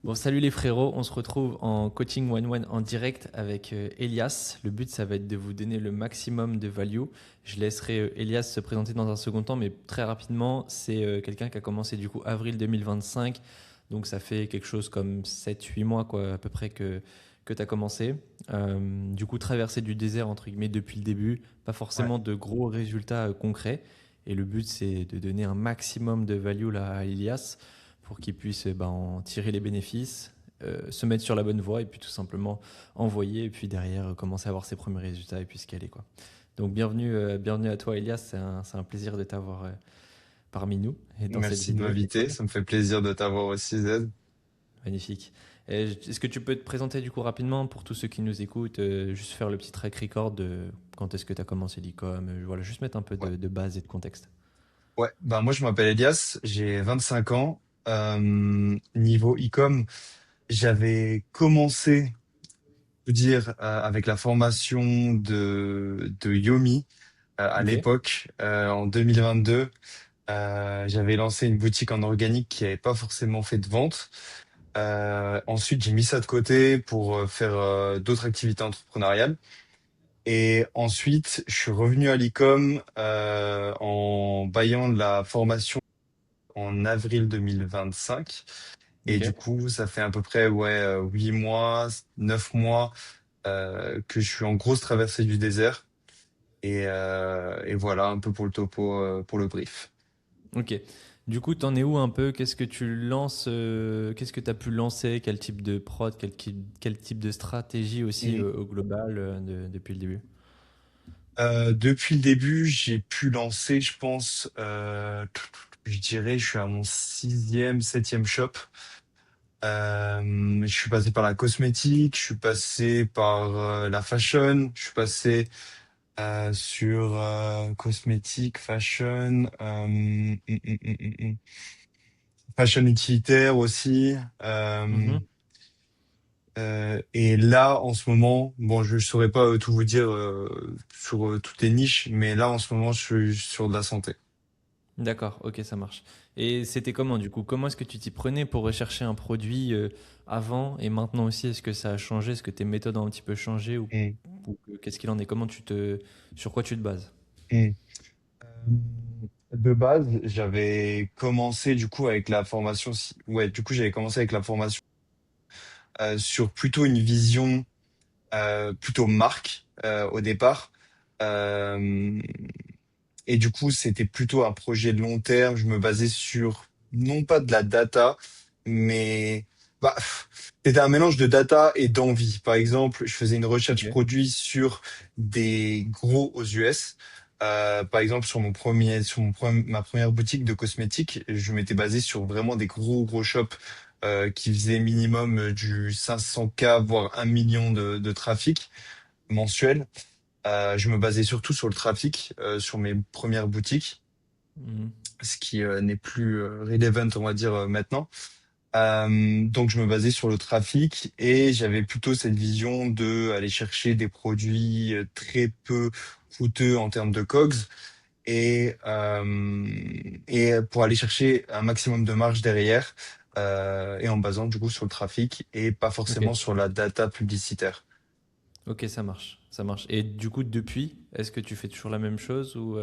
Bon, salut les frérots, on se retrouve en coaching one-one en direct avec Elias. Le but, ça va être de vous donner le maximum de value. Je laisserai Elias se présenter dans un second temps, mais très rapidement, c'est quelqu'un qui a commencé du coup avril 2025. Donc ça fait quelque chose comme 7-8 mois quoi, à peu près que tu as commencé. Du coup, traverser du désert entre guillemets depuis le début, pas Ouais. forcément de gros résultats concrets. Et le but, c'est de donner un maximum de value là, à Elias pour qu'il puisse en tirer les bénéfices, se mettre sur la bonne voie et puis tout simplement envoyer et puis derrière commencer à avoir ses premiers résultats et puis scaler quoi. Donc bienvenue à toi Elias, c'est un plaisir de t'avoir parmi nous et dans cette Merci de vidéo, c'est m'inviter. cool. Ça me fait plaisir de t'avoir aussi, Z. Magnifique. Est-ce que tu peux te présenter du coup rapidement pour tous ceux qui nous écoutent, juste faire le petit track record de quand est-ce que tu as commencé l'e-com, voilà, juste mettre un peu Ouais. de base et de contexte. Ouais. Bah, moi, je m'appelle Elias. J'ai 25 ans. Niveau e-com, j'avais commencé, je veux dire, avec la formation de Yomi à Ok. l'époque, en 2022. J'avais lancé une boutique en organique qui n'avait pas forcément fait de vente. Ensuite, j'ai mis ça de côté pour faire d'autres activités entrepreneuriales. Et ensuite, je suis revenu à l'ICOM en baillant de la formation en avril 2025. Et Ok. du coup, ça fait à peu près 8 mois, 9 mois que je suis en grosse traversée du désert. Et voilà un peu pour le topo, pour le brief. Ok. Du coup, t'en es où un peu? Qu'est-ce que tu lances? Qu'est-ce que tu as pu lancer? Quel type de prod? Quel type de stratégie aussi Mm. au global depuis le début? Depuis le début, j'ai pu lancer, je pense, je dirais, je suis à mon sixième, septième shop. Je suis passé par la cosmétique, je suis passé par la fashion, je suis passé sur cosmétique, fashion, fashion utilitaire aussi. Euh, Mhm. et là, en ce moment, bon, je saurais pas tout vous dire sur toutes les niches, mais là, en ce moment, je suis sur de la santé. D'accord, ok, ça marche. Et c'était comment du coup? Comment est-ce que tu t'y prenais pour rechercher un produit avant et maintenant aussi? Est-ce que ça a changé? Est-ce que tes méthodes ont un petit peu changé ou qu'est-ce qu'il en est? Sur quoi tu te bases? Mm. De base, j'avais commencé du coup avec la formation. Ouais, du coup, j'avais commencé avec la formation sur plutôt une vision plutôt marque au départ. Euh, et du coup, c'était plutôt un projet de long terme. Je me basais sur non pas de la data, mais bah, c'était un mélange de data et d'envie. Par exemple, je faisais une recherche Ok. produit sur des gros aux US. Par exemple, ma première boutique de cosmétiques, je m'étais basé sur vraiment des gros shops qui faisaient minimum du 500K, voire 1 million de trafic mensuel. Je me basais surtout sur le trafic, sur mes premières boutiques, Mhm. ce qui n'est plus relevant, on va dire, maintenant. Donc, je me basais sur le trafic et j'avais plutôt cette vision de aller chercher des produits très peu coûteux en termes de COGS et pour aller chercher un maximum de marge derrière et en basant du coup sur le trafic et pas Ok. forcément sur la data publicitaire. Ok, ça marche, ça marche. Et du coup, depuis, est-ce que tu fais toujours la même chose ou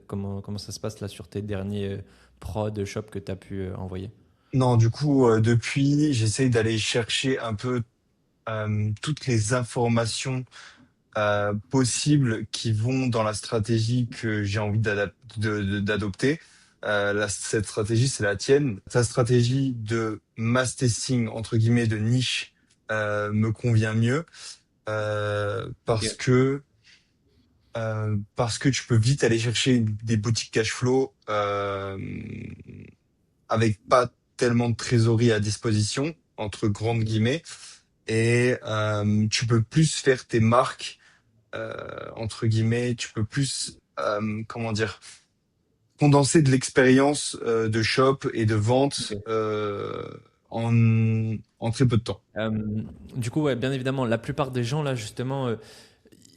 comment ça se passe là sur tes derniers prod shop que tu as pu envoyer? Non, du coup, depuis, j'essaye d'aller chercher un peu toutes les informations possibles qui vont dans la stratégie que j'ai envie d'adopter. Cette stratégie, c'est la tienne. Ta stratégie de mass testing, entre guillemets, de niche, me convient mieux parce que tu peux vite aller chercher des boutiques cash flow avec pas tellement de trésorerie à disposition, entre grandes Mhm. guillemets, et tu peux plus faire tes marques, entre guillemets, tu peux plus, comment dire, condenser de l'expérience de shop et de vente Ok. en très peu de temps. Euh, du coup, ouais, bien évidemment, la plupart des gens là, justement,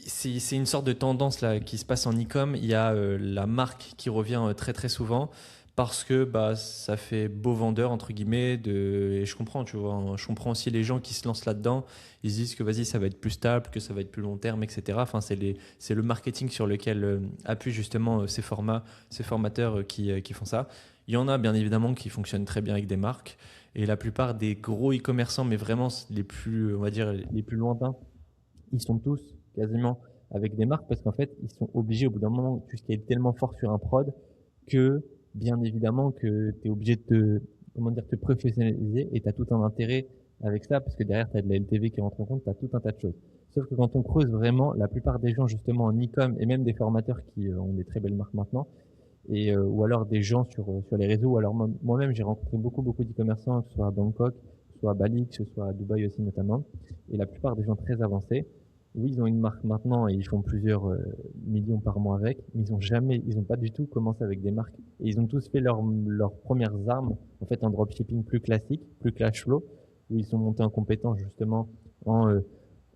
c'est une sorte de tendance là qui se passe en e-com. Il y a la marque qui revient très très souvent parce que bah, ça fait beau vendeur, entre guillemets, et je comprends, tu vois, hein. Je comprends aussi les gens qui se lancent là-dedans, ils se disent que vas-y, ça va être plus stable, que ça va être plus long terme, etc. Enfin, c'est le marketing sur lequel appuient justement ces formats, ces formateurs qui font ça. Il y en a bien évidemment qui fonctionnent très bien avec des marques, et la plupart des gros e-commerçants, mais vraiment les plus, on va dire, les plus lointains, ils sont tous quasiment avec des marques parce qu'en fait, ils sont obligés au bout d'un moment, tu scales tellement fort sur un prod que, bien évidemment, que tu es obligé de comment dire, te professionnaliser et tu as tout un intérêt avec ça parce que derrière, tu as de la LTV qui rentre en compte, tu as tout un tas de choses. Sauf que quand on creuse vraiment, la plupart des gens justement en e-com et même des formateurs qui ont des très belles marques maintenant, ou alors des gens sur les réseaux, ou alors moi-même j'ai rencontré beaucoup d'e-commerçants, que ce soit à Bangkok, que ce soit à Bali, que ce soit à Dubaï aussi notamment, et la plupart des gens très avancés, oui ils ont une marque maintenant et ils font plusieurs millions par mois avec, mais ils ont pas du tout commencé avec des marques, et ils ont tous fait leurs premières armes en fait en dropshipping plus classique, plus cash flow, où ils sont montés en compétence justement en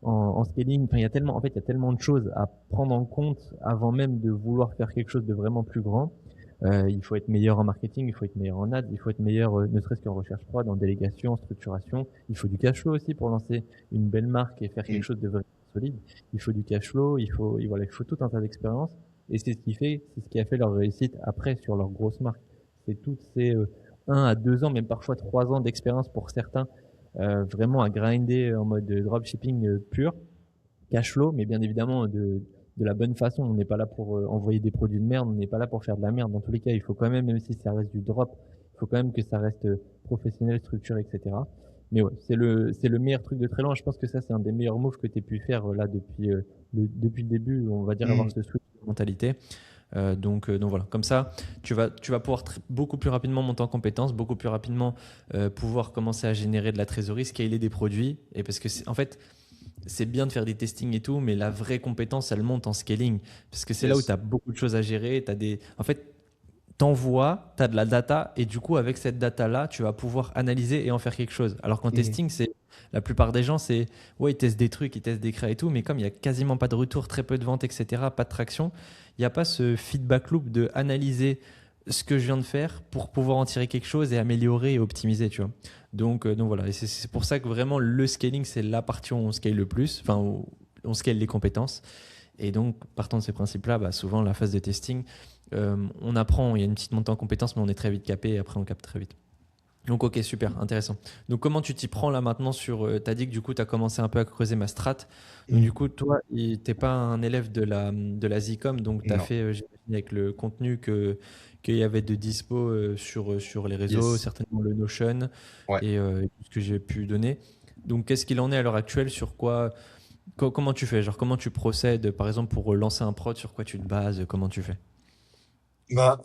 en scaling. Enfin, il y a tellement de choses à prendre en compte avant même de vouloir faire quelque chose de vraiment plus grand. Il faut être meilleur en marketing, il faut être meilleur en ads, il faut être meilleur, ne serait-ce qu'en recherche prod, en délégation, en structuration. Il faut du cash flow aussi pour lancer une belle marque et faire quelque Mm. chose de vraiment solide. Il faut du cash flow, voilà, il faut tout un tas d'expérience. Et c'est ce qui a fait leur réussite après sur leur grosse marque. C'est toutes ces 1 à 2 ans, même parfois 3 ans d'expérience pour certains, vraiment à grinder en mode dropshipping pur, cash flow, mais bien évidemment de la bonne façon. On n'est pas là pour envoyer des produits de merde, on n'est pas là pour faire de la merde. Dans tous les cas, il faut quand même, même si ça reste du drop, il faut quand même que ça reste professionnel, structuré, etc. Mais ouais, c'est le meilleur truc de très loin. Je pense que ça, c'est un des meilleurs moves que tu aies pu faire là depuis le début, on va dire avoir Mm. ce switch de mentalité. Donc voilà, comme ça, tu vas pouvoir beaucoup plus rapidement monter en compétences, beaucoup plus rapidement pouvoir commencer à générer de la trésorerie, scaler des produits. Et parce que en fait, c'est bien de faire des testings et tout, mais la vraie compétence, elle monte en scaling. Parce que c'est là où tu Yes. as beaucoup de choses à gérer. En fait, t'envoies, tu as de la data, et du coup, avec cette data-là, tu vas pouvoir analyser et en faire quelque chose. Alors qu'en Mm. testing, la plupart des gens, ouais, ils testent des trucs, ils testent des créas et tout, mais comme il y a quasiment pas de retour, très peu de ventes, etc., pas de traction, il n'y a pas ce feedback loop de analyser ce que je viens de faire pour pouvoir en tirer quelque chose et améliorer et optimiser, tu vois. Donc voilà, et c'est pour ça que vraiment le scaling, c'est la partie où on scale le plus, enfin, où on scale les compétences. Et donc, partant de ces principes-là, bah, souvent, la phase de testing, on apprend, il y a une petite montée en compétences, mais on est très vite capé et après, on capte très vite. Donc, ok, super, intéressant. Donc, comment tu t'y prends là maintenant tu as dit que du coup, tu as commencé un peu à creuser ma strat. Donc, du Mm. coup, toi, t'es pas un élève de la Zcom, donc tu as Non. fait, j'imagine, avec le contenu qu'il y avait de dispo sur les réseaux, Yes. certainement le Notion Ouais. et tout ce que j'ai pu donner. Donc, qu'est-ce qu'il en est à l'heure actuelle sur quoi, comment tu fais? Genre, comment tu procèdes, par exemple, pour lancer un prod, sur quoi tu te bases, comment tu fais? Bah,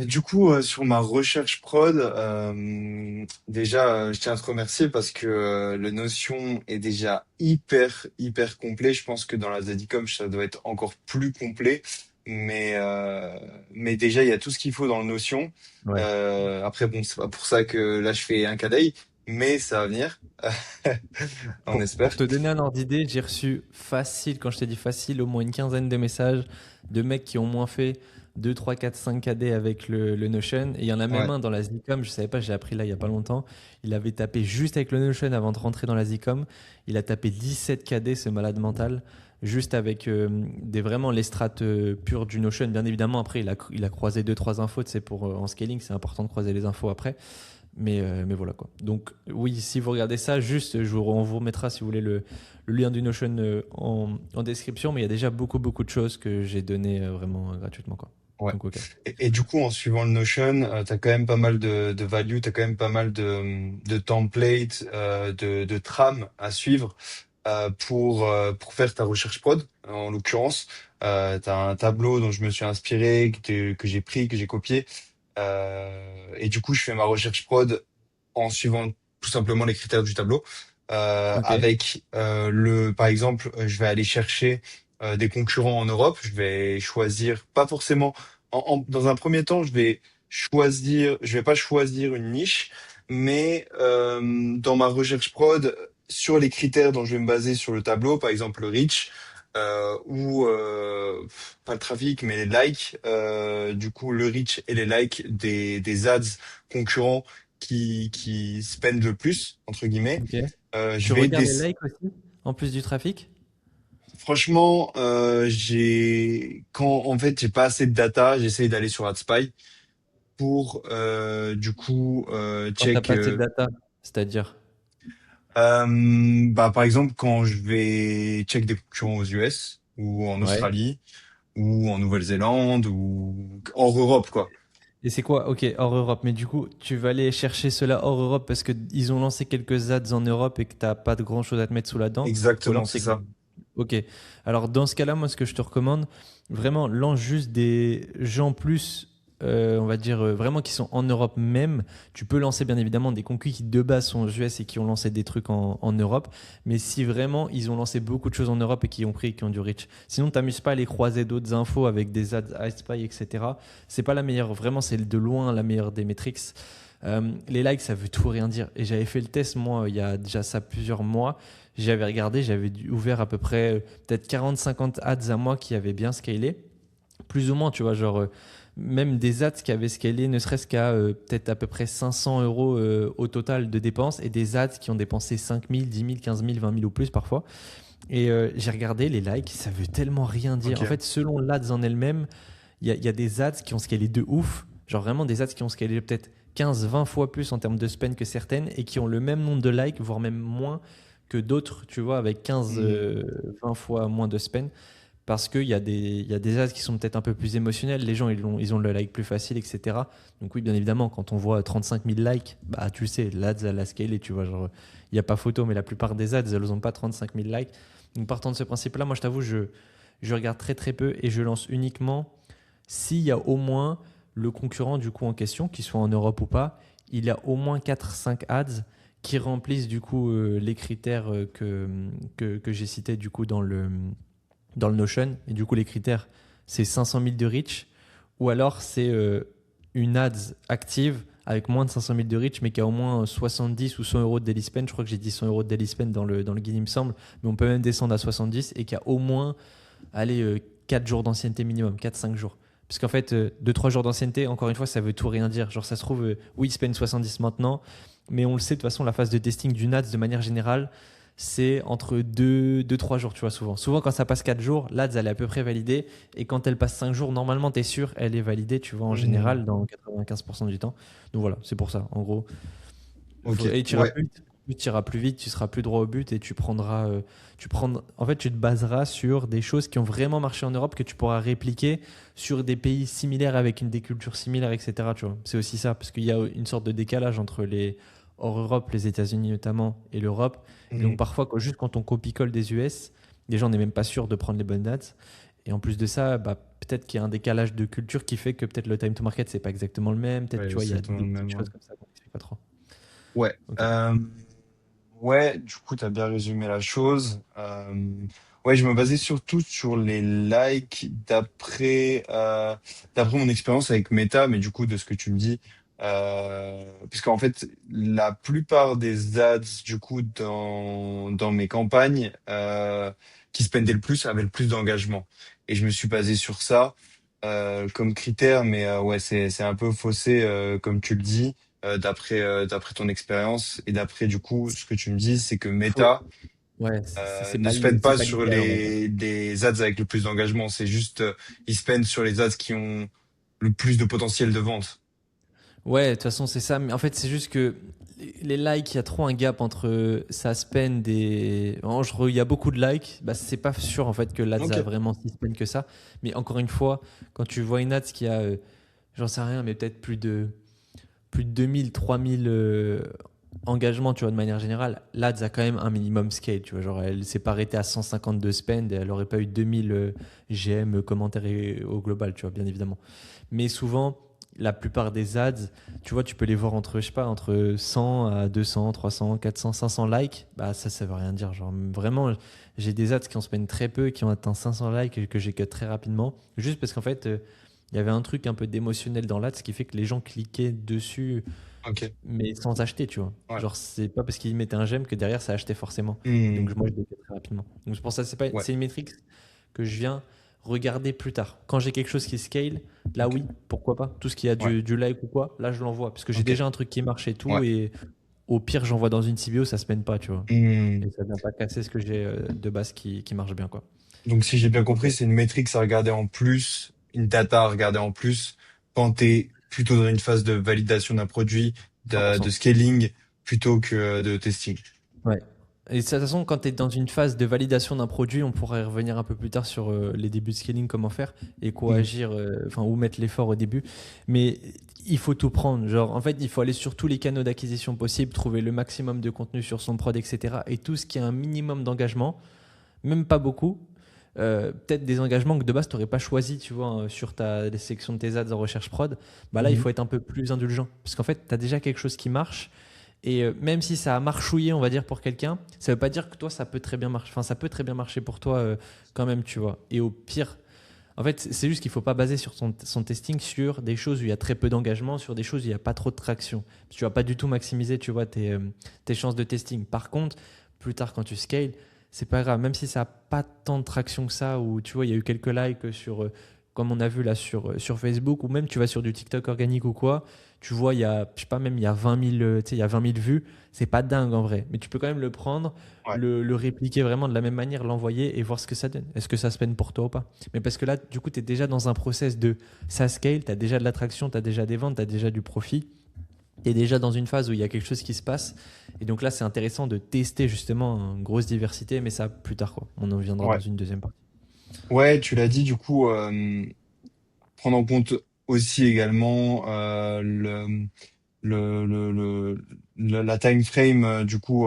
du coup, sur ma recherche prod, déjà, je tiens à te remercier parce que le Notion est déjà hyper complet. Je pense que dans la Zadicom, ça doit être encore plus complet. Mais déjà, il y a tout ce qu'il faut dans le Notion. Ouais. Après, bon, c'est pas pour ça que là, je fais un cadeil, mais ça va venir. On Pour espère. te donner un ordre d'idée, j'ai reçu facile, quand je t'ai dit facile, au moins une quinzaine de messages de mecs qui ont au moins fait 2, 3, 4, 5 KD avec le Notion. Et il y en a même Ouais. un dans la Zcom, je savais pas, j'ai appris là il y a pas longtemps. Il avait tapé juste avec le Notion avant de rentrer dans la Zcom. Il a tapé 17 KD, ce malade mental, juste avec vraiment les strates pures du Notion. Bien évidemment, après, il a croisé deux trois infos, c'est pour en scaling, c'est important de croiser les infos après. Mais voilà quoi. Donc oui, si vous regardez ça, juste, on vous remettra si vous voulez le lien du Notion en description, mais il y a déjà beaucoup de choses que j'ai données vraiment gratuitement quoi. Ouais. Donc ok. Et du coup, en suivant le Notion, t'as quand même pas mal de value, t'as quand même pas mal de templates, de trames à suivre pour faire ta recherche prod. En l'occurrence, t'as un tableau dont je me suis inspiré, que j'ai pris, que j'ai copié. Et du coup, je fais ma recherche prod en suivant tout simplement les critères du tableau. Ok. Avec par exemple, je vais aller chercher des concurrents en Europe. Je vais choisir, pas forcément. Dans un premier temps, je vais pas choisir une niche, mais dans ma recherche prod, sur les critères dont je vais me baser sur le tableau, par exemple le reach, ou pas le trafic, mais les likes, du coup le reach et les likes des ads concurrents qui spendent le plus, entre guillemets. Ok. Je Tu vais regardes les likes aussi, en plus du trafic? Franchement, quand en fait j'ai pas assez de data, j'essaye d'aller sur AdSpy pour du coup Quand t'as check. pas assez de data, c'est-à-dire. Bah par exemple quand je vais check des concurrents aux US ou en Ouais. Australie ou en Nouvelle-Zélande ou hors Europe quoi. Et c'est quoi? Ok, hors Europe. Mais du coup, tu vas aller chercher cela hors Europe parce qu'ils ont lancé quelques ads en Europe et que t'as pas de grand-chose à te mettre sous la dent. Ou Exactement, alors c'est c'est... ça. Ok. Alors dans ce cas-là, moi, ce que je te recommande, vraiment, lance juste des gens plus, on va dire, vraiment qui sont en Europe même. Tu peux lancer bien évidemment des concus qui de base sont aux US et qui ont lancé des trucs en Europe. Mais si vraiment ils ont lancé beaucoup de choses en Europe et qui ont pris et qui ont du reach. Sinon, t'amuses pas à aller croiser d'autres infos avec des ads iSpy, etc. C'est pas la meilleure, vraiment, c'est de loin la meilleure des métriques. Les likes, ça veut tout rien dire. Et j'avais fait le test, moi, il y a déjà ça plusieurs mois. J'avais regardé, j'avais ouvert à peu près peut-être 40-50 ads à moi qui avaient bien scalé. Plus ou moins, tu vois, genre même des ads qui avaient scalé ne serait-ce qu'à peut-être à peu près 500 euros au total de dépenses et des ads qui ont dépensé 5 000, 10 000, 15 000, 20 000 ou plus parfois. Et j'ai regardé les likes, ça veut tellement rien dire. Ok. En fait, selon l'ads en elle-même, il y a des ads qui ont scalé de ouf, genre vraiment des ads qui ont scalé peut-être 15-20 fois plus en termes de spend que certaines et qui ont le même nombre de likes, voire même moins que d'autres, tu vois, avec 15, Hmm. 20 fois moins de spend. Parce qu'il y a des ads qui sont peut-être un peu plus émotionnels, les gens ils ont le like plus facile, etc. Donc oui, bien évidemment, quand on voit 35 000 likes, bah tu sais, l'ads elle a scalé, tu vois, genre, il n'y a pas photo, mais la plupart des ads, elles n'ont pas 35 000 likes. Donc partant de ce principe-là, moi je t'avoue, je regarde très très peu et je lance uniquement s'il y a au moins le concurrent du coup en question, qu'il soit en Europe ou pas, il y a au moins 4-5 ads qui remplissent du coup les critères que j'ai cités du coup dans le Notion. Et du coup, les critères, c'est 500 000 de reach ou alors c'est une ads active avec moins de 500 000 de reach mais qui a au moins 70 ou 100 euros de daily spend. Je crois que j'ai dit 100 euros de daily spend dans le guide, il me semble. Mais on peut même descendre à 70 et qui a au moins allez, 4 jours d'ancienneté minimum, 4-5 jours. Parce qu'en fait, 2-3 jours d'ancienneté, encore une fois, ça veut tout rien dire. Genre, ça se trouve, oui, spend 70 maintenant, mais on le sait, de toute façon, la phase de testing du NADS, de manière générale, c'est entre 2-3 jours, tu vois, souvent. Souvent, quand ça passe 4 jours, l'ADS, elle est à peu près validée. Et quand elle passe 5 jours, normalement, tu es sûr, elle est validée, tu vois, en Hmm. général, dans 95% du temps. Donc voilà, c'est pour ça. En gros, Ok. et tu iras Ouais. plus vite. Plus tu iras plus vite, tu seras plus droit au but et en fait, tu te baseras sur des choses qui ont vraiment marché en Europe que tu pourras répliquer sur des pays similaires avec des cultures similaires, etc. Tu vois, c'est aussi ça parce qu'il y a une sorte de décalage entre les hors Europe, les États-Unis notamment et l'Europe. Et donc Hmm. parfois, juste quand on copie-colle des US, déjà on n'est même pas sûr de prendre les bonnes dates. Et en plus de ça, bah, peut-être qu'il y a un décalage de culture qui fait que peut-être le time to market c'est pas exactement le même. Peut-être Ouais, tu vois, il y a exactement des le petites même. Ouais. choses comme ça qu'on ne pas trop. Ouais. Ok. Ouais, du coup, tu as bien résumé la chose. Ouais, je me basais surtout sur les likes d'après mon expérience avec Meta, mais du coup, de ce que tu me dis, puisqu'en fait, la plupart des ads, du coup, dans mes campagnes, qui spendaient le plus, avaient le plus d'engagement. Et je me suis basé sur ça, comme critère, mais ouais, c'est un peu faussé, comme tu le dis d'après ton expérience et d'après du coup ce que tu me dis, c'est que Faut... Meta Ouais, c'est ne pas, spend c'est pas pas sur l'idéal, on va dire. les ads avec le plus d'engagement, c'est juste ils spendent sur les ads qui ont le plus de potentiel de vente. Ouais, de toute façon, c'est ça. Mais en fait, c'est juste que les likes, il y a trop un gap entre ça spend et. Il y a beaucoup de likes. Bah, c'est pas sûr en fait que l'ADS Ok. a vraiment si spend que ça. Mais encore une fois, quand tu vois une ads qui a, j'en sais rien, mais peut-être plus de 2000, 3000 engagements, tu vois, de manière générale, l'ADS a quand même un minimum scale, tu vois. Genre, elle s'est pas arrêtée à 152 spend et elle aurait pas eu 2000 GM commentaires au global, tu vois, bien évidemment. Mais souvent, la plupart des ads, tu vois, tu peux les voir entre, je sais pas, entre 100 à 200, 300, 400, 500 likes. Bah, ça veut rien dire. Genre, vraiment, j'ai des ads qui en spendent très peu, qui ont atteint 500 likes et que j'ai cut très rapidement. Juste parce qu'en fait, il y avait un truc un peu d'émotionnel dans l'ad, ce qui fait que les gens cliquaient dessus Ok. mais sans acheter, tu vois. Ouais. Genre, c'est pas parce qu'ils mettaient un j'aime que derrière ça achetait forcément. Et donc, Hmm. moi, je l'ai fait très rapidement. Donc, c'est pour ça, Ouais. c'est une métrique que je viens regarder plus tard. Quand j'ai quelque chose qui scale, là, Ok. oui, pourquoi pas. Tout ce qui a Ouais. du like ou quoi, là, je l'envoie. Parce que j'ai Ok. déjà un truc qui marche et Ouais. tout. Et au pire, j'envoie dans une CBO, ça se mène pas, tu vois. Hmm. Et ça vient pas casser ce que j'ai de base qui marche bien, quoi. Donc, si j'ai bien Donc, compris, c'est une métrique à regarder en plus, une data à regarder en plus quand tu es plutôt dans une phase de validation d'un produit, de 100%. scaling, plutôt que de testing. Ouais. Et de toute façon, quand tu es dans une phase de validation d'un produit, on pourrait y revenir un peu plus tard sur les débuts de scaling, comment faire et quoi Hmm. agir, enfin où mettre l'effort au début. Mais il faut tout prendre. Genre, en fait, il faut aller sur tous les canaux d'acquisition possibles, trouver le maximum de contenu sur son prod, etc. Et tout ce qui a un minimum d'engagement, même pas beaucoup. Peut-être des engagements que de base tu n'aurais pas choisi, tu vois, sur les sections de tes ads en recherche prod. Bah là, il Mhm. faut être un peu plus indulgent. Parce qu'en fait, tu as déjà quelque chose qui marche. Et même si ça a marchouillé, on va dire, pour quelqu'un, ça veut pas dire que toi, ça peut très bien marcher. Enfin, ça peut très bien marcher pour toi quand même, tu vois. Et au pire, en fait, c'est juste qu'il faut pas baser sur son testing sur des choses où il y a très peu d'engagement, sur des choses où il n'y a pas trop de traction. Parce que tu vas pas du tout maximiser, tu vois, tes chances de testing. Par contre, plus tard, quand tu scales, c'est pas grave. Même si ça n'a pas tant de traction que ça, ou tu vois, il y a eu quelques likes sur, comme on a vu là sur Facebook, ou même tu vas sur du TikTok organique ou quoi, tu vois, il y a, je sais pas, même il y a 20 000, tu sais, il y a 20 000 vues. C'est pas dingue en vrai. Mais tu peux quand même le prendre, Ouais. le répliquer vraiment de la même manière, l'envoyer et voir ce que ça donne. Est-ce que ça se peine pour toi ou pas? Mais parce que là, du coup, tu es déjà dans un process de ça scale, tu as déjà de l'attraction, tu as déjà des ventes, tu as déjà du profit. Tu es déjà dans une phase où il y a quelque chose qui se passe. Et donc là, c'est intéressant de tester justement une grosse diversité, mais ça plus tard, quoi. On en viendra dans Ouais. une deuxième partie. Ouais, tu l'as dit, du coup, prendre en compte aussi également la time frame du coup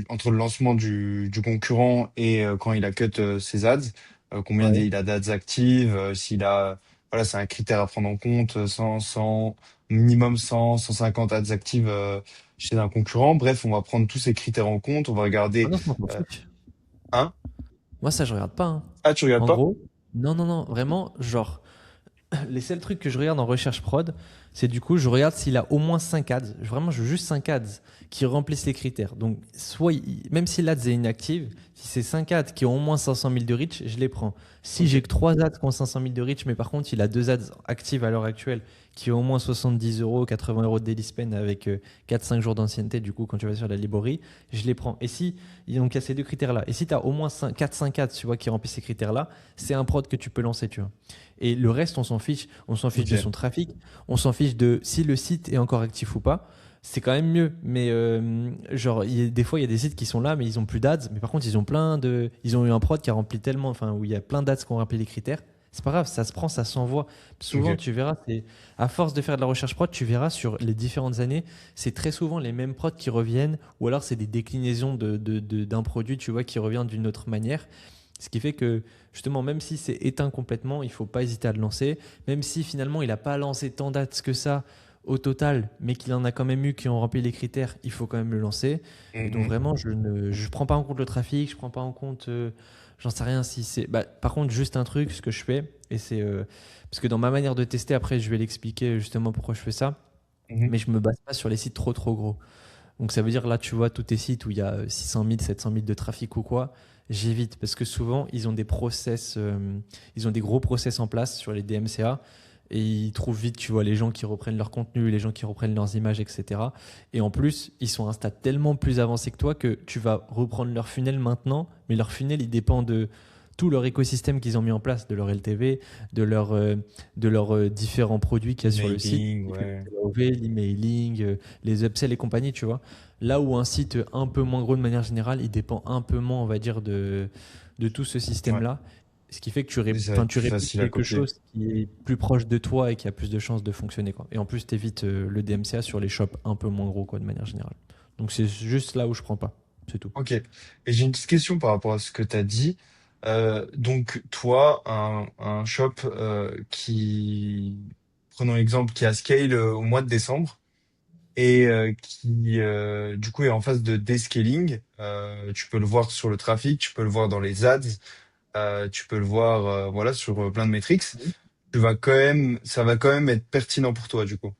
entre le lancement du concurrent et quand il a cut ses ads, Ouais. il a d'ads actives, s'il a voilà, c'est un critère à prendre en compte, 100 minimum 150 ads actives chez un concurrent. Bref, on va prendre tous ces critères en compte, on va Ah regarder non, je m'en euh, fiche. hein? Moi, ça, je regarde pas, hein. Ah, tu regardes En pas? gros, non, non, non, vraiment, genre, les seuls trucs que je regarde en recherche prod, c'est du coup, je regarde s'il a au moins 5 ads. Vraiment, je veux juste 5 ads qui remplissent les critères. Donc, soit, même si l'ad est inactive, si c'est 5 ads qui ont au moins 500 000 de reach, je les prends. Si Ok, j'ai que 3 ads qui ont 500 000 de reach, mais par contre, il a 2 ads actives à l'heure actuelle qui ont au moins 70 euros, 80 euros de daily spend avec 4-5 jours d'ancienneté, du coup, quand tu vas sur la librairie, je les prends. Et si, donc, il y a ces deux critères-là. Et si tu as au moins 4-5 ads, tu vois, qui remplissent ces critères-là, c'est un prod que tu peux lancer, tu vois. Et le reste, on s'en fiche. On s'en fiche de ok. son trafic, on s'en fiche de si le site est encore actif ou pas. C'est quand même mieux. Mais genre, des fois, il y a des sites qui sont là, mais ils ont plus d'ads. Mais par contre, ils ont plein de. Ils ont eu un prod qui a rempli tellement. Enfin, où il y a plein d'ads qui ont rempli les critères. C'est pas grave, ça se prend, ça s'envoie. Souvent, Ok. tu verras, à force de faire de la recherche prod, tu verras sur les différentes années, c'est très souvent les mêmes prods qui reviennent, ou alors c'est des déclinaisons d'un produit, tu vois, qui revient d'une autre manière. Ce qui fait que, justement, même si c'est éteint complètement, il ne faut pas hésiter à le lancer. Même si finalement, il n'a pas lancé tant dates que ça au total, mais qu'il en a quand même eu qui ont rempli les critères, il faut quand même le lancer. Et donc, Mhm. vraiment, je prends pas en compte le trafic, je prends pas en compte. J'en sais rien si c'est. Bah, par contre, juste un truc, ce que je fais, et c'est. Parce que dans ma manière de tester, après, je vais l'expliquer justement pourquoi je fais ça, Mhm. mais je me base pas sur les sites trop trop gros. Donc ça veut dire là, tu vois, tous tes sites où il y a 600 000, 700 000 de trafic ou quoi, j'évite parce que souvent, ils ont des process, ils ont des gros process en place sur les DMCA et ils trouvent vite, tu vois, les gens qui reprennent leur contenu, les gens qui reprennent leurs images, etc. Et en plus, ils sont à un stade tellement plus avancé que toi que tu vas reprendre leur funnel maintenant, mais leur funnel, il dépend de tout leur écosystème qu'ils ont mis en place, de leur LTV, de leurs différents produits qu'il y a sur le site, Emailing, qui fait ouais. le OV, l'emailing, les upsells et compagnie, tu vois. Là où un site un peu moins gros de manière générale, il dépend un peu moins, on va dire, de tout ce Ouais. système-là. Ce qui fait que Et ça va être tu plus répliques facile à quelque copier. chose qui est plus proche de toi et qui a plus de chances de fonctionner, quoi. Et en plus, tu évites le DMCA sur les shops un peu moins gros, quoi, de manière générale. Donc c'est juste là où je prends pas. C'est tout. Ok. Et j'ai une petite question par rapport à ce que tu as dit. Donc, toi, un shop prenons l'exemple, qui a scale au mois de décembre et qui, du coup, est en phase de descaling. Tu peux le voir sur le trafic, tu peux le voir dans les ads, tu peux le voir, voilà, sur plein de métriques. Ça va quand même être pertinent pour toi, du coup.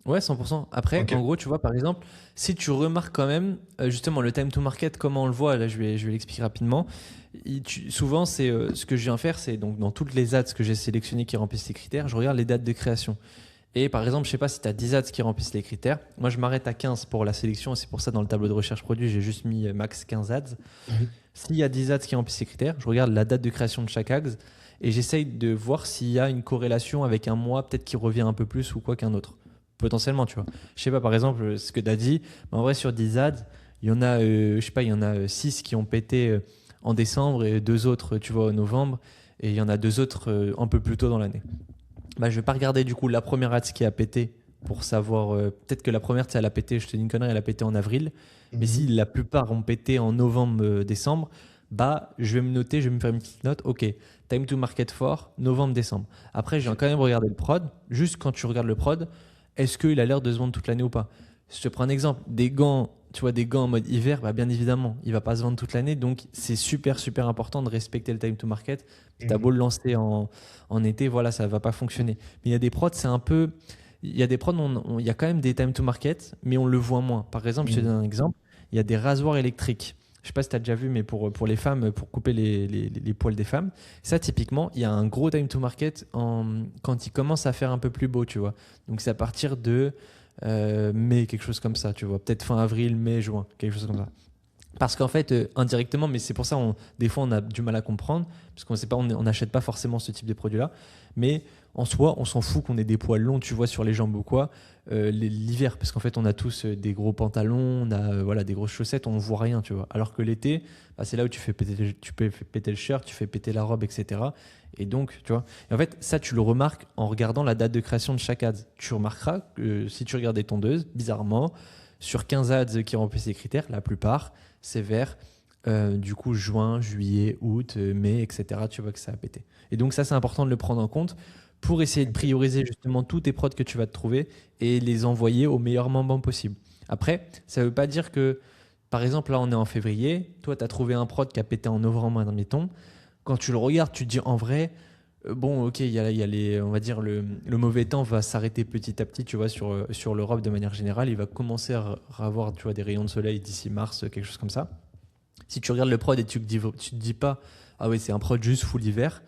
Ouais, 100%. Après, Ok. en gros, tu vois, par exemple, si tu remarques quand même, justement, le time to market, comment on le voit, là, je vais l'expliquer rapidement. Souvent, c'est ce que je viens faire, c'est donc dans toutes les ads que j'ai sélectionnées qui remplissent les critères, je regarde les dates de création. Et par exemple, je sais pas si tu as 10 ads qui remplissent les critères. Moi, je m'arrête à 15 pour la sélection. Et c'est pour ça, dans le tableau de recherche produit, j'ai juste mis max 15 ads. Mhm. S'il y a 10 ads qui remplissent les critères, je regarde la date de création de chaque ads et j'essaye de voir s'il y a une corrélation avec un mois, peut-être qui revient un peu plus ou quoi qu'un autre. Potentiellement, tu vois. Je sais pas, par exemple, ce que tu as dit, mais en vrai, sur 10 ads, il y en a, je sais pas, il y en a 6 qui ont pété en décembre et deux autres, tu vois, en novembre. Et il y en a deux autres un peu plus tôt dans l'année. Bah, je vais pas regarder du coup la première ads qui a pété pour savoir. Peut-être que la première, tu sais, elle a pété, je te dis une connerie, elle a pété en avril. Mais si Mhm. la plupart ont pété en novembre, décembre, bah, je vais me noter, je vais me faire une petite note. Ok, time to market fort, novembre, décembre. Après, j'ai Ok. quand même regardé le prod. Juste quand tu regardes le prod, est-ce qu'il a l'air de se vendre toute l'année ou pas? Je te prends un exemple. Des gants, tu vois, des gants en mode hiver, bah, bien évidemment, il va pas se vendre toute l'année. Donc, c'est super, super important de respecter le time to market. Tu as beau Mhm. le lancer en été, voilà, ça va pas fonctionner. Mais il y a des prods, c'est un peu. Il y a des prods, il y a quand même des time to market, mais on le voit moins. Par exemple, je te Mhm. donne un exemple. Il y a des rasoirs électriques. Je sais pas si tu as déjà vu, mais pour les femmes, pour couper les poils des femmes, ça, typiquement, il y a un gros time to market quand il commence à faire un peu plus beau, tu vois. Donc, c'est à partir de mai, quelque chose comme ça, tu vois. Peut-être fin avril, mai, juin, quelque chose comme ça. Parce qu'en fait, indirectement, mais c'est pour ça, des fois, on a du mal à comprendre, parce qu'on sait pas, on n'achète pas forcément ce type de produit-là. Mais en soi, on s'en fout qu'on ait des poils longs, tu vois, sur les jambes ou quoi, l'hiver, parce qu'en fait, on a tous des gros pantalons, on a voilà, des grosses chaussettes, on ne voit rien, tu vois. Alors que l'été, bah, c'est là où tu fais péter, tu peux péter le shirt, tu fais péter la robe, etc. Et donc, tu vois. Et en fait, ça, tu le remarques en regardant la date de création de chaque ad. Tu remarqueras que si tu regardes des tondeuses, bizarrement, sur 15 ads qui remplissent les critères, la plupart, c'est vers du coup juin, juillet, août, mai, etc. Tu vois que ça a pété. Et donc ça, c'est important de le prendre en compte pour essayer de Ok. prioriser justement tous tes prods que tu vas te trouver et les envoyer au meilleur moment possible. Après, ça ne veut pas dire que, par exemple, là on est en février, toi tu as trouvé un prod qui a pété en novembre, admettons. Quand tu le regardes, tu te dis en vrai, bon, ok, il y a les, on va dire le mauvais temps va s'arrêter petit à petit, tu vois, sur l'Europe de manière générale. Il va commencer à avoir, tu vois, des rayons de soleil d'ici mars, quelque chose comme ça. Si tu regardes le prod et tu te dis pas, ah oui, c'est un prod juste full hiver,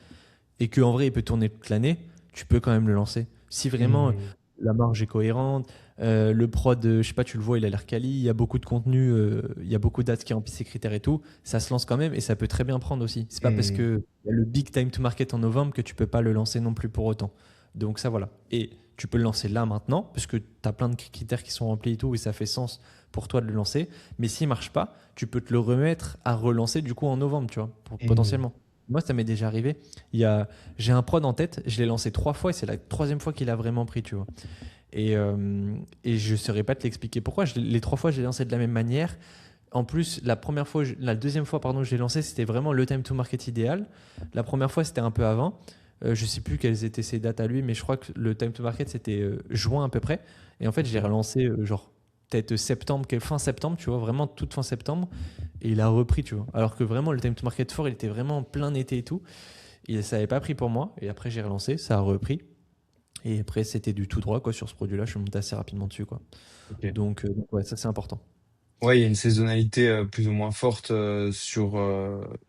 et qu'en vrai, il peut tourner toute l'année, tu peux quand même le lancer. Si vraiment Mhm. la marge est cohérente, le prod, je sais pas, tu le vois, il a l'air quali, il y a beaucoup de contenu, il y a beaucoup d'ads qui remplissent ces critères et tout, ça se lance quand même et ça peut très bien prendre aussi. C'est pas parce Mhm. que il y a le big time to market en novembre que tu peux pas le lancer non plus pour autant. Donc ça, voilà. Et tu peux le lancer là maintenant, parce que tu as plein de critères qui sont remplis et tout, et ça fait sens pour toi de le lancer. Mais s'il marche pas, tu peux te le remettre à relancer du coup en novembre, tu vois, Mhm. potentiellement. Moi, ça m'est déjà arrivé. Il y a, j'ai un prod en tête, je l'ai lancé 3 fois et c'est la troisième fois qu'il a vraiment pris, tu vois. Et je ne saurais pas te l'expliquer pourquoi. Les 3 fois, je l'ai lancé de la même manière. En plus, la deuxième fois, pardon, je l'ai lancé, c'était vraiment le time to market idéal. La première fois, c'était un peu avant. Je ne sais plus quelles étaient ses dates à lui, mais je crois que le time to market, c'était juin à peu près. Et en fait, je l'ai Ok. relancé genre peut-être septembre, fin septembre, tu vois, vraiment toute fin septembre. Et il a repris, tu vois. Alors que vraiment, le time to market fort, il était vraiment plein été et tout. Et ça n'avait pas pris pour moi. Et après, j'ai relancé, ça a repris. Et après, c'était du tout droit quoi, sur ce produit-là. Je suis monté assez rapidement dessus. Quoi. Ok. Donc, ouais, ça, c'est important. Ouais, il y a une saisonnalité plus ou moins forte sur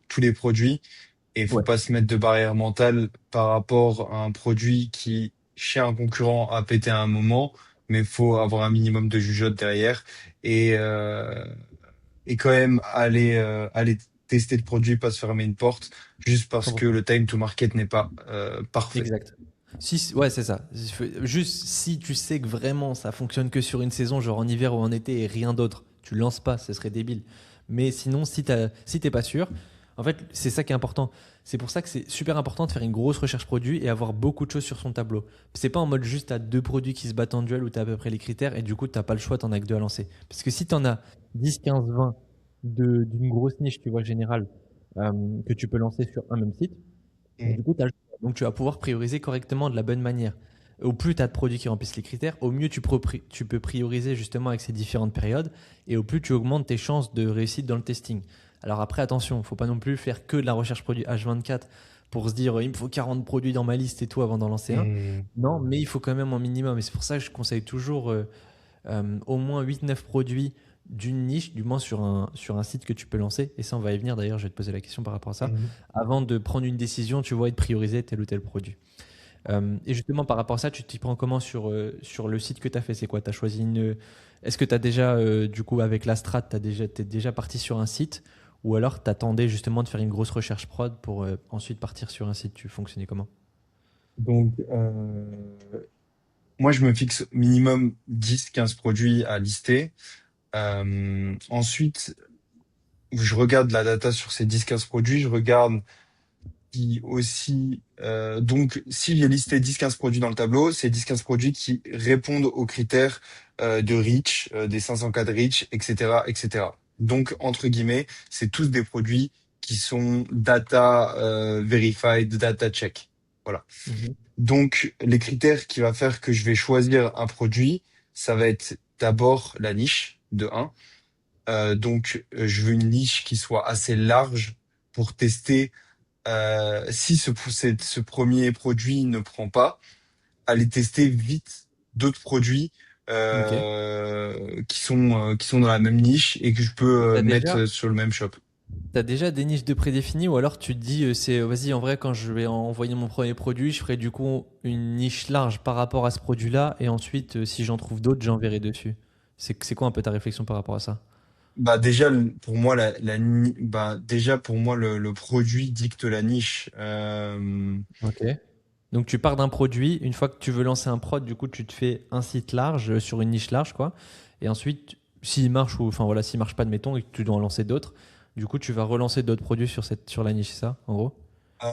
tous les produits et il faut Ouais, pas se mettre de barrière mentale par rapport à un produit qui, chez un concurrent, a pété à un moment, mais il faut avoir un minimum de jugeote derrière et, euh, et quand même aller tester le produit, pas se fermer une porte juste parce que 100%. le time to market n'est pas parfait. Exact. Ouais, c'est ça. Juste si tu sais que vraiment ça fonctionne que sur une saison, genre en hiver ou en été et rien d'autre, tu le lances pas, ce serait débile. Mais sinon, si t'es pas sûr, en fait, c'est ça qui est important. C'est pour ça que c'est super important de faire une grosse recherche produit et avoir beaucoup de choses sur son tableau. C'est pas en mode juste t'as deux produits qui se battent en duel où t'as à peu près les critères et du coup t'as pas le choix, t'en as que deux à lancer. Parce que si t'en as 10, 15, 20 d'une grosse niche, tu vois, générale, que tu peux lancer sur un même site, et Mm. du coup, donc tu vas pouvoir prioriser correctement de la bonne manière. Au plus tu as de produits qui remplissent les critères, au mieux tu peux prioriser justement avec ces différentes périodes et au plus tu augmentes tes chances de réussite dans le testing. Alors après, attention, il ne faut pas non plus faire que de la recherche produit H24 pour se dire il me faut 40 produits dans ma liste et tout avant d'en lancer un. Hmm. Non, mais il faut quand même un minimum. Et c'est pour ça que je conseille toujours au moins 8 9 produits d'une niche, du moins sur un site que tu peux lancer. Et ça, on va y venir d'ailleurs, je vais te poser la question par rapport à ça. Hmm. Avant de prendre une décision, tu vois, et de prioriser tel ou tel produit. Et justement, par rapport à ça, tu t'y prends comment sur le site que tu as fait? C'est quoi? T'as choisi une. Est-ce que tu as déjà, du coup, avec la strat, t'es déjà parti sur un site ou alors t'attendais justement de faire une grosse recherche prod pour ensuite partir sur un site? Tu fonctionnais comment? Donc, moi, je me fixe minimum 10-15 produits à lister. Ensuite, je regarde la data sur ces 10-15 produits. Je regarde qui aussi, donc, si j'ai listé 10-15 produits dans le tableau, c'est 10-15 produits qui répondent aux critères de reach, des 504 reach, etc., etc. Donc, entre guillemets, c'est tous des produits qui sont data verified, data check. Voilà. Mhm. Donc, les critères qui va faire que je vais choisir un produit, ça va être d'abord la niche de un. Je veux une niche qui soit assez large pour tester si ce premier produit ne prend pas, aller tester vite d'autres produits Ok. qui sont dans la même niche et que je peux T'as déjà, mettre sur le même shop. t'as déjà des niches de prédéfinies ou alors tu te dis, vas-y, en vrai, quand je vais envoyer mon premier produit, je ferai du coup une niche large par rapport à ce produit-là et ensuite, si j'en trouve d'autres, j'enverrai dessus. C'est quoi un peu ta réflexion par rapport à ça? Bah déjà pour moi bah déjà pour moi le produit dicte la niche. Ok. Donc tu pars d'un produit, une fois que tu veux lancer un prod, du coup tu te fais un site large sur une niche large quoi. Et ensuite, s'il marche ou enfin voilà, s'il marche pas admettons et que tu dois en lancer d'autres, du coup tu vas relancer d'autres produits sur la niche, c'est ça en gros? Euh,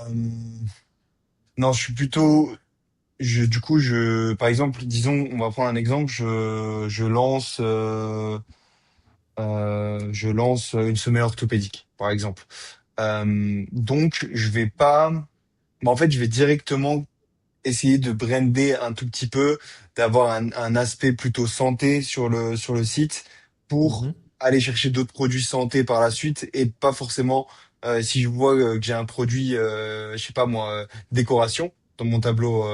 non, je suis plutôt du coup je par exemple disons on va prendre un exemple je lance une semelle orthopédique par exemple. Donc je vais pas en fait je vais directement essayer de brander un tout petit peu, d'avoir un aspect plutôt santé sur le site pour Mhm. aller chercher d'autres produits santé par la suite et pas forcément si je vois que j'ai un produit, je sais pas moi, décoration dans mon tableau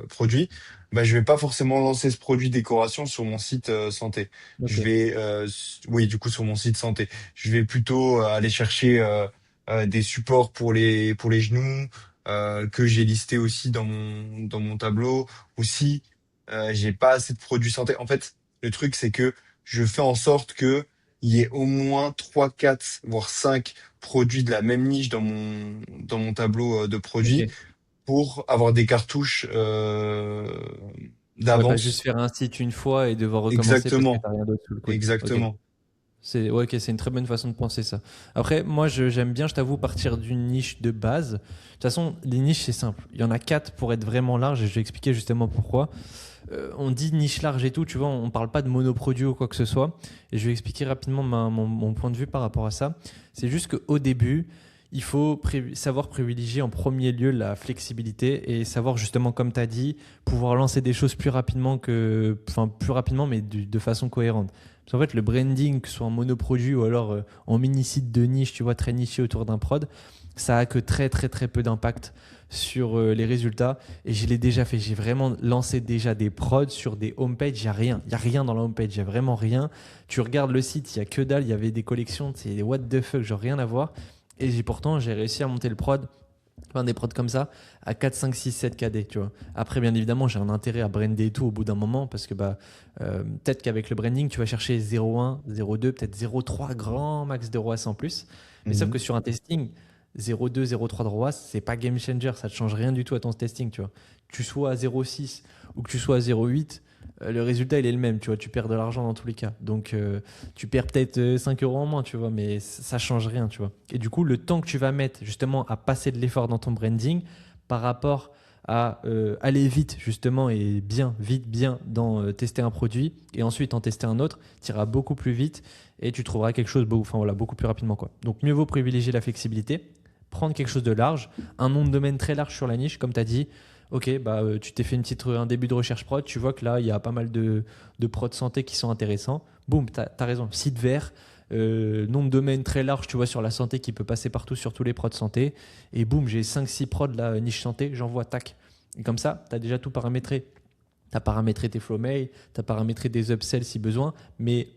produit, bah je vais pas forcément lancer ce produit décoration sur mon site santé. Ok. Je vais, oui, du coup sur mon site santé, je vais plutôt aller chercher des supports pour les genoux que j'ai listé aussi dans mon tableau. Aussi, j'ai pas assez de produits santé. En fait, le truc, c'est que je fais en sorte que il y ait au moins 3 4 voire 5 produits de la même niche dans mon tableau de Ok. produits pour avoir des cartouches Ouais, pas juste d'avance. faire un site une fois et devoir recommencer parce que Exactement, t'as rien d'autre sous le coude. Ok. exactement. C'est ouais, ok, c'est une très bonne façon de penser ça. Après, moi, j'aime bien, je t'avoue, partir d'une niche de base. De toute façon, les niches, c'est simple. Il y en a quatre pour être vraiment large et je vais expliquer justement pourquoi. On dit niche large et tout, tu vois, on parle pas de monoproduit ou quoi que ce soit. Et je vais expliquer rapidement mon point de vue par rapport à ça. C'est juste qu'au début, il faut savoir privilégier en premier lieu la flexibilité et savoir justement, comme tu as dit, pouvoir lancer des choses plus rapidement enfin plus rapidement, mais de façon cohérente. Parce qu'en fait, le branding, que ce soit en monoproduit ou alors en mini-site de niche, tu vois, très niché autour d'un prod, ça a que très très très peu d'impact sur les résultats. Et je l'ai déjà fait. J'ai vraiment lancé déjà des prods sur des homepages. Il n'y a rien. Il n'y a rien dans la homepage. Il n'y a vraiment rien. Tu regardes le site, il n'y a que dalle. Il y avait des collections. C'est des what the fuck, genre rien à voir. Et pourtant, j'ai réussi à monter le prod, enfin des prods comme ça, à 4 5 6 7 KD, tu vois. Après, bien évidemment, j'ai un intérêt à brander et tout au bout d'un moment parce que peut-être qu'avec le branding, tu vas chercher 0,1, 0,2, peut-être 0,3 grand max de ROAS en plus. Mais sauf Mhm. que sur un testing, 0,2, 0,3 de ROAS, c'est pas game changer, ça ne change rien du tout à ton testing, tu vois. Que tu sois à 0,6 ou que tu sois à 0,8, le résultat il est le même, tu vois, tu perds de l'argent dans tous les cas. Donc tu perds peut-être 5 euros en moins, tu vois, mais ça change rien, tu vois. Et du coup, le temps que tu vas mettre justement à passer de l'effort dans ton branding par rapport à aller vite justement et bien, vite, bien dans tester un produit et ensuite en tester un autre, tu iras beaucoup plus vite et tu trouveras quelque chose enfin, voilà, beaucoup plus rapidement, quoi. Donc mieux vaut privilégier la flexibilité, prendre quelque chose de large, un nom de domaine très large sur la niche, comme tu as dit. Ok, tu t'es fait un début de recherche prod, tu vois que là, il y a pas mal de prods santé qui sont intéressants. Boum, tu as raison. Site vert, nom de domaine très large, tu vois, sur la santé qui peut passer partout sur tous les prods santé. Et boum, j'ai 5-6 prods là, niche santé, j'envoie tac. Et comme ça, tu as déjà tout paramétré. Tu as paramétré tes flow mail, tu as paramétré des upsells si besoin, mais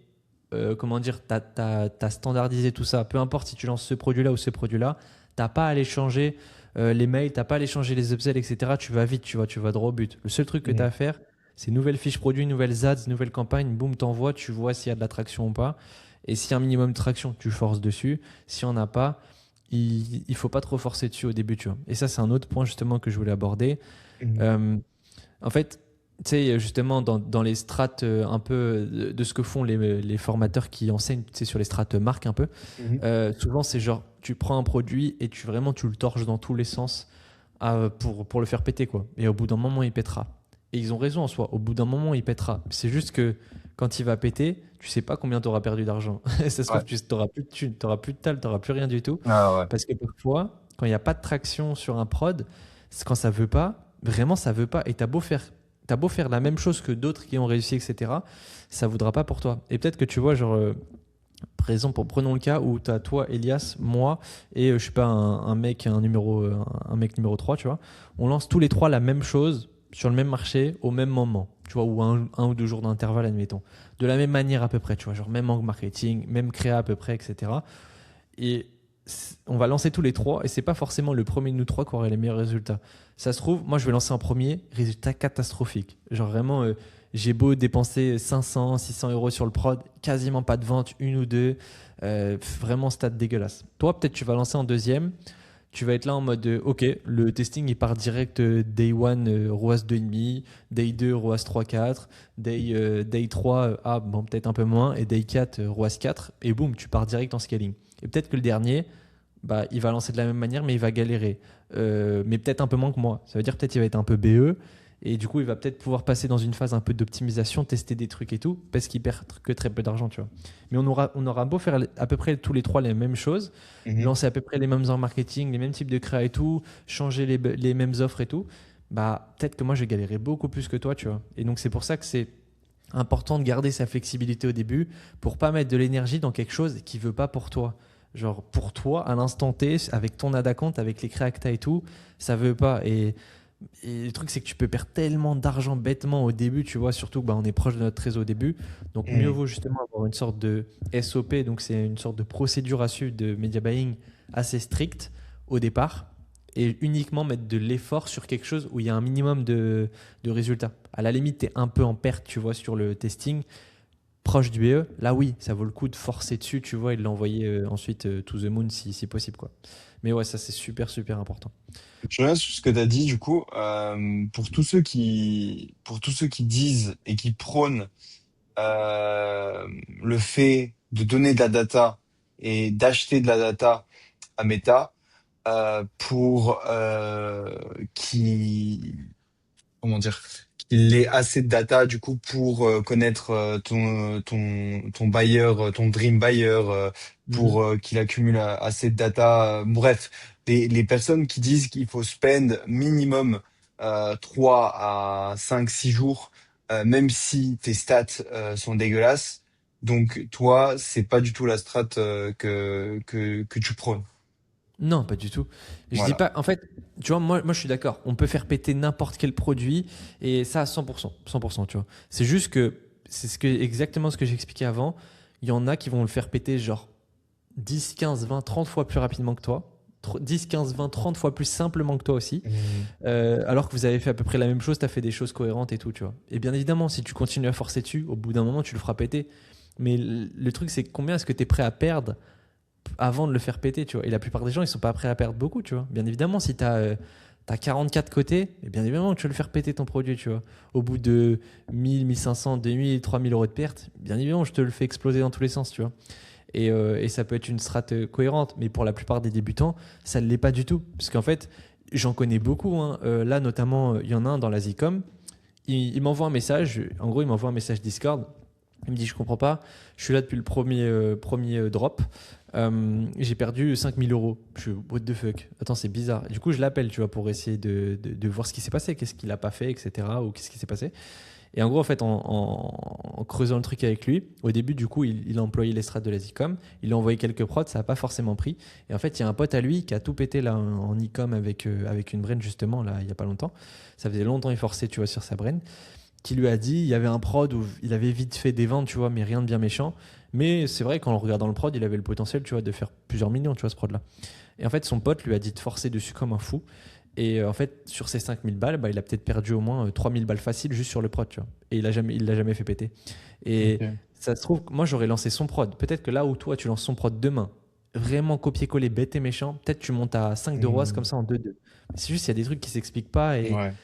comment dire, tu as standardisé tout ça. Peu importe si tu lances ce produit-là ou ce produit-là, tu n'as pas à aller changer les mails, tu n'as pas à aller changer les upsells, etc. Tu vas vite, tu vois, tu vas droit au but. Le seul truc que tu as à faire, c'est nouvelles fiches produits, nouvelles ads, nouvelles campagnes, boum, t'envoies, tu vois s'il y a de la traction ou pas. Et s'il y a un minimum de traction, tu forces dessus. Si on n'a pas, il ne faut pas trop forcer dessus au début, tu vois. Et ça, c'est un autre point justement que je voulais aborder. Mhm. Euh, En fait, tu sais, justement, dans les strates un peu de ce que font les formateurs qui enseignent, tu sais, sur les strates marques un peu, Mhm. souvent c'est genre, tu prends un produit et tu le torches dans tous les sens pour le faire péter, quoi. Et au bout d'un moment, il pètera. Et ils ont raison en soi, au bout d'un moment, il pètera. C'est juste que quand il va péter, tu sais pas combien tu auras perdu d'argent. Ça se trouve, Ouais. tu n'auras plus de thunes, tu n'auras plus de tal, tu n'auras plus rien du tout. Ah ouais. Parce que parfois, quand il n'y a pas de traction sur un prod, c'est quand ça veut pas, vraiment ça veut pas. Et t'as beau faire la même chose que d'autres qui ont réussi, etc. Ça ne voudra pas pour toi. Et peut-être que tu vois, genre, par exemple, prenons le cas où tu as toi, Elias, moi et je sais pas, un mec, un mec numéro 3, tu vois. On lance tous les trois la même chose sur le même marché au même moment, tu vois, ou un ou deux jours d'intervalle, admettons. De la même manière à peu près, tu vois, genre même angle marketing, même créa à peu près, etc. Et on va lancer tous les trois et c'est pas forcément le premier de nous trois qui aura les meilleurs résultats. Ça se trouve, moi je vais lancer en premier, résultat catastrophique. Genre vraiment, j'ai beau dépenser 500, 600 euros sur le prod, quasiment pas de vente, une ou deux, vraiment stade dégueulasse. Toi, peut-être tu vas lancer en deuxième, tu vas être là en mode ok, le testing il part direct day 1 ROAS 2,5, day 2 ROAS 3,4, day 3 bon peut-être un peu moins et day 4 ROAS 4 et boum, tu pars direct en scaling. Et peut-être que le dernier, bah, il va lancer de la même manière, mais il va galérer. Mais peut-être un peu moins que moi. Ça veut dire peut-être qu'il va être un peu BE. Et du coup, il va peut-être pouvoir passer dans une phase un peu d'optimisation, tester des trucs et tout, parce qu'il perd que très peu d'argent, tu vois. Mais on aura beau faire à peu près tous les trois les mêmes choses, Mhm. lancer à peu près les mêmes en marketing, les mêmes types de créa et tout, changer les mêmes offres et tout, bah peut-être que moi, je vais galérer beaucoup plus que toi, tu vois. Et donc, c'est pour ça que c'est important de garder sa flexibilité au début pour pas mettre de l'énergie dans quelque chose qui veut pas pour toi. Genre pour toi, à l'instant T, avec ton ad account, avec les créas que t'as et tout, ça veut pas. Et le truc, c'est que tu peux perdre tellement d'argent bêtement au début, tu vois, surtout que bah, on est proche de notre réseau au début. Donc mieux Mhm. vaut justement avoir une sorte de SOP, donc c'est une sorte de procédure à suivre de media buying assez stricte au départ et uniquement mettre de l'effort sur quelque chose où il y a un minimum de résultats. À la limite, tu es un peu en perte, tu vois, sur le testing, proche du BE. Là, oui, ça vaut le coup de forcer dessus, tu vois, et de l'envoyer ensuite to the moon si possible, quoi. Mais ouais, ça, c'est super, super important. Je reviens sur ce que tu as dit, du coup, pour tous ceux qui disent et qui prônent le fait de donner de la data et d'acheter de la data à Meta, pour qui comment dire, qu'il ait assez de data du coup pour connaître ton bailleur, ton dream buyer, Mhm. pour qu'il accumule assez de data. Bref, les personnes qui disent qu'il faut spend minimum 3 à 5 6 jours, même si tes stats sont dégueulasses. Donc toi, c'est pas du tout la strat que tu prônes. Non, pas du tout. Je dis Voilà. pas. En fait, tu vois, moi je suis d'accord. On peut faire péter n'importe quel produit et ça à 100%. 100%, tu vois. C'est juste que exactement ce que j'expliquais avant. Il y en a qui vont le faire péter genre 10, 15, 20, 30 fois plus rapidement que toi. 10, 15, 20, 30 fois plus simplement que toi aussi. Mhm. Alors que vous avez fait à peu près la même chose, tu as fait des choses cohérentes et tout, tu vois. Et bien évidemment, si tu continues à forcer dessus, au bout d'un moment, tu le feras péter. Mais le truc, c'est combien est-ce que tu es prêt à perdre avant de le faire péter, tu vois. Et la plupart des gens, ils sont pas prêts à perdre beaucoup, tu vois. Bien évidemment, si tu as, 44 côtés, et bien évidemment que tu vas le faire péter ton produit, tu vois. Au bout de 1000, 1500, 2000, 3000 euros de perte, bien évidemment, je te le fais exploser dans tous les sens, tu vois. Et ça peut être une strate cohérente, mais pour la plupart des débutants, ça ne l'est pas du tout. Parce qu'en fait, j'en connais beaucoup, hein. Là, notamment, il y en a un dans la Zcom. Il m'envoie un message. En gros, il m'envoie un message Discord. Il me dit, je comprends pas. Je suis là depuis le premier drop. J'ai perdu 5000 euros. Je suis, what the fuck? Attends, c'est bizarre. Du coup, je l'appelle, tu vois, pour essayer de voir ce qui s'est passé. Qu'est-ce qu'il a pas fait, etc. Ou qu'est-ce qui s'est passé. Et en gros, en fait, en creusant le truc avec lui, au début, du coup, il a employé les strats de la Zcom, il a envoyé quelques prods, ça n'a pas forcément pris. Et en fait, il y a un pote à lui qui a tout pété là en e-com avec une brain, justement, là, il n'y a pas longtemps. Ça faisait longtemps il forçait, tu vois, sur sa brain, qui lui a dit, il y avait un prod où il avait vite fait des ventes, tu vois, mais rien de bien méchant. Mais c'est vrai qu'en le regardant le prod, il avait le potentiel, tu vois, de faire plusieurs millions, tu vois, ce prod-là. Et en fait, son pote lui a dit de forcer dessus comme un fou. Et en fait, sur ces 5000 balles, bah, il a peut-être perdu au moins 3000 balles faciles juste sur le prod, tu vois. Et il l'a jamais fait péter. Et Ok. ça se trouve, moi, j'aurais lancé son prod. Peut-être que là où toi, tu lances son prod demain, vraiment copier-coller, bête et méchant, peut-être tu montes à 5 de ROAS comme Hmm. ça en 2-2. C'est juste, il y a des trucs qui s'expliquent pas. Ouais.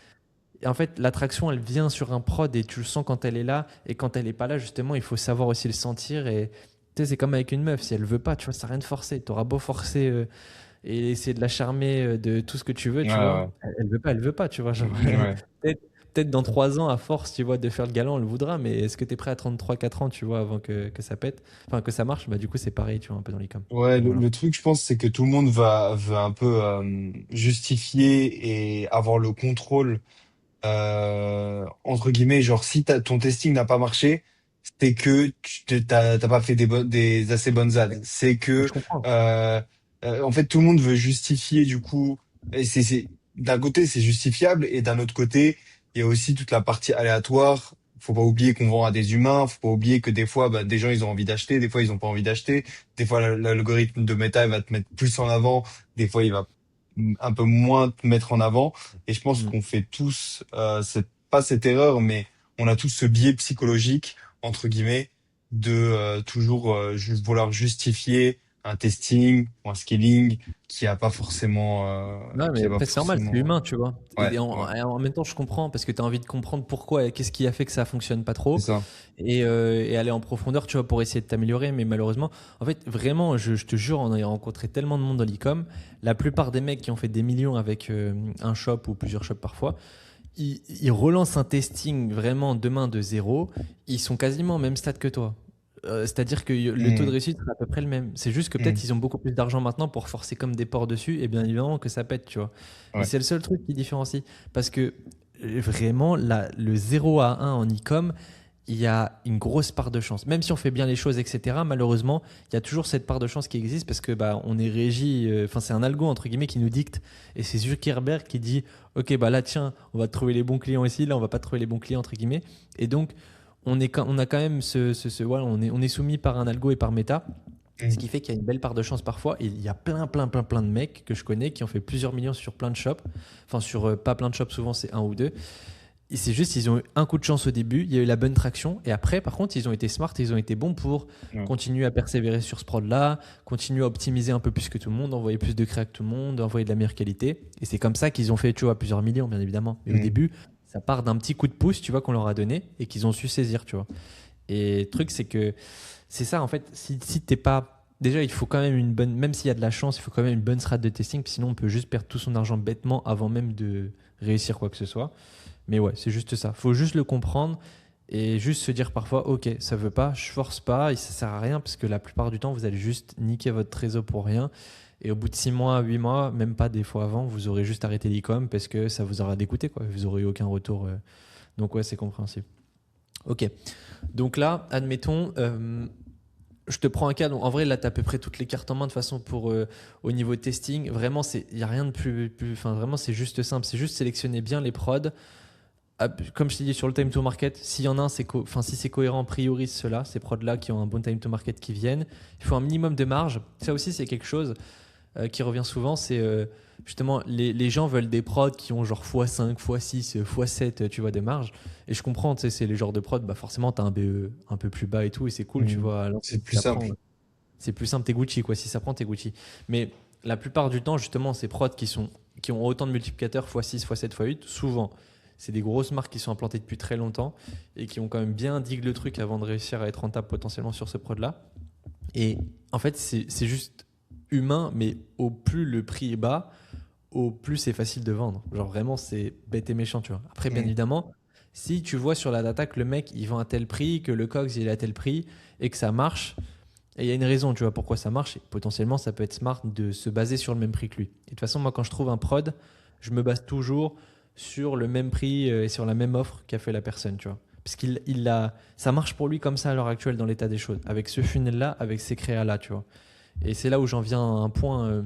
Et en fait, l'attraction, elle vient sur un prod et tu le sens quand elle est là. Et quand elle est pas là, justement, il faut savoir aussi le sentir. Et tu sais, c'est comme avec une meuf. Si elle veut pas, tu vois, ça n'a rien de forcer. Tu auras beau forcer et essayer de la charmer de tout ce que tu veux, Ouais, tu vois. ouais. Elle veut pas, tu vois. Genre, Ouais. peut-être, peut-être dans 3 ans, à force, tu vois, de faire le galant, elle voudra. Mais est-ce que tu es prêt à 33 4 ans, tu vois, avant que ça pète, enfin, que ça marche? Bah, du coup, c'est pareil, tu vois, un peu dans les coms. Ouais, Donc voilà. le truc, je pense, c'est que tout le monde veut un peu justifier et avoir le contrôle, entre guillemets, genre si ton testing n'a pas marché, c'est que t'as pas fait des assez bonnes ads. C'est Mais que, je comprends. euh, en fait, tout le monde veut justifier du coup. Et d'un côté, c'est justifiable, et d'un autre côté, il y a aussi toute la partie aléatoire. Faut pas oublier qu'on vend à des humains. Faut pas oublier que des fois, bah, des gens, ils ont envie d'acheter, des fois, ils ont pas envie d'acheter. Des fois, l'algorithme de Meta, il va te mettre plus en avant. Des fois, il va un peu moins te mettre en avant. Et je pense Mm. qu'on fait tous, pas cette erreur, mais on a tous ce biais psychologique, entre guillemets, de toujours juste vouloir justifier un testing ou un scaling Non, mais qui a pas après, c'est normal, c'est forcément. humain, tu vois. Ouais, Et ouais, en même temps, je comprends parce que tu as envie de comprendre pourquoi et qu'est-ce qui a fait que ça fonctionne pas c'est trop ça. et aller en profondeur, tu vois, pour essayer de t'améliorer. Mais malheureusement, en fait, vraiment, je te jure, en ayant rencontré tellement de monde dans l'e-com, la plupart des mecs qui ont fait des millions avec un shop ou plusieurs shops parfois, ils relancent un testing vraiment demain de zéro, ils sont quasiment au même stade que toi. C'est-à-dire que le taux de Hmm, réussite sera à peu près le même. C'est juste que hmm, peut-être ils ont beaucoup plus d'argent maintenant pour forcer comme des porcs dessus et bien évidemment que ça pète, tu vois. Mais ouais, c'est le seul truc qui différencie. Parce que vraiment, le 0 à 1 en e-com, il y a une grosse part de chance. Même si on fait bien les choses, etc., malheureusement, il y a toujours cette part de chance qui existe parce que bah, on est régi, enfin c'est un algo entre guillemets qui nous dicte. Et c'est Zuckerberg qui dit, ok, bah là tiens, on va trouver les bons clients ici, là on va pas trouver les bons clients entre guillemets. Et donc on a quand même voilà, on est soumis par un algo et par méta. Ce hmm, qui fait qu'il y a une belle part de chance parfois. Et il y a plein de mecs que je connais qui ont fait plusieurs millions sur plein de shops. Enfin, sur pas plein de shops, souvent c'est un ou deux. Et c'est juste, ils ont eu un coup de chance au début, il y a eu la bonne traction. Et après, par contre, ils ont été smart, ils ont été bons pour ouais. continuer à persévérer sur ce prod-là, continuer à optimiser un peu plus que tout le monde, envoyer plus de créa que tout le monde, envoyer de la meilleure qualité. Et c'est comme ça qu'ils ont fait, tu vois, plusieurs millions, bien évidemment. Mais au Hmm, début, ça part d'un petit coup de pouce, tu vois, qu'on leur a donné et qu'ils ont su saisir, tu vois. Et le truc, c'est que c'est ça, en fait, si t'es pas. Déjà, il faut quand même une bonne. Même s'il y a de la chance, il faut quand même une bonne strat de testing, puis sinon on peut juste perdre tout son argent bêtement avant même de réussir quoi que ce soit. Mais ouais, c'est juste ça. Faut juste le comprendre et juste se dire parfois, ok, ça veut pas, je force pas, et ça sert à rien parce que la plupart du temps, vous allez juste niquer votre trésor pour rien. Et au bout de 6 mois, 8 mois, même pas des fois avant, vous aurez juste arrêté l'e-com parce que ça vous aura dégoûté, quoi. Vous aurez eu aucun retour. Donc ouais, c'est compréhensible. Ok. Donc là, admettons, je te prends un cas. Donc en vrai, là, tu as à peu près toutes les cartes en main de façon pour au niveau testing. Vraiment, il n'y a rien de enfin, vraiment, c'est juste simple. C'est juste sélectionner bien les prods. Comme je t'ai dit sur le time to market, s'il y en a un, enfin, si c'est cohérent, priorise ceux-là, ces prods-là qui ont un bon time to market qui viennent. Il faut un minimum de marge. Ça aussi, c'est quelque chose qui revient souvent. C'est justement, les gens veulent des prods qui ont genre x5, x6, x7, tu vois, de marge. Et je comprends, tu sais, c'est les genres de prods, bah forcément, tu as un BE un peu plus bas et tout, et c'est cool, tu hmm. vois. Alors, C'est si plus ça prend, simple. c'est plus simple, t'es Gucci, quoi. Si ça prend, t'es Gucci. Mais la plupart du temps, justement, ces prods qui ont autant de multiplicateurs x6, x7, x8, souvent, c'est des grosses marques qui sont implantées depuis très longtemps et qui ont quand même bien digue le truc avant de réussir à être rentable potentiellement sur ce prod-là. Et en fait, c'est juste humain, mais au plus le prix est bas, au plus c'est facile de vendre. Genre vraiment, c'est bête et méchant, tu vois. Après, bien Hmm, évidemment, si tu vois sur la data que le mec, il vend à tel prix, que le COGS, il est à tel prix, et que ça marche, et il y a une raison, tu vois, pourquoi ça marche, et potentiellement, ça peut être smart de se baser sur le même prix que lui. Et de toute façon, moi, quand je trouve un prod, je me base toujours sur le même prix et sur la même offre qu'a fait la personne, tu vois. Parce ça marche pour lui comme ça à l'heure actuelle dans l'état des choses, avec ce funnel-là, avec ces créas-là, tu vois. Et c'est là où j'en viens à un point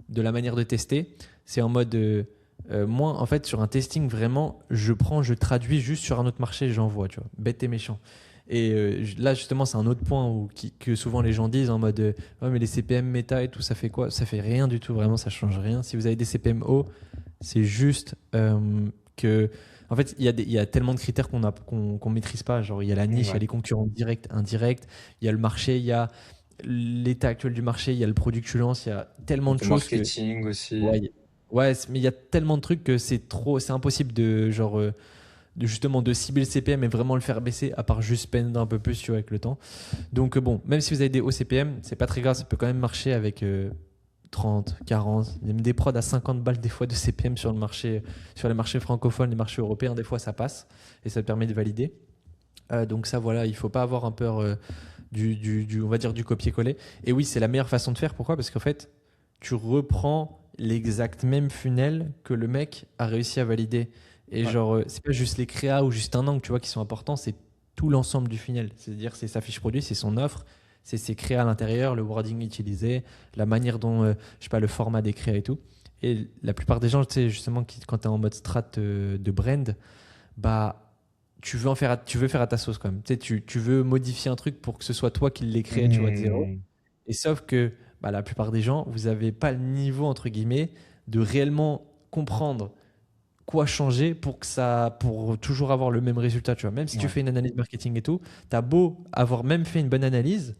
de la manière de tester. C'est en mode, moi, en fait, sur un testing, vraiment, je traduis juste sur un autre marché et j'envoie, tu vois. Bête et méchant. Et là, justement, c'est un autre point que souvent les gens disent en mode, ouais, mais les CPM méta et tout, ça fait quoi? Ça fait rien du tout, vraiment, ça change rien. Si vous avez des CPM hauts, c'est juste que. En fait, il y a tellement de critères qu'on maîtrise pas. Genre, il y a la niche, il y a Ouais. les concurrents directs, indirects, il y a le marché, il y a l'état actuel du marché, il y a le produit que tu lances, il y a tellement de Côté choses que. marketing aussi. Ouais, ouais, mais il y a tellement de trucs que c'est impossible de genre justement de cibler le CPM et vraiment le faire baisser à part juste spend un peu plus tu vois, avec le temps. Donc bon, même si vous avez des hauts CPM, c'est pas très grave, ça peut quand même marcher avec 30, 40, même des prods à 50 balles des fois de CPM sur le marché, sur les marchés francophones, les marchés européens, des fois ça passe et ça te permet de valider. Donc ça voilà, il faut pas avoir un peur on va dire du copier-coller. Et oui, c'est la meilleure façon de faire. Pourquoi? Parce qu'en fait, tu reprends l'exact même funnel que le mec a réussi à valider. Et Ouais. genre, c'est pas juste les créas ou juste un angle, tu vois, qui sont importants, c'est tout l'ensemble du funnel. C'est-à-dire, c'est sa fiche produit, c'est son offre, c'est ses créas à l'intérieur, le wording utilisé, la manière dont, je sais pas, le format des créas et tout. Et la plupart des gens, tu sais, justement, quand tu es en mode strat de brand, bah, tu veux faire à ta sauce quand même. Tu sais, tu veux modifier un truc pour que ce soit toi qui l'ait créé, tu vois, de zéro. Hmm. Et sauf que bah, la plupart des gens, vous n'avez pas le niveau, entre guillemets, de réellement comprendre quoi changer pour toujours avoir le même résultat, tu vois. Même si tu Ouais. fais une analyse marketing et tout, tu as beau avoir même fait une bonne analyse,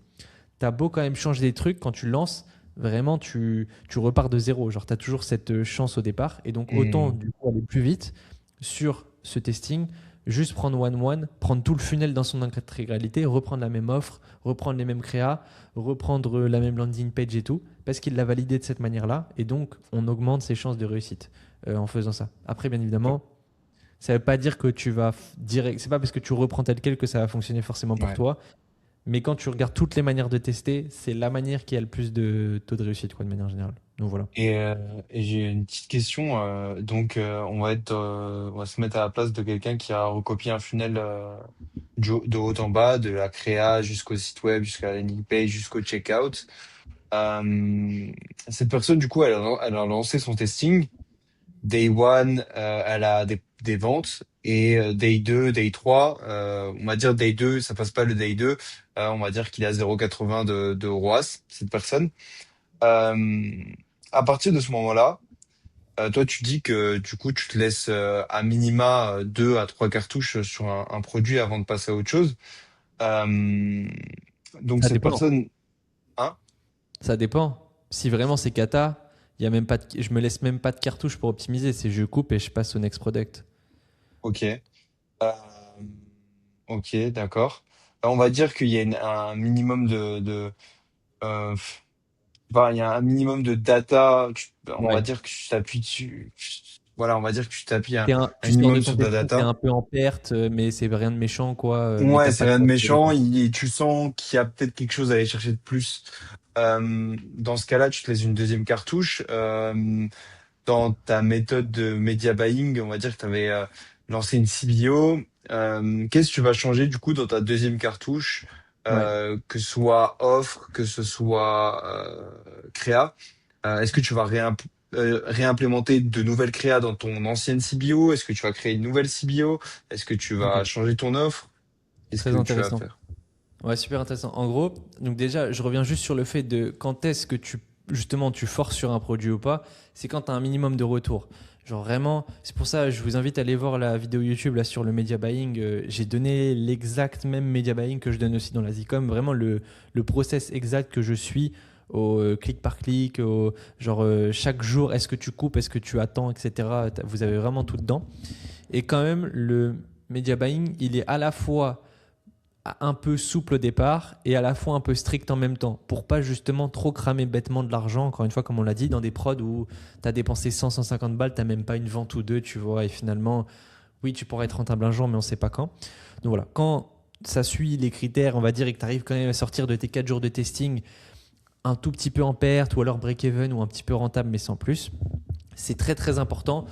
tu as beau quand même changer des trucs quand tu lances, vraiment, tu repars de zéro. Genre, tu as toujours cette chance au départ. Et donc, autant Hmm. du coup aller plus vite sur ce testing, juste prendre one-one, prendre tout le funnel dans son intégralité, reprendre la même offre, reprendre les mêmes créas, reprendre la même landing page et tout, parce qu'il l'a validé de cette manière-là. Et donc, on augmente ses chances de réussite en faisant ça. Après, bien évidemment, ça ne veut pas dire que tu vas direct. C'est pas parce que tu reprends tel quel que ça va fonctionner forcément pour Ouais. toi. Mais quand tu regardes toutes les manières de tester, c'est la manière qui a le plus de taux de réussite, quoi, de manière générale. Donc voilà. Et j'ai une petite question. Donc, on va se mettre à la place de quelqu'un qui a recopié un funnel de haut en bas, de la créa jusqu'au site web, jusqu'à la landing page, jusqu'au checkout. Euh, Cette personne, du coup, elle a lancé son testing. Day one, elle a des ventes. Et day 2, day 3, on va dire day 2, ça passe pas le day 2. On va dire qu'il a 0,80 de ROAS, cette personne. Euh, à partir de ce moment-là, toi, tu dis que du coup, tu te laisses à minima 2 à 3 cartouches sur un produit avant de passer à autre chose. Euh, donc Ça cette dépend. personne, hein, Ça dépend. Si vraiment c'est cata, il y a même pas je me laisse même pas de cartouche pour optimiser. C'est je coupe et je passe au next product. ok, Euh, ok, d'accord. On va dire qu'il y a un minimum euh, enfin, il y a un minimum de data. On va Ouais. dire que tu t'appuies dessus. Voilà, on va dire que tu t'appuies un Tu sors de minimum ton sur de la testing, t'es data. un peu en perte, mais c'est rien de méchant, quoi. Mais Ouais, t'as c'est pas de rien de perte de méchant. résultat. Tu sens qu'il y a peut-être quelque chose à aller chercher de plus. Dans ce cas-là, tu te laisses une deuxième cartouche. Dans ta méthode de media buying, on va dire que tu avais lancé une CBO. Qu'est-ce que tu vas changer du coup dans ta deuxième cartouche, Ouais. que ce soit offre, que ce soit créa? Est-ce que tu vas réimplémenter de nouvelles créas dans ton ancienne CBO? Est-ce que tu vas créer une nouvelle CBO? Est-ce que tu vas Ok. changer ton offre? Qu'est-ce Très que tu vas intéressant. faire? Ouais, super intéressant. En gros, donc déjà, je reviens juste sur le fait de quand est-ce que justement, tu forces sur un produit ou pas. C'est quand tu as un minimum de retour. Genre vraiment, c'est pour ça, je vous invite à aller voir la vidéo YouTube là sur le media buying. J'ai donné l'exact même media buying que je donne aussi dans la Zcom. Vraiment le process exact que je suis au clic par clic, genre chaque jour, est-ce que tu coupes, est-ce que tu attends, etc. Vous avez vraiment tout dedans. Et quand même, le media buying, il est à la fois un peu souple au départ et à la fois un peu strict en même temps pour pas justement trop cramer bêtement de l'argent, encore une fois comme on l'a dit, dans des prods où tu as dépensé 100-150 balles, tu même pas une vente ou deux, tu vois, et finalement oui tu pourrais être rentable un jour mais on sait pas quand. Donc voilà, quand ça suit les critères, on va dire, et que tu arrives quand même à sortir de tes 4 jours de testing un tout petit peu en perte ou alors break-even ou un petit peu rentable mais sans plus, c'est très très important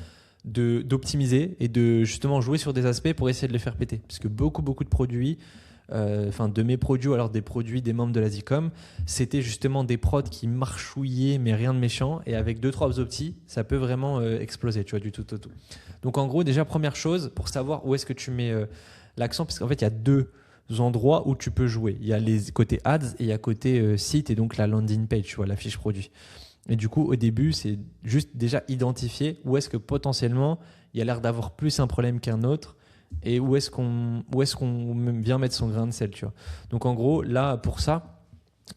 d'optimiser et de justement jouer sur des aspects pour essayer de les faire péter. Parce que beaucoup de produits, de mes produits, alors des produits des membres de la Zcom, c'était justement des prods qui marchouillaient, mais rien de méchant. Et avec 2-3 optis, ça peut vraiment exploser, tu vois, du tout au tout. Donc en gros, déjà, première chose, pour savoir où est-ce que tu mets l'accent, parce qu'en fait, il y a deux endroits où tu peux jouer. Il y a les côtés ads et il y a côté site et donc la landing page, tu vois, la fiche produit. Et du coup, au début, c'est juste déjà identifier où est-ce que potentiellement il y a l'air d'avoir plus un problème qu'un autre et où est-ce qu'on vient mettre son grain de sel, tu vois. Donc en gros, là, pour ça,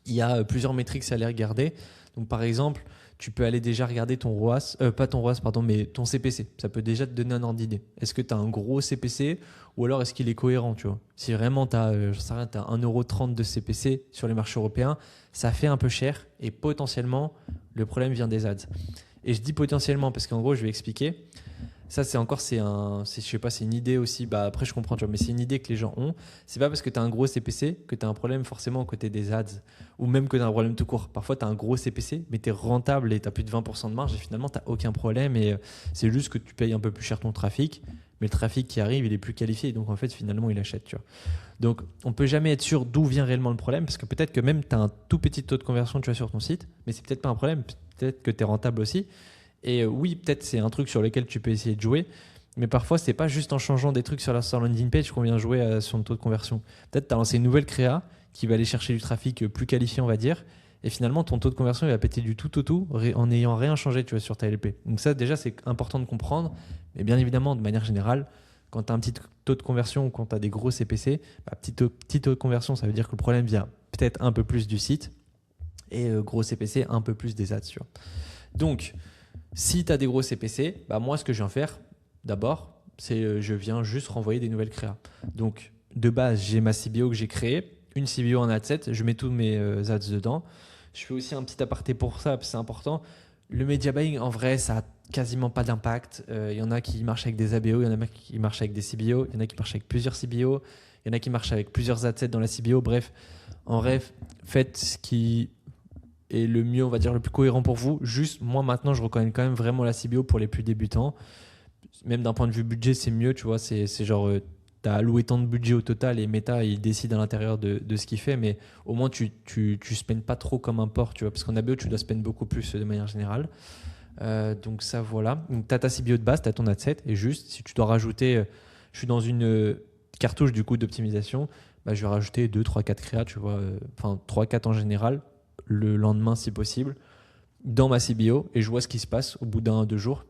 il y a plusieurs métriques à aller regarder. Donc par exemple, tu peux aller déjà regarder ton ROAS, pas ton ROAS, pardon, mais ton CPC. Ça peut déjà te donner un ordre d'idée. Est-ce que tu as un gros CPC ou alors est-ce qu'il est cohérent, tu vois. Si vraiment tu as, t'as 1,30 € de CPC sur les marchés européens, ça fait un peu cher et potentiellement, le problème vient des ads. Et je dis potentiellement parce qu'en gros, je vais expliquer. Ça, je sais pas, c'est une idée aussi. Bah, après, je comprends, tu vois, mais c'est une idée que les gens ont. C'est pas parce que tu as un gros CPC que tu as un problème forcément aux côtés des ads ou même que tu as un problème tout court. Parfois, tu as un gros CPC, mais tu es rentable et tu as plus de 20% de marge et finalement, tu n'as aucun problème. Et c'est juste que tu payes un peu plus cher ton trafic, mais le trafic qui arrive, il est plus qualifié. Donc, en fait, finalement, il achète, tu vois. Donc, on peut jamais être sûr d'où vient réellement le problème parce que peut-être que même tu as un tout petit taux de conversion, tu vois, sur ton site, mais c'est peut-être pas un problème. Peut-être que tu es rentable aussi. Et oui, peut-être c'est un truc sur lequel tu peux essayer de jouer, mais parfois c'est pas juste en changeant des trucs sur la landing page qu'on vient jouer sur le taux de conversion. Peut-être tu as lancé une nouvelle créa qui va aller chercher du trafic plus qualifié, on va dire, et finalement ton taux de conversion il va péter du tout au tout en n'ayant rien changé, tu vois, sur ta LP. Donc ça déjà c'est important de comprendre, mais bien évidemment de manière générale, quand tu as un petit taux de conversion ou quand tu as des gros CPC, petit taux de conversion ça veut dire que le problème vient peut-être un peu plus du site et gros CPC un peu plus des ads, tu vois. Donc si tu as des gros CPC, bah moi, ce que je viens faire, d'abord, c'est je viens juste renvoyer des nouvelles créas. Donc, de base, j'ai ma CBO que j'ai créée, une CBO en ad set, je mets tous mes ads dedans. Je fais aussi un petit aparté pour ça, parce que c'est important. Le media buying, en vrai, ça a quasiment pas d'impact. Il y en a qui marchent avec des ABO, il y en a qui marchent avec des CBO, il y en a qui marchent avec plusieurs CBO, il y en a qui marchent avec plusieurs ad sets dans la CBO. Bref, en rêve, faites ce qui et le mieux, on va dire, le plus cohérent pour vous. Juste, moi, maintenant, je reconnais quand même vraiment la CBO pour les plus débutants. Même d'un point de vue budget, c'est mieux, tu vois. C'est genre, tu as alloué tant de budget au total et Meta, il décide à l'intérieur de ce qu'il fait. Mais au moins, tu spends pas trop comme un porc, tu vois. Parce qu'en ABO, tu dois spend beaucoup plus de manière générale. Donc, ça, voilà. Donc, tu as ta CBO de base, tu as ton ad set. Et juste, si tu dois rajouter, je suis dans une cartouche du coup d'optimisation, bah, je vais rajouter 2, 3, 4 créas, tu vois. Enfin, 3, 4 en général le lendemain si possible dans ma CBO et je vois ce qui se passe au bout d'un 2 jours.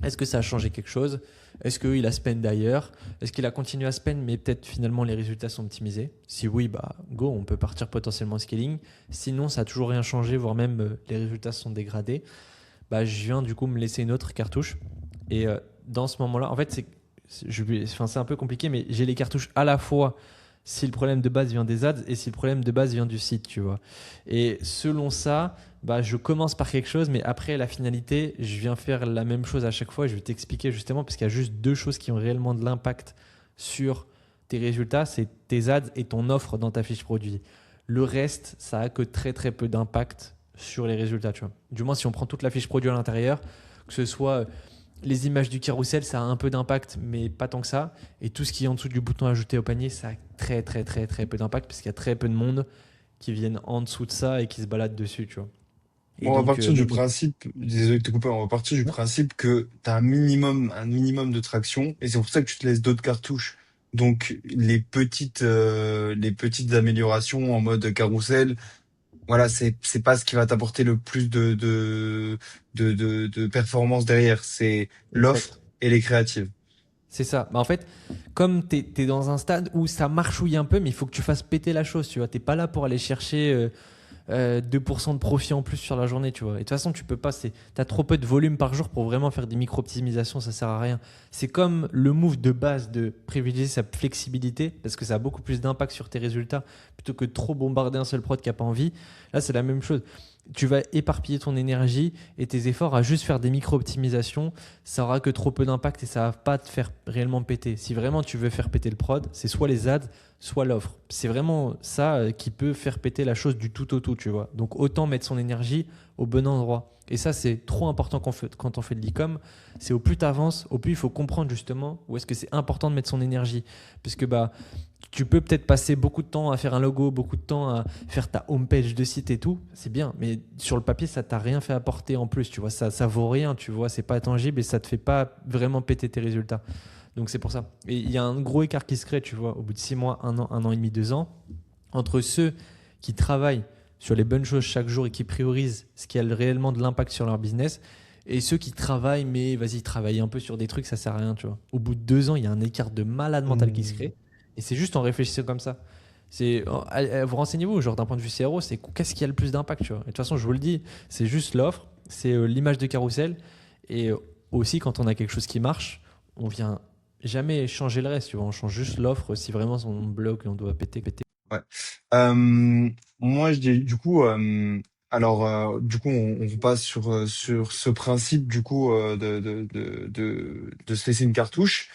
Est-ce que ça a changé quelque chose? Est-ce qu'il a spend d'ailleurs? Est-ce qu'il a continué à spend mais peut-être finalement les résultats sont optimisés? Si oui, bah go, on peut partir potentiellement en scaling. Sinon, ça n'a toujours rien changé, voire même les résultats sont dégradés. Bah, je viens du coup me laisser une autre cartouche et dans ce moment-là, en fait, c'est un peu compliqué, mais j'ai les cartouches à la fois si le problème de base vient des ads et si le problème de base vient du site, tu vois. Et selon ça, bah, je commence par quelque chose, mais après la finalité, je viens faire la même chose à chaque fois. Je vais t'expliquer justement, parce qu'il y a juste deux choses qui ont réellement de l'impact sur tes résultats, c'est tes ads et ton offre dans ta fiche produit. Le reste, ça a que très très peu d'impact sur les résultats, tu vois. Du moins, si on prend toute la fiche produit à l'intérieur, que ce soit les images du carrousel, ça a un peu d'impact, mais pas tant que ça. Et tout ce qui est en dessous du bouton ajouter au panier, ça a très très très très peu d'impact parce qu'il y a très peu de monde qui viennent en dessous de ça et qui se baladent dessus, tu vois. Et On va donc, partir du principe, désolé de te couper, on va partir du principe que tu as un minimum de traction et c'est pour ça que tu te laisses d'autres cartouches. Donc les petites améliorations en mode carrousel, voilà, c'est pas ce qui va t'apporter le plus de performance derrière, c'est exact. l'offre et les créatives. C'est ça. Bah, en fait, comme tu es dans un stade où ça marchouille un peu, mais il faut que tu fasses péter la chose, tu vois. Tu n'es pas là pour aller chercher 2% de profit en plus sur la journée, tu vois. Et de toute façon, tu peux pas. Tu as trop peu de volume par jour pour vraiment faire des micro-optimisations, ça sert à rien. C'est comme le move de base de privilégier sa flexibilité, parce que ça a beaucoup plus d'impact sur tes résultats, plutôt que de trop bombarder un seul prod qui n'a pas envie. Là, c'est la même chose. tu vas éparpiller ton énergie et tes efforts à juste faire des micro-optimisations. Ça aura que trop peu d'impact et ça va pas te faire réellement péter. Si vraiment tu veux faire péter le prod, c'est soit les ads, soit l'offre. C'est vraiment ça qui peut faire péter la chose du tout au tout, tu vois. Donc autant mettre son énergie au bon endroit. Et ça, c'est trop important quand on fait de l'e-com. C'est au plus tu avances, au plus il faut comprendre justement où est-ce que c'est important de mettre son énergie. Parce que bah, tu peux peut-être passer beaucoup de temps à faire un logo, beaucoup de temps à faire ta homepage de site et tout, c'est bien, mais sur le papier, ça t'a rien fait apporter en plus, tu vois, ça vaut rien, tu vois, c'est pas tangible et ça te fait pas vraiment péter tes résultats. Donc c'est pour ça. Et il y a un gros écart qui se crée, tu vois, au bout de 6 mois, un an et demi, 2 ans, entre ceux qui travaillent sur les bonnes choses chaque jour et qui priorisent ce qui a réellement de l'impact sur leur business, et ceux qui travaillent, mais vas-y, travailler un peu sur des trucs, ça sert à rien, tu vois. Au bout de 2 ans, il y a un écart de malade mental qui se Hmm. crée. Et c'est juste en réfléchissant comme ça. Vous renseignez-vous, genre d'un point de vue CRO, c'est qu'est-ce qui a le plus d'impact, tu vois. Et de toute façon, je vous le dis, c'est juste l'offre, c'est l'image de carrousel. Et aussi, quand on a quelque chose qui marche, on vient jamais changer le reste, tu vois. On change juste l'offre si vraiment on bloque et on doit péter, péter. Ouais. Moi, je dis, du coup, du coup, on passe sur ce principe, du coup, de se laisser une cartouche.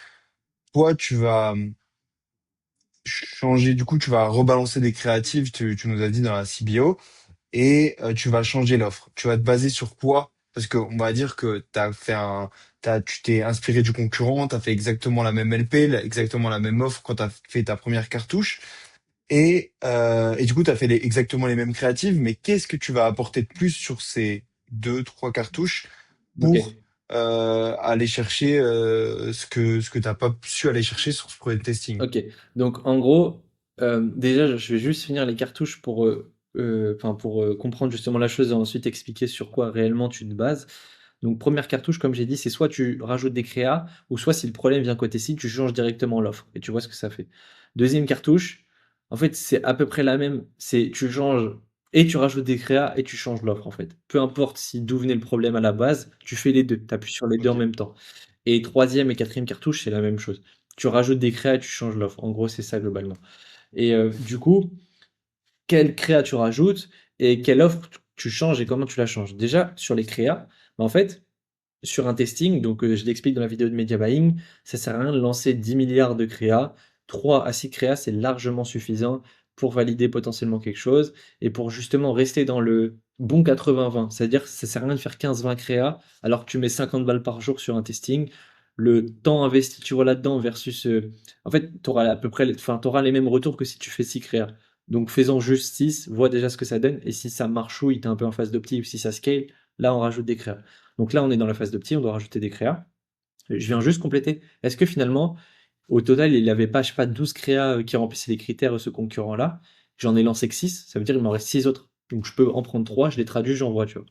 Toi, tu vas changer, du coup, tu vas rebalancer des créatives, tu nous as dit dans la CBO, et tu vas changer l'offre. Tu vas te baser sur quoi? Parce que on va dire que tu t'es inspiré du concurrent, tu as fait exactement la même LP, exactement la même offre quand tu as fait ta première cartouche. Et du coup, tu as fait exactement les mêmes créatives, mais qu'est-ce que tu vas apporter de plus sur ces deux, trois cartouches Ok. pour aller chercher ce que t'as pas su aller chercher sur ce premier testing? Ok, donc en gros, déjà, je vais juste finir les cartouches pour comprendre justement la chose et ensuite expliquer sur quoi réellement tu te bases. Donc, première cartouche, comme j'ai dit, c'est soit tu rajoutes des créas, ou soit si le problème vient côté site, tu changes directement l'offre et tu vois ce que ça fait. Deuxième cartouche, en fait, c'est à peu près la même. C'est tu changes et tu rajoutes des créas et tu changes l'offre en fait. Peu importe si d'où venait le problème à la base, tu fais les deux, tu appuies sur les deux en Ok. même temps. Et troisième et quatrième cartouche, c'est la même chose. Tu rajoutes des créas et tu changes l'offre. En gros, c'est ça globalement. Et du coup, quelle créa tu rajoutes et quelle offre tu changes et comment tu la changes. Déjà, sur les créas, bah, en fait, sur un testing, donc je l'explique dans la vidéo de Media Buying, ça sert à rien de lancer 10 milliards de créas. 3 à 6 créas, c'est largement suffisant pour valider potentiellement quelque chose et pour justement rester dans le bon 80-20. C'est-à-dire que ça sert à rien de faire 15-20 créas alors que tu mets 50 balles par jour sur un testing. Le temps investi, tu vois, là-dedans versus... en fait, tu auras à peu près, enfin, tu les mêmes retours que si tu fais 6 créas. Donc faisons juste 6, vois déjà ce que ça donne et si ça marchouille, tu es un peu en phase d'opti ou si ça scale, là on rajoute des créas. Donc là, on est dans la phase de petit, on doit rajouter des créas. Je viens juste compléter. Est-ce que finalement, au total, il n'avait pas, je sais pas, 12 créas qui remplissaient les critères, ce concurrent-là. J'en ai lancé que 6, ça veut dire qu'il m'en reste 6 autres. Donc je peux en prendre 3, je les traduis, j'envoie, tu vois.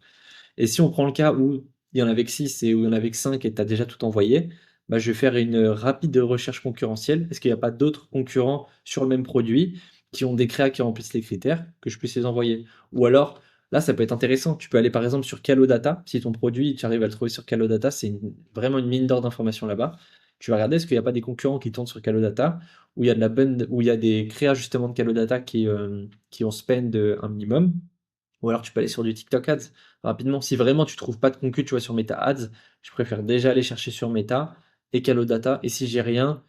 Et si on prend le cas où il y en avait que 6 et où il y en avait que 5 et tu as déjà tout envoyé, bah, je vais faire une rapide recherche concurrentielle. Est-ce qu'il n'y a pas d'autres concurrents sur le même produit qui ont des créas qui remplissent les critères que je puisse les envoyer? Ou alors, là, ça peut être intéressant. Tu peux aller par exemple sur Calodata. Si ton produit, tu arrives à le trouver sur Calodata, c'est vraiment une mine d'or d'informations là-bas. Tu vas regarder est-ce qu'il n'y a pas des concurrents qui tournent sur Calodata où il y a de la bonne, où il y a des créas justement de Calodata qui ont spend un minimum. Ou alors tu peux aller sur du TikTok Ads rapidement. Si vraiment tu trouves pas de concu, tu vois, sur Meta Ads, je préfère déjà aller chercher sur Meta et Calodata. Et si j'ai rien,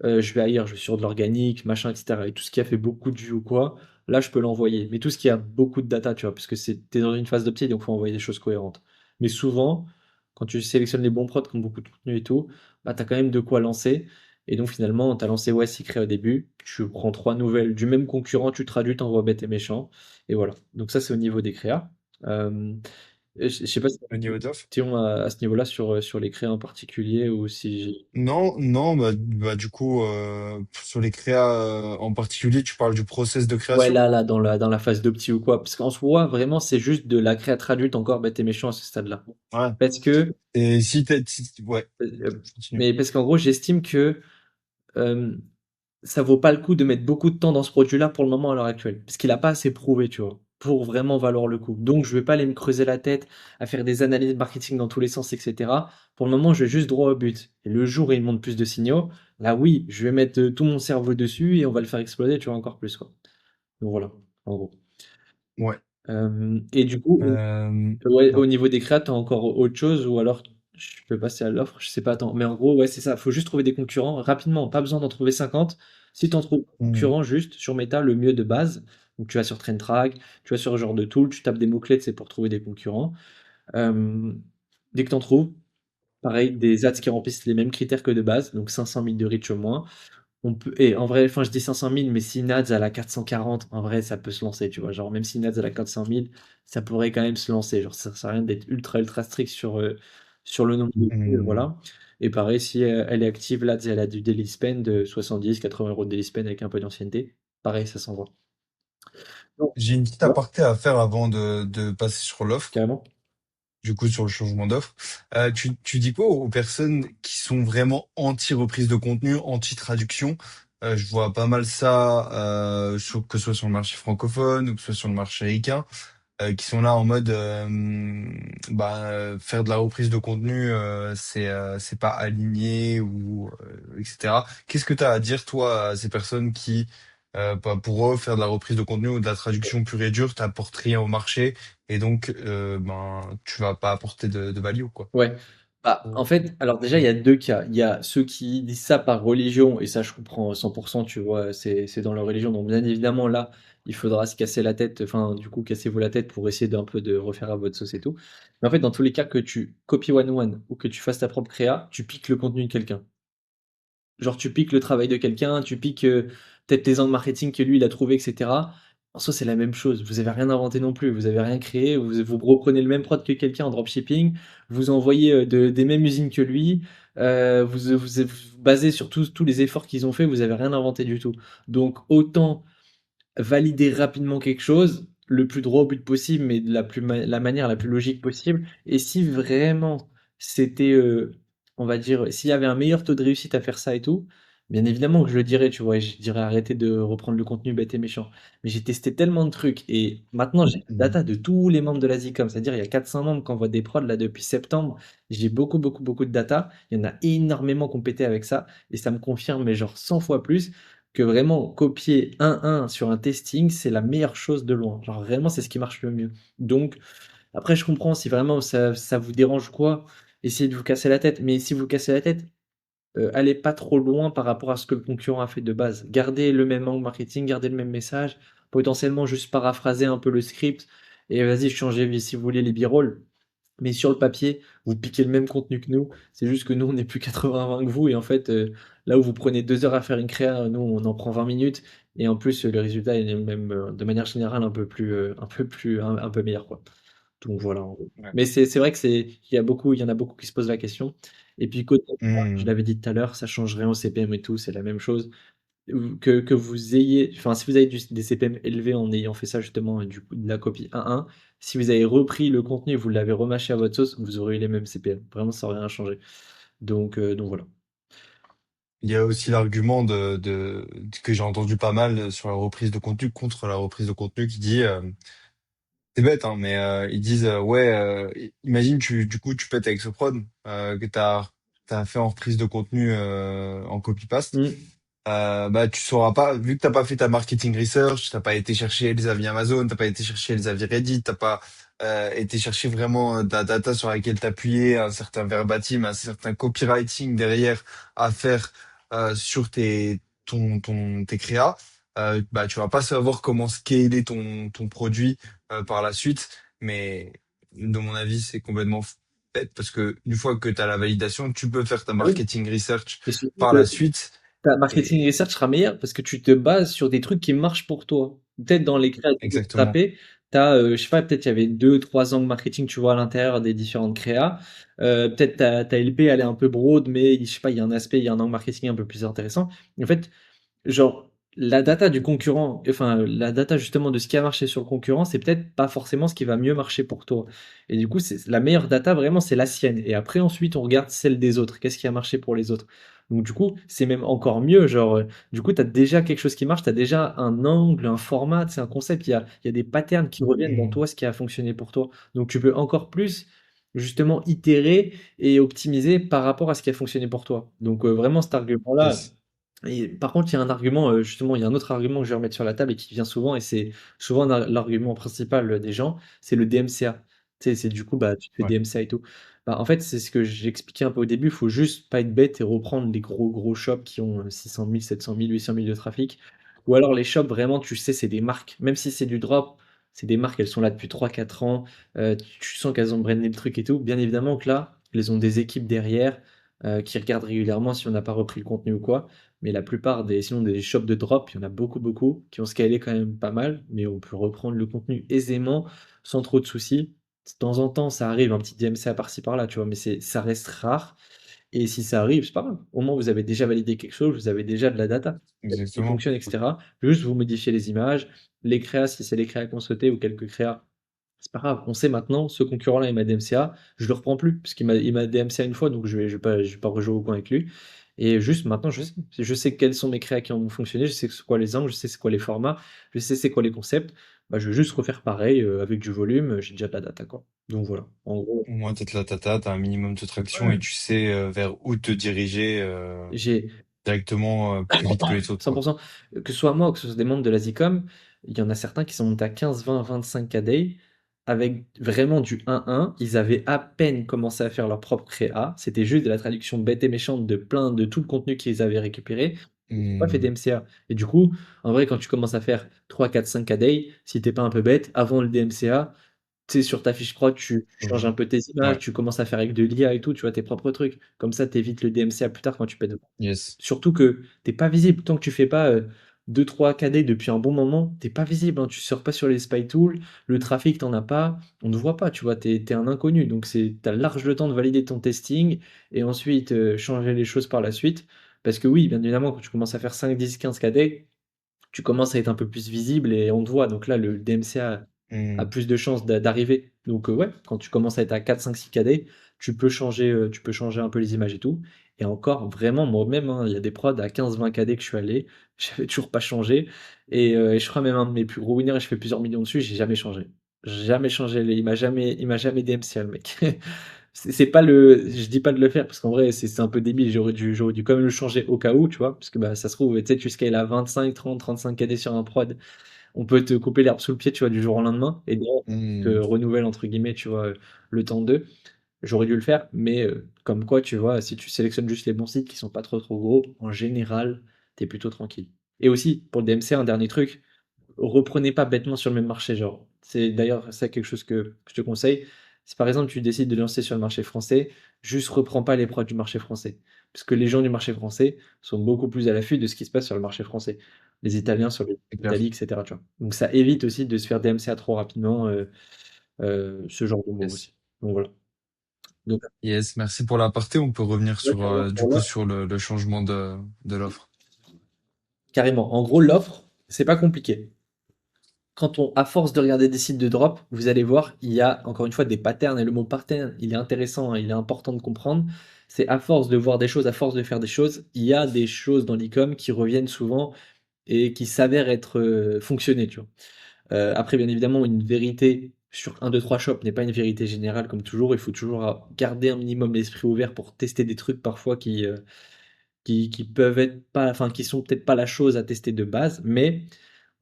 je vais ailleurs, je vais sur de l'organique, machin, etc. Et tout ce qui a fait beaucoup de vues ou quoi, là je peux l'envoyer. Mais tout ce qui a beaucoup de data, tu vois, parce que t'es dans une phase d'opti, donc il faut envoyer des choses cohérentes. Mais souvent, quand tu sélectionnes les bons prods, comme beaucoup de contenu et tout, bah t'as quand même de quoi lancer. Et donc finalement, t'as lancé ouais, Secret au début, tu prends 3 nouvelles du même concurrent, tu traduis, t'envoies bête et méchant. Et voilà. Donc ça, c'est au niveau des créas. Euh, je sais pas si tu as Au des niveau d'offre? questions à ce niveau-là sur les créas en particulier ou si j'ai... Non, non, du coup, sur les créas en particulier, tu parles du process de Ouais, création? là, dans la phase de petit ou quoi. Parce qu'en soi, vraiment, c'est juste de la créa adulte encore bête et méchant à ce stade-là. Ouais. Parce que, Et ouais, continue. mais parce qu'en gros, j'estime que euh, ça vaut pas le coup de mettre beaucoup de temps dans ce produit-là pour le moment à l'heure actuelle. Parce qu'il a pas assez prouvé, tu vois, pour vraiment valoir le coup. Donc, je vais pas aller me creuser la tête à faire des analyses marketing dans tous les sens, etc. Pour le moment, je vais juste droit au but. Et le jour où il monte plus de signaux, là, oui, je vais mettre tout mon cerveau dessus et on va le faire exploser, tu vois, encore plus, quoi. Donc voilà, en gros. Ouais. Et du coup, Euh, ouais, ouais. au niveau des créas, t'as encore autre chose ou alors je peux passer à l'offre, je sais pas, attends. Mais en gros, ouais, c'est ça. Faut juste trouver des concurrents rapidement, pas besoin d'en trouver 50. Si t'en trouves un Mhm. concurrent juste sur Meta, le mieux de base, donc tu vas sur TrendTrack, tu vas sur ce genre de tool, tu tapes des mots-clés, c'est pour trouver des concurrents. Euh, Dès que t'en trouves, pareil, des ads qui remplissent les mêmes critères que de base, donc 500 000 de reach au moins. On peut, et en vrai, enfin, je dis 500 000, mais si Nads à la 440, en vrai, ça peut se lancer, tu vois. Genre, même si Nads à la 400 000, ça pourrait quand même se lancer. Genre, ça sert à rien d'être ultra, ultra strict sur le nombre de vues, Mhm. voilà. Et pareil, si elle est active, là, elle a du daily spend de 70, 80 euros de daily spend avec un peu d'ancienneté. Pareil, ça s'envoie. Donc, J'ai une petite ouais, aparté à faire avant de passer sur l'offre, carrément. du coup sur le changement d'offre. Tu dis quoi aux personnes qui sont vraiment anti-reprise de contenu, anti-traduction? Je vois pas mal ça, que ce soit sur le marché francophone ou que ce soit sur le marché américain, qui sont là en mode faire de la reprise de contenu, c'est pas aligné ou etc. Qu'est-ce que tu as à dire toi à ces personnes qui pour eux faire de la reprise de contenu ou de la traduction pure et dure t'apporte rien au marché et donc tu vas pas apporter de value quoi. Ouais. Bah, en fait, alors déjà, il y a deux cas. Il y a ceux qui disent ça par religion, et ça, je comprends 100%, tu vois, c'est dans leur religion. Donc, bien évidemment, là, il faudra se casser la tête, enfin, du coup, cassez-vous la tête pour essayer d'un peu de refaire à votre sauce et tout. Mais en fait, dans tous les cas, que tu copies one-one ou que tu fasses ta propre créa, tu piques le contenu de quelqu'un. Genre, tu piques le travail de quelqu'un, tu piques peut-être tes angles marketing que lui, il a trouvé, etc. En soi, c'est la même chose. Vous avez rien inventé non plus. Vous avez rien créé. Vous reprenez le même prod que quelqu'un en dropshipping. Vous envoyez des mêmes usines que lui. Vous basez sur tous les efforts qu'ils ont fait. Vous avez rien inventé du tout. Donc, autant valider rapidement quelque chose, le plus droit au but possible, mais de la manière la plus logique possible. Et si vraiment c'était, on va dire, s'il y avait un meilleur taux de réussite à faire ça et tout, bien évidemment que je le dirais, tu vois, et je dirais arrêter de reprendre le contenu bête et méchant. Mais j'ai testé tellement de trucs et maintenant j'ai la Mhm. data de tous les membres de la Zcom, c'est-à-dire il y a 400 membres qui envoient des prods là depuis septembre. J'ai beaucoup, beaucoup, beaucoup de data. Il y en a énormément qui ont pété avec ça et ça me confirme, mais genre 100 fois plus que vraiment copier 1-1 sur un testing, c'est la meilleure chose de loin. Genre vraiment, c'est ce qui marche le mieux. Donc, après, je comprends si vraiment ça vous dérange quoi, essayez de vous casser la tête. Mais si vous cassez la tête, allez pas trop loin par rapport à ce que le concurrent a fait de base. Gardez le même angle marketing, gardez le même message, potentiellement juste paraphraser un peu le script et vas-y, changez si vous voulez les b-rolls. Mais sur le papier, vous piquez le même contenu que nous. C'est juste que nous, on est plus 80-20 que vous. Et en fait, là où vous prenez 2 heures à faire une créa, nous, on en prend 20 minutes. Et en plus, le résultat est même, de manière générale, un peu meilleur, quoi. Donc voilà, en gros. Ouais. Mais c'est vrai que il y en a beaucoup qui se posent la question. Et puis, côté, je Mhm. l'avais dit tout à l'heure, ça change rien au CPM et tout, c'est la même chose que vous ayez, enfin, si vous avez des CPM élevés en ayant fait ça justement, du coup, de la copie 1-1, si vous avez repris le contenu et vous l'avez remâché à votre sauce, vous aurez eu les mêmes CPM. Vraiment, ça n'aurait rien changé. Donc voilà. Il y a aussi l'argument que j'ai entendu pas mal sur la reprise de contenu contre la reprise de contenu qui dit c'est bête, hein, mais ils disent ouais, imagine du coup tu pètes avec ce prod que t'as fait en reprise de contenu en copy-paste. Hmm. Bah tu sauras pas, vu que t'as pas fait ta marketing research, t'as pas été chercher les avis Amazon, t'as pas été chercher les avis Reddit, t'as pas été chercher vraiment de la data sur laquelle t'appuyer, un certain verbatim, un certain copywriting derrière à faire sur tes créas. Bah tu vas pas savoir comment scaler ton produit par la suite, mais de mon avis c'est complètement bête parce que une fois que t'as la validation, tu peux faire ta Ah oui. marketing research Et surtout par que la suite. ta marketing Et research sera meilleur parce que tu te bases sur des trucs qui marchent pour toi. Peut-être dans les créations que tu exactement. tapé, tu as, je sais pas, peut-être il y avait deux, trois angles marketing, tu vois, à l'intérieur des différentes créas. Peut-être ta LP, elle est un peu broad, mais je sais pas, il y a un aspect, il y a un angle marketing un peu plus intéressant. En fait, genre, la data du concurrent, enfin, la data justement de ce qui a marché sur le concurrent, c'est peut-être pas forcément ce qui va mieux marcher pour toi. Et du coup, c'est la meilleure data vraiment, c'est la sienne. Et après, ensuite, on regarde celle des autres. Qu'est-ce qui a marché pour les autres? Donc, du coup, c'est même encore mieux. Genre, du coup, tu as déjà quelque chose qui marche, tu as déjà un angle, un format, c'est un concept. Il y a des patterns qui reviennent dans Mm. toi, ce qui a fonctionné pour toi. Donc, tu peux encore plus, justement, itérer et optimiser par rapport à ce qui a fonctionné pour toi. Donc, vraiment, cet argument-là. Yes. Et par contre, il y a un argument, justement, il y a un autre argument que je vais remettre sur la table et qui vient souvent, et c'est souvent l'argument principal des gens, c'est le DMCA. Tu sais, c'est du coup, bah, tu te fais Ouais. DMCA et tout. Bah, en fait, c'est ce que j'expliquais un peu au début, il faut juste pas être bête et reprendre les gros shops qui ont 600 000, 700 000, 800 000 de trafic. Ou alors les shops, vraiment, tu sais, c'est des marques. Même si c'est du drop, c'est des marques, elles sont là depuis 3 4 ans. Tu sens qu'elles ont brandé le truc et tout. Bien évidemment que là, elles ont des équipes derrière qui regardent régulièrement si on n'a pas repris le contenu ou quoi. Mais la plupart sinon des shops de drop, il y en a beaucoup qui ont scalé quand même pas mal, mais on peut reprendre le contenu aisément, sans trop de soucis. De temps en temps, ça arrive, un petit DMCA par-ci par-là, tu vois, mais ça reste rare. Et si ça arrive, c'est pas grave. Au moins, vous avez déjà validé quelque chose, vous avez déjà de la data qui Exactement. fonctionne, etc. Juste, vous modifiez les images, les créas, si c'est les créas qu'on souhaitait ou quelques créas, c'est pas grave. On sait maintenant, ce concurrent-là, il m'a DMCA, je le reprends plus, parce qu'il m'a DMCA une fois, donc je vais pas rejouer au coin avec lui. Et juste maintenant, je sais quels sont mes créas qui ont fonctionné, je sais c'est quoi les angles, je sais c'est quoi les formats, je sais c'est quoi les concepts. Bah, je vais juste refaire pareil avec du volume, j'ai déjà de la data, quoi. Donc voilà, en gros. Au moins, t'as de la tata, t'as un minimum de traction Ouais. et tu sais vers où te diriger J'ai directement plus vite que les autres, quoi. 100%, que ce soit moi ou que ce soit des membres de la ZICOM, il y en a certains qui sont montés à 15, 20, 25 KD avec vraiment du 1-1. Ils avaient à peine commencé à faire leur propre créa. C'était juste de la traduction bête et méchante de tout le contenu qu'ils avaient récupéré. Ils n'ont pas fait Hmm. d'MCA. Et du coup, en vrai, quand tu commences à faire 3, 4, 5 KD, si t'es pas un peu bête, avant le DMCA, tu sais, sur ta fiche prod, tu changes un peu tes images, Ouais. tu commences à faire avec de l'IA et tout, tu vois, tes propres trucs. Comme ça, t'évites le DMCA plus tard quand tu pètes. Yes. Surtout que t'es pas visible. Tant que tu fais pas 2-3 KD depuis un bon moment, t'es pas visible, hein. Tu sors pas sur les spy tools, le trafic, t'en as pas, on ne voit pas, tu vois, t'es un inconnu. Donc t'as large le temps de valider ton testing et ensuite changer les choses par la suite. Parce que oui, bien évidemment, quand tu commences à faire 5, 10, 15 KD, tu commences à être un peu plus visible et on te voit. Donc là, le DMCA a Hmm. plus de chances d'arriver. Donc ouais, quand tu commences à être à 4, 5, 6 KD, tu peux changer un peu les images et tout. Et encore, vraiment, moi-même, hein, il y a des prods à 15, 20 KD que je suis allé, j'avais toujours pas changé. Et je crois même un de mes plus gros winners, et je fais plusieurs millions dessus, j'ai jamais changé. Jamais changé. Il m'a jamais DMCA, le mec. C'est pas je dis pas de le faire parce qu'en vrai c'est un peu débile. J'aurais dû quand même le changer au cas où, tu vois, parce que bah ça se trouve, tu sais, tu scales à 25, 30, 35 KD sur un prod, on peut te couper l'herbe sous le pied, tu vois, du jour au lendemain, et donc te Hmm. renouvelle entre guillemets, tu vois, le temps d'eux. J'aurais dû le faire, mais comme quoi, tu vois, si tu sélectionnes juste les bons sites qui sont pas trop gros, en général, t'es plutôt tranquille. Et aussi, pour le DMC, un dernier truc, reprenez pas bêtement sur le même marché, genre. C'est d'ailleurs ça quelque chose que je te conseille. Si par exemple tu décides de lancer sur le marché français, juste reprends pas les prods du marché français. Parce que les gens du marché français sont beaucoup plus à l'affût de ce qui se passe sur le marché français. Les Italiens sur C'est clair. l'Italie, etc. Tu vois. Donc ça évite aussi de se faire DMCA trop rapidement, ce genre de move Yes. aussi. Donc voilà. Donc, Yes. Merci pour l'aparté. On peut revenir ouais, sur, carrément, du coup, sur le changement de l'offre. carrément. En gros, l'offre, c'est pas compliqué. À force de regarder des sites de drop, vous allez voir, il y a encore une fois des patterns, et le mot pattern, il est intéressant, hein, il est important de comprendre. C'est à force de voir des choses, à force de faire des choses, il y a des choses dans l'e-com qui reviennent souvent et qui s'avèrent être fonctionner, tu vois. Après, bien évidemment, une vérité sur un 2 3 shops n'est pas une vérité générale comme toujours. Il faut toujours garder un minimum l'esprit ouvert pour tester des trucs parfois qui peuvent être pas, enfin, qui sont peut-être pas la chose à tester de base, mais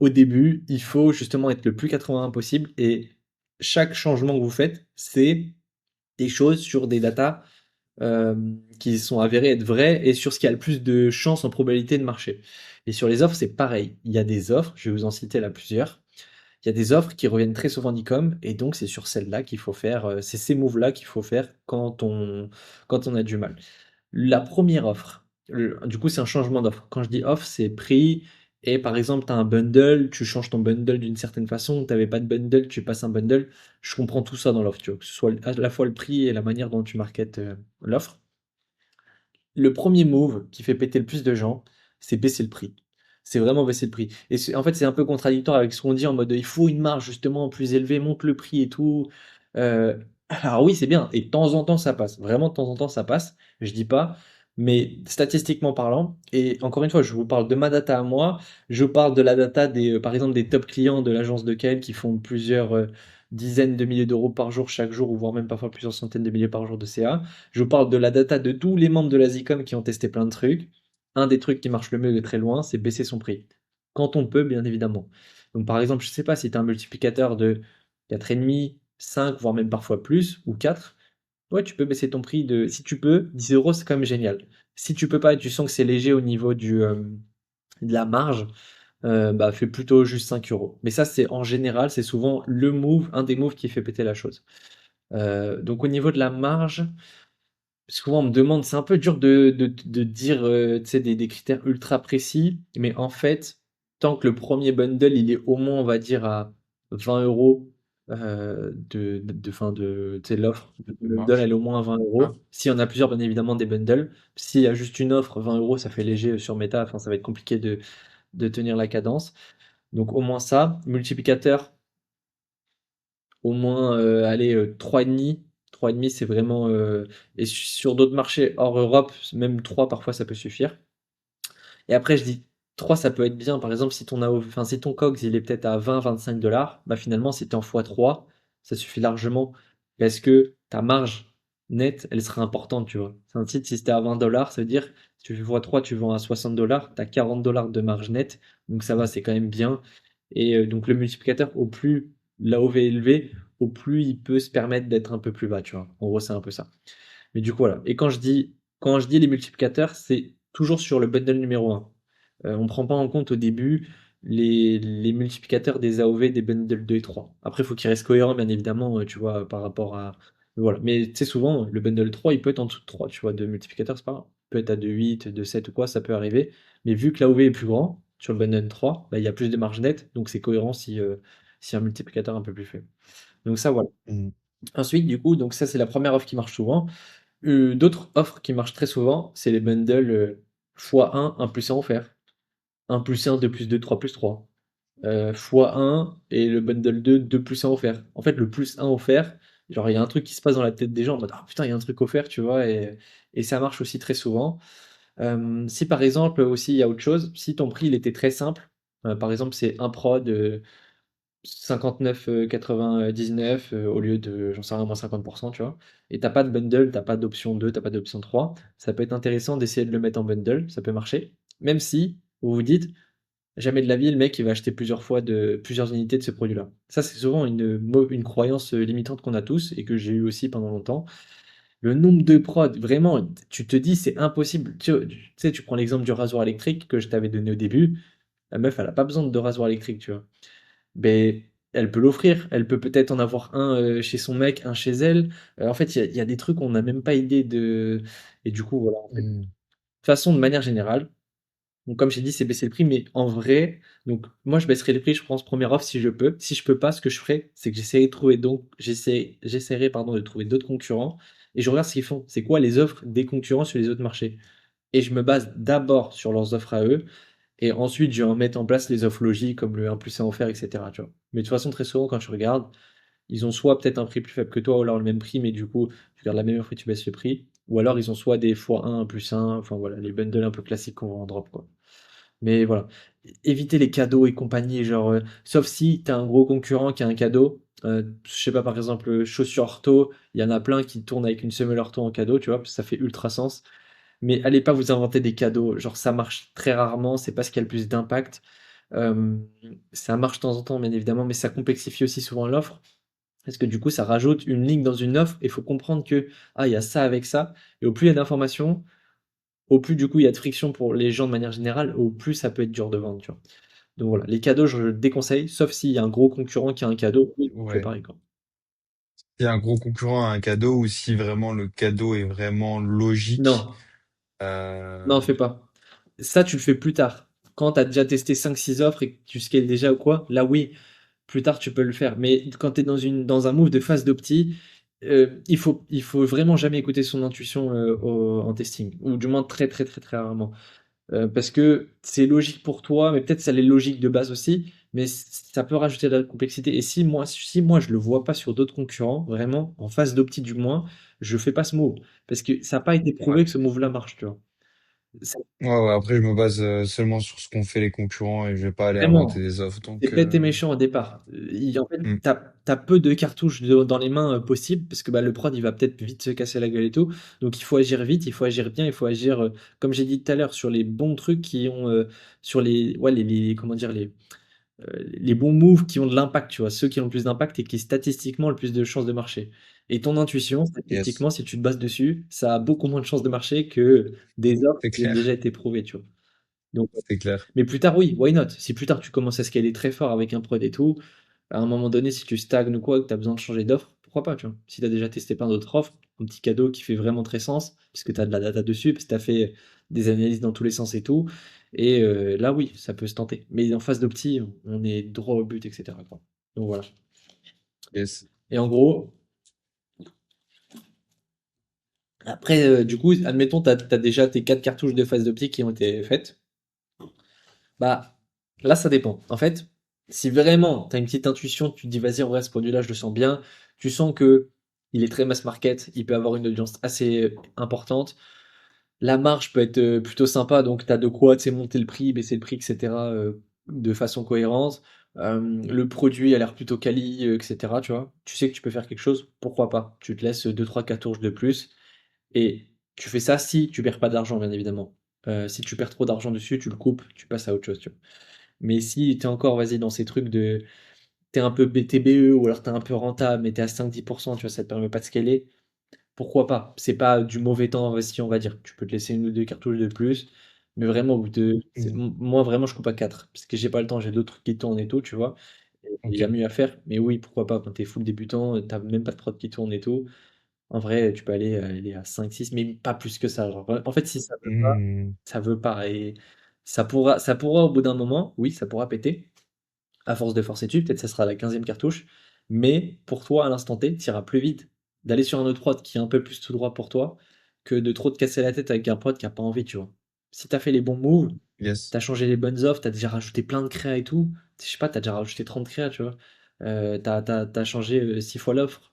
au début, il faut justement être le plus 81 possible et chaque changement que vous faites, c'est des choses sur des datas qui sont avérées être vraies et sur ce qui a le plus de chances en probabilité de marcher. Et sur les offres, c'est pareil. Il y a des offres, je vais vous en citer là plusieurs. Il y a des offres qui reviennent très souvent en e-com et donc c'est sur celles-là qu'il faut faire, c'est ces moves-là qu'il faut faire quand on a du mal. La première offre, du coup, c'est un changement d'offre. Quand je dis offre, c'est prix. Et par exemple, tu as un bundle, tu changes ton bundle d'une certaine façon. Tu n'avais pas de bundle, tu passes un bundle. Je comprends tout ça dans l'offre, tu vois, que ce soit à la fois le prix et la manière dont tu marketes l'offre. Le premier move qui fait péter le plus de gens, c'est baisser le prix. C'est vraiment baisser le prix. Et en fait, c'est un peu contradictoire avec ce qu'on dit en mode il faut une marge justement plus élevée, monte le prix et tout. Alors oui, c'est bien. Et de temps en temps, ça passe. Vraiment, de temps en temps, ça passe. Je dis pas. Mais statistiquement parlant, et encore une fois, je vous parle de ma data à moi, je parle de la data par exemple, des top clients de l'agence de Kyle qui font plusieurs dizaines de milliers d'euros par jour chaque jour, ou voire même parfois plusieurs centaines de milliers par jour de CA. Je parle de la data de tous les membres de la Zcom qui ont testé plein de trucs. un des trucs qui marche le mieux de très loin, c'est baisser son prix. Quand on peut, bien évidemment. Donc, par exemple, je sais pas si tu as un multiplicateur de 4,5, 5, voire même parfois plus, ou 4. Ouais, tu peux baisser ton prix de. Si tu peux, 10 euros, c'est quand même génial. Si tu peux pas et tu sens que c'est léger au niveau de la marge, bah fais plutôt juste 5 euros. Mais ça, c'est en général, c'est souvent le move, un des moves qui fait péter la chose. Donc au niveau de la marge, souvent on me demande, c'est un peu dur de dire tu sais, des critères ultra précis, mais en fait, tant que le premier bundle, il est au moins, on va dire, à 20 euros fin tu sais, l'offre de Ça bundle, elle est marche. au moins à 20 Ah, euros. S'il y en a plusieurs, bien évidemment, des bundles. S'il y a juste une offre, 20 euros, ça fait léger sur Meta, enfin, ça va être compliqué de tenir la cadence. Donc au moins ça. Multiplicateur, au moins allez, 3,5. 3,5, c'est vraiment. Et sur d'autres marchés hors Europe, même 3 parfois ça peut suffire. Et après, je dis 3 ça peut être bien. Par exemple, si ton, enfin, si ton COGS il est peut-être à 20-25 $, bah finalement, si tu es en x3, ça suffit largement. Parce que ta marge nette, elle sera importante, tu vois. C'est un site, si c'était à 20 $, ça veut dire, si tu fais x3, tu vends à 60 $, tu as 40 $ de marge nette. Donc ça va, c'est quand même bien. Et donc le multiplicateur, au plus l'AOV est élevé, au plus il peut se permettre d'être un peu plus bas, tu vois. En gros, c'est un peu ça. Mais du coup, voilà. Et quand je dis les multiplicateurs, c'est toujours sur le bundle numéro un. On ne prend pas en compte au début les multiplicateurs des AOV des bundles 2 et 3. Après, il faut qu'ils restent cohérents, bien évidemment, tu vois, par rapport à. Voilà. Mais tu sais, souvent, le bundle 3 il peut être en dessous de 3, tu vois, de multiplicateur, c'est pas grave. Il peut être à 2,8, 2,7 ou quoi, ça peut arriver. Mais vu que l'AOV est plus grand, sur le bundle 3, bah, il y a plus de marge nette, donc c'est cohérent si un multiplicateur un peu plus faible. Donc ça, voilà. mm, Ensuite, du coup, donc ça, c'est la première offre qui marche souvent. D'autres offres qui marchent très souvent, c'est les bundles x1, 1 plus 1 offert. 1 plus 1, 2 plus 2, 3 plus 3. x1 et le bundle 2, 2 plus 1 offert. En fait, le plus 1 offert, genre il y a un truc qui se passe dans la tête des gens en mode ah putain, il y a un truc offert, tu vois, et ça marche aussi très souvent. Si par exemple, aussi, il y a autre chose, si ton prix il était très simple, par exemple, c'est un prod 59,99 au lieu de, j'en sais rien, moins 50%, tu vois. Et t'as pas de bundle, t'as pas d'option 2, t'as pas d'option 3. Ça peut être intéressant d'essayer de le mettre en bundle, ça peut marcher. Même si vous vous dites, jamais de la vie, le mec, il va acheter plusieurs unités de ce produit-là. Ça, c'est souvent une croyance limitante qu'on a tous et que j'ai eu aussi pendant longtemps. Le nombre de prods, vraiment, tu te dis, c'est impossible. Tu sais, tu prends l'exemple du rasoir électrique que je t'avais donné au début. La meuf, elle a pas besoin de rasoir électrique, tu vois. Ben, elle peut l'offrir. Elle peut peut-être en avoir un chez son mec, un chez elle. En fait, il y a des trucs, on n'a même pas idée de. Et du coup, voilà. En fait. De mm. toute façon, de manière générale, donc comme j'ai dit, c'est baisser le prix, mais en vrai, donc moi, je baisserai le prix, je pense, première offre si je peux. Si je peux pas, ce que je ferai, c'est que j'essaierai, pardon, de trouver d'autres concurrents et je regarde ce qu'ils font. C'est quoi les offres des concurrents sur les autres marchés? Et je me base d'abord sur leurs offres à eux et ensuite, je vais en mettre en place les offres logiques comme le 1 plus 1 offert, etc. Tu vois. Mais de toute façon, très souvent, quand tu regardes, ils ont soit peut-être un prix plus faible que toi, ou alors le même prix, mais du coup, tu gardes la même offre et tu baisses le prix. Ou alors, ils ont soit des x1, 1 plus 1, enfin voilà, les bundles un peu classiques qu'on vend en drop, quoi. Mais voilà, éviter les cadeaux et compagnie, genre, sauf si tu as un gros concurrent qui a un cadeau. Je sais pas, par exemple, chaussures ortho, il y en a plein qui tournent avec une semelle ortho en cadeau, tu vois, parce que ça fait ultra sens. Mais allez pas vous inventer des cadeaux, genre ça marche très rarement, c'est pas ce qui a le plus d'impact. Euh, Ça marche de temps en temps, bien évidemment, mais ça complexifie aussi souvent l'offre. Parce que du coup, ça rajoute une ligne dans une offre et il faut comprendre que ah, il y a ça avec ça. Et au plus il y a d'informations, au plus du coup il y a de friction pour les gens de manière générale, au plus ça peut être dur de vendre, tu vois. Donc voilà, les cadeaux, je déconseille, sauf s'il y a un gros concurrent qui a un cadeau, oui, on fait Ouais. pareil, quoi. Si un gros concurrent a un cadeau ou si vraiment le cadeau est vraiment logique. Non, non, Euh, fais pas. Ça, tu le fais plus tard. Quand tu as déjà testé 5-6 offres et que tu scales déjà ou quoi, là oui, plus tard tu peux le faire. Mais quand tu es dans un move de phase d'opti, il faut vraiment jamais écouter son intuition en testing. Ou du moins très très très très rarement. Parce que c'est logique pour toi, mais peut-être ça l'est logique de base aussi, mais ça peut rajouter de la complexité. Et si moi je le vois pas sur d'autres concurrents, vraiment, en phase d'opti du moins, je fais pas ce move. Parce que ça n'a pas été ouais. prouvé que ce move-là marche, tu vois. Ça- Ouais, après, je me base seulement sur ce qu'ont fait les concurrents et je vais pas aller inventer Vraiment, des offres. c'est Donc, bête et méchant au départ. En fait, hmm, t'as peu de cartouches dans les mains possibles, parce que bah, le prod, il va peut-être vite se casser la gueule et tout. Donc il faut agir vite, il faut agir bien, il faut agir, comme j'ai dit tout à l'heure, sur les bons trucs qui ont, sur les, ouais, comment dire, les bons moves qui ont de l'impact, tu vois, ceux qui ont le plus d'impact et qui statistiquement ont le plus de chances de marcher. Et ton intuition, yes, statistiquement, si tu te bases dessus, ça a beaucoup moins de chances de marcher que des offres c'est qui ont déjà clair, été prouvées, tu vois. Donc, c'est clair. mais plus tard, oui, why not? Si plus tard tu commences à scaler très fort avec un prod et tout, à un moment donné, si tu stagnes ou quoi, que tu as besoin de changer d'offre, pourquoi pas, tu vois? Si tu as déjà testé plein d'autres offres, un petit cadeau qui fait vraiment très sens, puisque tu as de la data dessus, parce que tu as fait des analyses dans tous les sens et tout. Et là, oui, ça peut se tenter. Mais en phase d'opti, on est droit au but, etc., quoi. Donc voilà. Yes. Et en gros, après, du coup, admettons, tu as déjà tes 4 cartouches de phase d'optique qui ont été faites. Bah, là, ça dépend. En fait, si vraiment tu as une petite intuition, tu te dis, vas-y, en vrai, ce produit-là, je le sens bien, tu sens que il est très mass market, il peut avoir une audience assez importante, la marge peut être plutôt sympa, donc tu as de quoi, tu sais, monter le prix, baisser le prix, etc., de façon cohérente. Le produit a l'air plutôt quali, etc., tu vois. Tu sais que tu peux faire quelque chose, pourquoi pas? Tu te laisses deux trois cartouches de plus, et tu fais ça si tu perds pas d'argent, bien évidemment. Si tu perds trop d'argent dessus, tu le coupes, tu passes à autre chose, tu vois. Mais si t'es encore, vas-y, dans ces trucs de. T'es un peu BTBE ou alors t'es un peu rentable, mais t'es à 5-10%, tu vois, ça te permet pas de scaler. Pourquoi pas? C'est pas du mauvais temps investi, on va dire. Tu peux te laisser une ou deux cartouches de plus. Mais vraiment, au bout de. Hmm, Moi, vraiment, je coupe à 4. Parce que j'ai pas le temps, j'ai d'autres trucs qui tournent et tout, tu vois. Et il y a ok. mieux à faire. Mais oui, pourquoi pas? Quand t'es full débutant, t'as même pas de prod qui tourne et tout. En vrai, tu peux aller à 5-6, mais pas plus que ça. Genre, en fait, si ça veut pas, Hmm, ça veut pas. Et ça pourra au bout d'un moment, oui, ça pourra péter à force de forcer dessus, peut-être ça sera la 15e cartouche, mais pour toi, à l'instant T, tu iras plus vite d'aller sur un autre prod qui est un peu plus tout droit pour toi que de trop te casser la tête avec un prod qui a pas envie, tu vois. Si tu as fait les bons moves, yes. tu as changé les bonnes offres, tu as déjà rajouté plein de créas et tout, je sais pas, tu as déjà rajouté 30 créas, tu vois. Tu as changé 6 fois l'offre.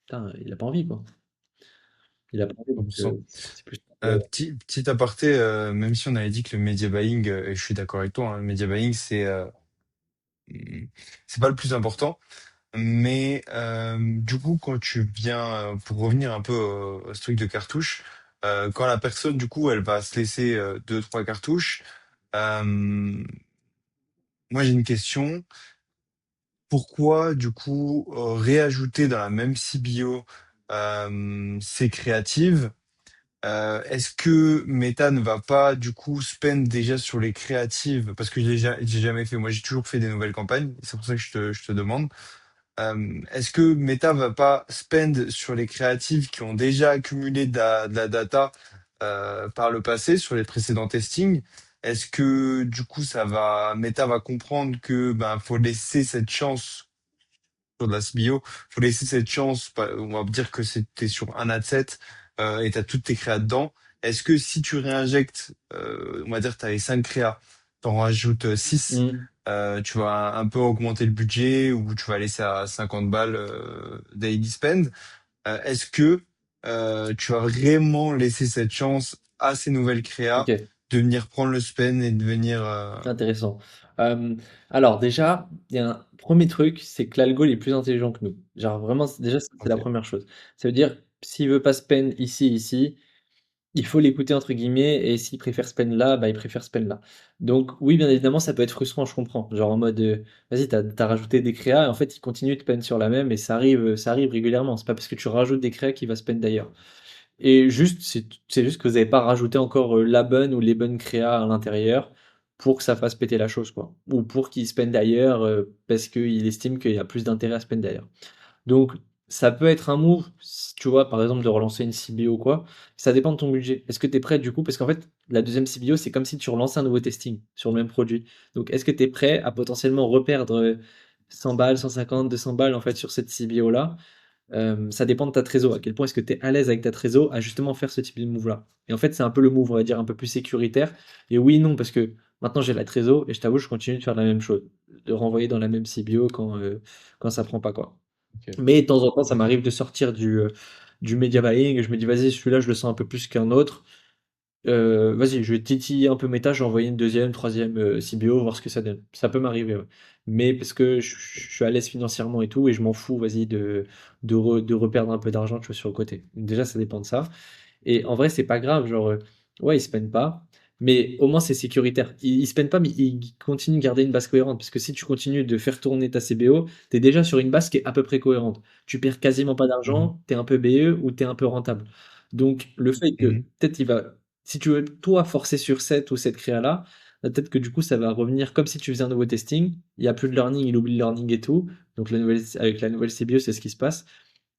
Putain, il a pas envie, quoi. Il a pas envie, donc 100%. c'est plus. Petit aparté, même si on avait dit que le media buying, et je suis d'accord avec toi, hein, le media buying, c'est pas le plus important. Mais du coup, quand tu viens, pour revenir un peu à ce truc de cartouche, quand la personne, du coup, elle va se laisser deux, trois cartouches, euh, moi j'ai une question. Pourquoi, du coup, réajouter dans la même CBO ces créatives? Est-ce que Meta ne va pas, du coup, spend déjà sur les créatives? Parce que j'ai jamais fait. Moi, j'ai toujours fait des nouvelles campagnes. C'est pour ça que je te demande. Est-ce que Meta va pas spend sur les créatives qui ont déjà accumulé de la data par le passé, sur les précédents testings? Est-ce que du coup Meta va comprendre que ben faut laisser cette chance sur de la CBO, faut laisser cette chance, on va dire que c'était sur un adset et t'as toutes tes créas dedans. Est-ce que si tu réinjectes, on va dire que t'avais 5 créas, t'en rajoutes 6, Mm. tu vas un peu augmenter le budget ou tu vas laisser à 50 balles daily spend. Est-ce que tu vas vraiment laisser cette chance à ces nouvelles créas Ok. de venir prendre le spend et de venir Intéressant. Euh, alors déjà, il y a un premier truc, c'est que l'algo il est plus intelligent que nous. Genre vraiment, déjà, ça, c'est la ok, première chose. Ça veut dire, s'il veut pas spend ici, il faut l'écouter entre guillemets, et s'il préfère spend là, bah il préfère spend là. Donc oui, bien évidemment, ça peut être frustrant, je comprends. Genre en mode, vas-y, t'as rajouté des créas, et en fait, il continue de spend sur la même, et ça arrive régulièrement. C'est pas parce que tu rajoutes des créas qu'il va spend d'ailleurs. Et juste, c'est juste que vous n'avez pas rajouté encore la bonne ou les bonnes créas à l'intérieur pour que ça fasse péter la chose, quoi. Ou pour qu'il spend d'ailleurs parce qu'il estime qu'il y a plus d'intérêt à spend d'ailleurs. Donc, ça peut être un move, si tu vois, par exemple, de relancer une CBO ou quoi. Ça dépend de ton budget. Est-ce que tu es prêt du coup? Parce qu'en fait, la deuxième CBO, c'est comme si tu relançais un nouveau testing sur le même produit. Donc, est-ce que tu es prêt à potentiellement reperdre 100 balles, 150, 200 balles en fait sur cette CBO-là? Ça dépend de ta trésor. À quel point est-ce que tu es à l'aise avec ta trésor à justement faire ce type de move-là. Et en fait, c'est un peu le move, on va dire, un peu plus sécuritaire. Et oui, non, parce que maintenant j'ai la trésor et je t'avoue, je continue de faire la même chose, de renvoyer dans la même CBO quand ça prend pas quoi. ok. Mais de temps en temps, ça m'arrive de sortir du media buying et je me dis, vas-y, celui-là, je le sens un peu plus qu'un autre. Vas-y, je vais titiller un peu méta, je vais envoyer une deuxième, troisième CBO, voir ce que ça donne. Ça peut m'arriver, ouais. Mais parce que je suis à l'aise financièrement et tout, et je m'en fous, vas-y, de reperdre un peu d'argent, tu vois, sur le côté. Donc déjà, ça dépend de ça. Et en vrai, c'est pas grave, genre, ouais, ils se peinent pas, mais au moins c'est sécuritaire. Ils se peinent pas, mais ils continuent de garder une base cohérente. Parce que si tu continues de faire tourner ta CBO, t'es déjà sur une base qui est à peu près cohérente. Tu perds quasiment pas Mhm. d'argent, t'es un peu BE ou t'es un peu rentable. Donc le fait que Mhm. peut-être il va, si tu veux toi forcer sur cette ou cette créa-là, peut-être que du coup ça va revenir comme si tu faisais un nouveau testing. Il y a plus de learning, il oublie le learning et tout. Donc avec la nouvelle CBO, c'est ce qui se passe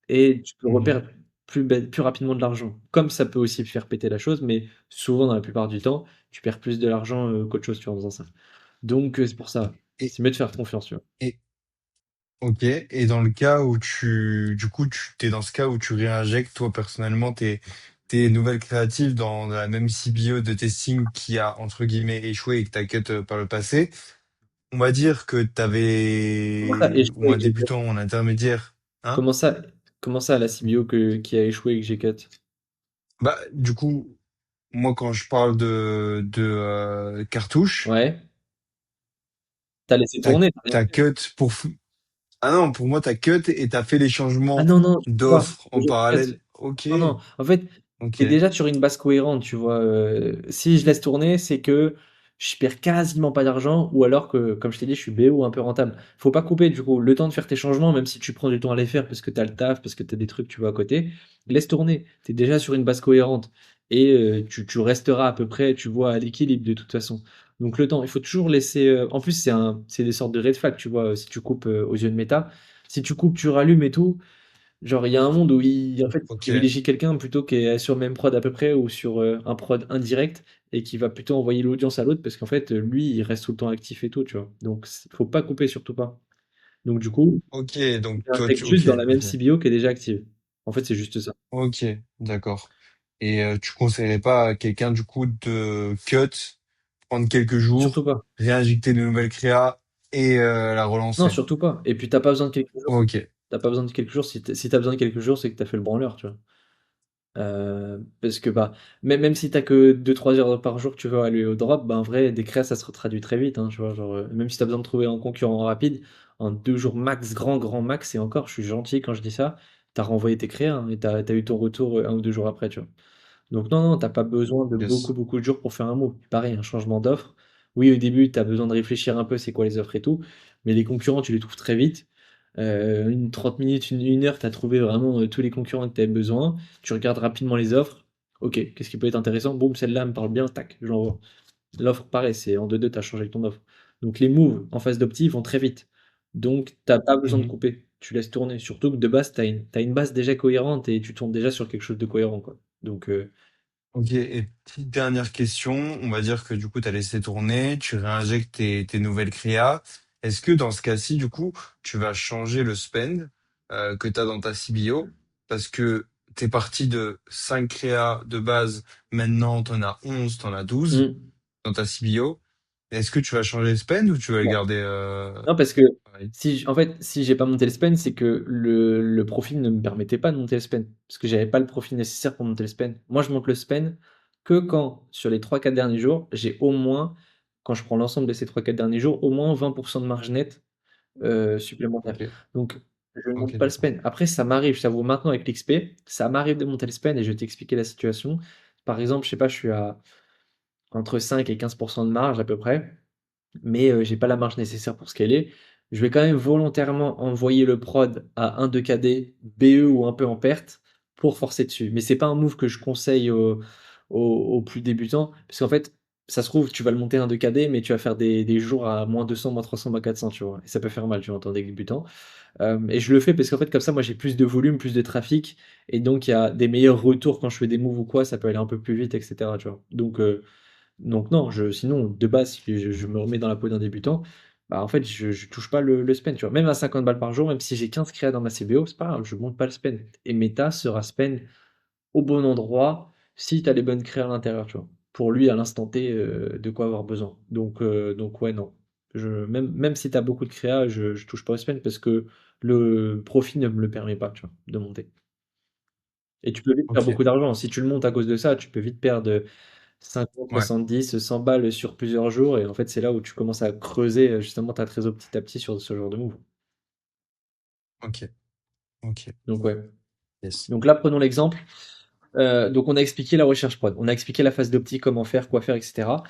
et tu peux Mhm. reperdre plus rapidement de l'argent. Comme ça peut aussi faire péter la chose, mais souvent, dans la plupart du temps, tu perds plus de l'argent qu'autre chose tu vois, en faisant ça. Donc, c'est pour ça. Et, C'est mieux de faire confiance, tu vois. et, ok. Et dans le cas où du coup, t'es dans ce cas où tu réinjectes, toi, personnellement, tes nouvelles créatives dans la même CBO de testing qui a, entre guillemets, échoué et que t'as cut par le passé. On va dire que Comment ça, t'avais, ou échoué un que j'ai cut? débutant ou un intermédiaire, hein? Comment ça, comment ça la CBO qui a échoué et que j'ai cut? Bah, du coup, moi, quand je parle de cartouches, Ouais. T'as laissé t'as, tourner, t'as rien t'as fait. cut ah non, pour moi, t'as cut et t'as fait les Ah changements non, non, je peux pas. d'offres en Je cut. parallèle. Ok, Non, non. En fait, ok, t'es déjà sur une base cohérente, tu vois. Si je laisse tourner, c'est que je perds quasiment pas d'argent, ou alors que, comme je t'ai dit, je suis BO un peu rentable. Faut pas couper, du coup, le temps de faire tes changements, même si tu prends du temps à les faire parce que t'as le taf, parce que t'as des trucs, tu vois, à côté. Laisse tourner. T'es déjà sur une base cohérente. Et tu resteras à peu près, tu vois, à l'équilibre de toute façon. Donc le temps, il faut toujours laisser. En plus, c'est des sortes de red flags, tu vois, si tu coupes aux yeux de méta. Si tu coupes, tu rallumes et tout. Genre, il y a un monde où en fait, il ok, privilégie quelqu'un plutôt qui est sur le même prod à peu près ou sur un prod indirect et qui va plutôt envoyer l'audience à l'autre parce qu'en fait, lui, il reste tout le temps actif et tout, tu vois. Donc, faut pas couper, surtout pas. Donc, du coup, ok, donc il toi, intègre juste ok, dans la même ok, CBO qui est déjà active. En fait, c'est juste ça. ok, d'accord. Et tu conseillerais pas à quelqu'un, du coup, de cut, prendre quelques Surtout jours, pas. réinjecter de nouvelles créas et la Non, relancer? surtout pas. Et puis, t'as pas besoin de quelques jours. Ok, T'as pas besoin de quelques jours. Si t'as besoin de quelques jours, c'est que t'as fait le branleur, tu vois. Parce que bah, même si t'as que 2-3 heures par jour que tu veux aller au drop, bah en vrai, des créas ça se traduit très vite, hein, tu vois. Genre, même si t'as besoin de trouver un concurrent rapide, en 2 jours max, grand max, et encore, je suis gentil quand je dis ça, t'as renvoyé tes créas hein, et t'as eu ton retour 1 ou 2 jours après, tu vois. Donc non, non, t'as pas besoin de yes. beaucoup de jours pour faire un move. Pareil, un changement d'offre. Oui, au début, t'as besoin de réfléchir un peu, c'est quoi les offres et tout, mais les concurrents, tu les trouves très vite. Une 30 minutes, une heure, tu as trouvé vraiment tous les concurrents que tu avais besoin. Tu regardes rapidement les offres. Ok, qu'est-ce qui peut être intéressant? Boum, celle-là me parle bien, tac, je l'envoie. L'offre, pareil, c'est en 2-2, tu as changé ton offre. Donc les moves en phase d'opti vont très vite. Donc t'as pas besoin de Mhm. couper. Tu laisses tourner. Surtout que de base, t'as une base déjà cohérente et tu tournes déjà sur quelque chose de cohérent, quoi. Donc, Ok, et petite dernière question, on va dire que du coup, tu as laissé tourner, tu réinjectes tes nouvelles créas. Est-ce que dans ce cas-ci, du coup, tu vas changer le spend que tu as dans ta CBO? Parce que tu es parti de 5 créas de base, maintenant tu en as 11, tu en as 12 hmm. dans ta CBO. Est-ce que tu vas changer le spend ou tu vas le garder Non, parce que pareil? en fait, si j'ai pas monté le spend, c'est que le profil ne me permettait pas de monter le spend. Parce que j'avais pas le profil nécessaire pour monter le spend. Moi, je monte le spend que quand, sur les 3-4 derniers jours, j'ai au moins, quand je prends l'ensemble de ces 3-4 derniers jours, au moins 20% de marge nette supplémentaire. Ok, Donc, je ne ok, monte pas le d'accord. spend. Après, ça m'arrive, je t'avoue, maintenant avec l'XP, ça m'arrive de monter le spend et je vais t'expliquer la situation. Par exemple, je sais pas, je suis à entre 5 et 15% de marge à peu près mais j'ai pas la marge nécessaire pour scaler. Je vais quand même volontairement envoyer le prod à un 2KD, BE ou un peu en perte pour forcer dessus. Mais c'est pas un move que je conseille aux plus débutants, parce qu'en fait, ça se trouve, tu vas le monter un 2KD, mais tu vas faire des jours à -200, -300, -400, tu vois. Et ça peut faire mal, tu vois, en tant que débutant. Et je le fais parce qu'en fait, comme ça, moi, j'ai plus de volume, plus de trafic, et donc il y a des meilleurs retours quand je fais des moves ou quoi, ça peut aller un peu plus vite, etc., tu vois. Donc non, sinon, de base, si je me remets dans la peau d'un débutant, bah en fait, je touche pas le spend, tu vois. Même à 50 balles par jour, même si j'ai 15 créas dans ma CBO, c'est pas grave, je monte pas le spend. Et Meta sera spend au bon endroit si tu as les bonnes créas à l'intérieur, tu vois. Pour lui, à l'instant T, de quoi avoir besoin. Donc ouais, non. Même si tu as beaucoup de créas, je touche pas au spend parce que le profit ne me le permet pas, tu vois, de monter. Et tu peux vite perdre Ok, beaucoup d'argent. Si tu le montes à cause de ça, tu peux vite perdre 50, Ouais, 70, 100 balles sur plusieurs jours. Et en fait, c'est là où tu commences à creuser justement ta trésor petit à petit sur ce genre de move. ok, ok, Donc, ouais. yes. Donc là, prenons l'exemple. Donc, on a expliqué la recherche prod. On a expliqué la phase d'opti, comment faire, quoi faire, etc.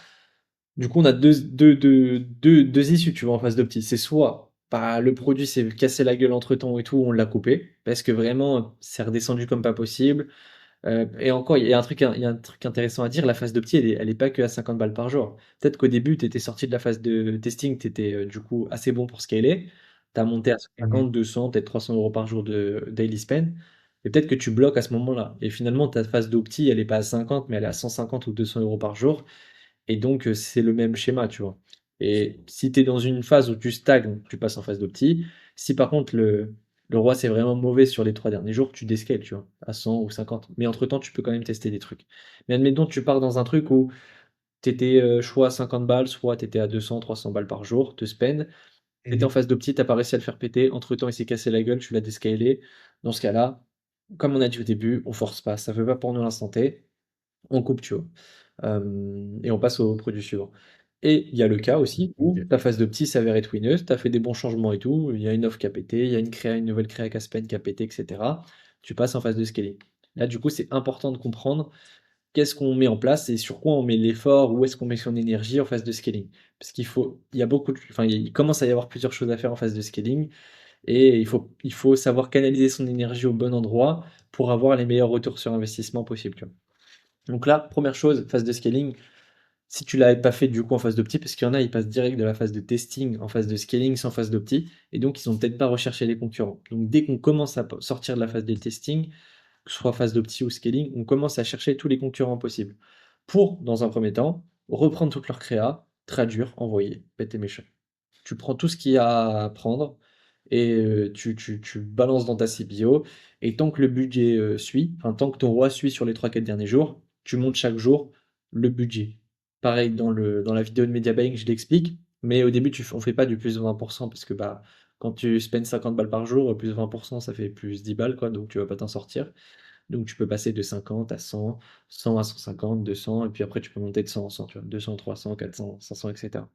Du coup, on a deux issues, tu vois, en phase d'opti. C'est soit bah, le produit s'est cassé la gueule entre temps et tout, on l'a coupé, parce que vraiment, c'est redescendu comme pas possible. Et encore, il y a un truc intéressant à dire, la phase d'opti, elle est pas que à 50 balles par jour. Peut-être qu'au début, tu étais sorti de la phase de testing, tu étais du coup assez bon pour scaler. Tu as monté à Mhm. 150, 200, peut-être 300 euros par jour de daily spend. Et peut-être que tu bloques à ce moment-là. Et finalement, ta phase d'opti, elle est pas à 50, mais elle est à 150 ou 200 euros par jour. Et donc, c'est le même schéma, tu vois. Et si tu es dans une phase où tu stagnes, tu passes en phase d'opti. Si par contre le roi c'est vraiment mauvais sur les 3 derniers jours, tu descales, tu vois, à 100 ou 50. Mais entre-temps, tu peux quand même tester des trucs. Mais admettons, tu pars dans un truc où tu étais soit à 50 balles, soit tu étais à 200, 300 balles par jour, te spend. Tu étais en Mhm. phase d'opti, tu pas réussi à le faire péter. Entre-temps, il s'est cassé la gueule, tu l'as descalé. Dans ce cas-là, comme on a dit au début, on force pas. Ça veut pas pour nous l'instant T. On coupe, tu vois. Et on passe au produit suivant. Et il y a le cas aussi où Ok. ta phase de petit s'avère être winneuse, tu as fait des bons changements et tout, il y a une offre qui a pété, il y a une nouvelle créa Caspen qui a pété, etc. Tu passes en phase de scaling. Là, du coup, c'est important de comprendre qu'est-ce qu'on met en place et sur quoi on met l'effort, où est-ce qu'on met son énergie en phase de scaling. Parce il y a beaucoup enfin, il commence à y avoir plusieurs choses à faire en phase de scaling et il faut savoir canaliser son énergie au bon endroit pour avoir les meilleurs retours sur investissement possibles, tu vois. Donc là, première chose, phase de scaling, si tu l'avais pas fait du coup en phase d'opti, parce qu'il y en a, ils passent direct de la phase de testing en phase de scaling sans phase d'opti, et donc ils ont peut-être pas recherché les concurrents. Donc dès qu'on commence à sortir de la phase de testing, que ce soit phase d'opti ou scaling, on commence à chercher tous les concurrents possibles. Pour, dans un premier temps, reprendre toute leur créa, traduire, envoyer, bête et méchant. Tu prends tout ce qu'il y a à prendre et tu balances dans ta CBO. Et tant que le budget suit, enfin tant que ton roi suit sur les 3 4 derniers jours, tu montes chaque jour le budget. Pareil, dans la vidéo de Media Buying, je l'explique, mais au début, on fait pas du plus de 20% parce que bah, quand tu spends 50 balles par jour, plus de 20%, ça fait plus 10 balles, quoi, donc tu vas pas t'en sortir. Donc tu peux passer de 50 à 100, 100 à 150, 200, et puis après tu peux monter de 100 en 100, tu vois, 200, 300, 400, 500, etc.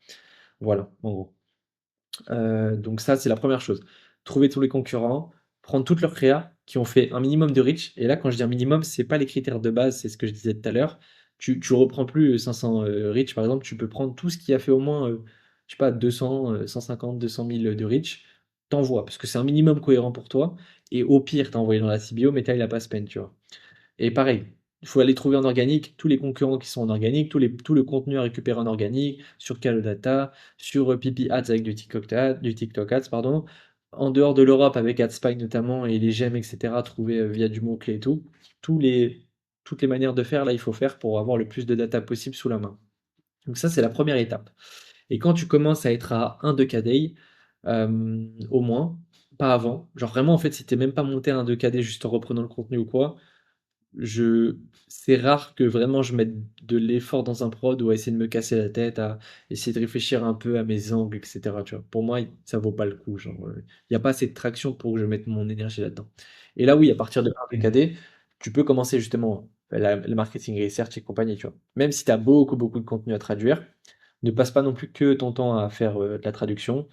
Voilà, en gros. Donc ça, c'est la première chose. Trouver tous les concurrents, prendre toutes leurs créas qui ont fait un minimum de reach. Et là, quand je dis un minimum, c'est pas les critères de base, c'est ce que je disais tout à l'heure. Tu reprends plus 500 reach, par exemple, tu peux prendre tout ce qui a fait au moins, je sais pas, 200, 150, 200 000 de reach, t'envoies, parce que c'est un minimum cohérent pour toi. Et au pire, t'as envoyé dans la CBO, mais il a pas spend, tu vois. Et pareil, il faut aller trouver en organique tous les concurrents qui sont en organique, tout le contenu à récupérer en organique, sur Calodata, sur Pipi Ads avec du TikTok Ads, pardon. En dehors de l'Europe avec AdSpy notamment et les gemmes, etc., trouvés via du mot-clé et tout. Tous les, toutes les manières de faire, là, il faut faire pour avoir le plus de data possible sous la main. Donc ça, c'est la première étape. Et quand tu commences à être à 1-2 KD, au moins, pas avant, genre vraiment, en fait, si t'es même pas monté à 1-2 KD juste en reprenant le contenu ou quoi, je c'est rare que vraiment je mette de l'effort dans un prod ou à essayer de me casser la tête, à essayer de réfléchir un peu à mes angles, etc. Tu vois. Pour moi, ça vaut pas le coup. Genre, il n'y a pas assez de traction pour que je mette mon énergie là-dedans. Et là, oui, à partir de 1 Mhm. KD, tu peux commencer justement le marketing research et compagnie, tu vois. Même si tu as beaucoup, beaucoup de contenu à traduire, ne passe pas non plus que ton temps à faire de la traduction.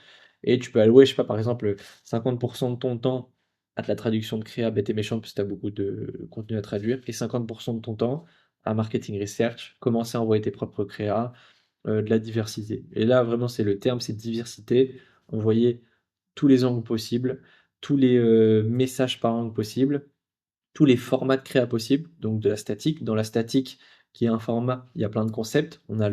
Et tu peux allouer, je sais pas, par exemple, 50% de ton temps à de la traduction de créa bête et méchant, parce que tu as beaucoup de contenu à traduire, et 50% de ton temps à marketing research, commencer à envoyer tes propres créas, de la diversité. Et là, vraiment, c'est le terme, c'est diversité. Envoyer tous les angles possibles, tous les messages par angle possible, tous les formats de créa possibles, donc de la statique. Dans la statique, qui est un format, il y a plein de concepts. On a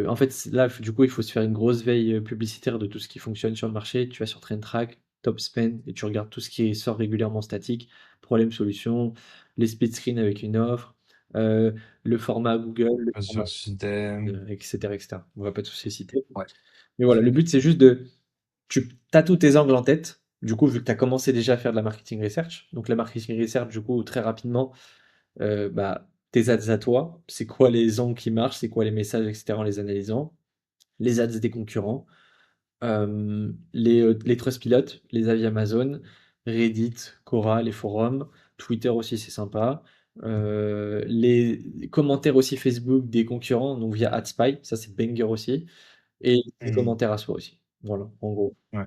en fait, là, du coup, il faut se faire une grosse veille publicitaire de tout ce qui fonctionne sur le marché. Tu vas sur TrendTrack, TopSpend, et tu regardes tout ce qui sort régulièrement statique, problème, solution, les split screen avec une offre, euh, le format Google, le Sur format, le système. etc., etc. On va pas tous les citer. Ouais. Mais voilà, le but, c'est juste tu as tous tes angles en tête. Du coup, vu que tu as commencé déjà à faire de la marketing research, donc la marketing research, du coup, très rapidement, bah, tes ads à toi, c'est quoi les angles qui marchent, c'est quoi les messages, etc., en les analysant, les ads des concurrents, les Trustpilot, les avis Amazon, Reddit, Quora, les forums, Twitter aussi, c'est sympa, Les commentaires aussi Facebook des concurrents, donc via AdSpy, ça c'est banger aussi, et les Hmm. commentaires à soi aussi. Voilà, en gros. Ouais.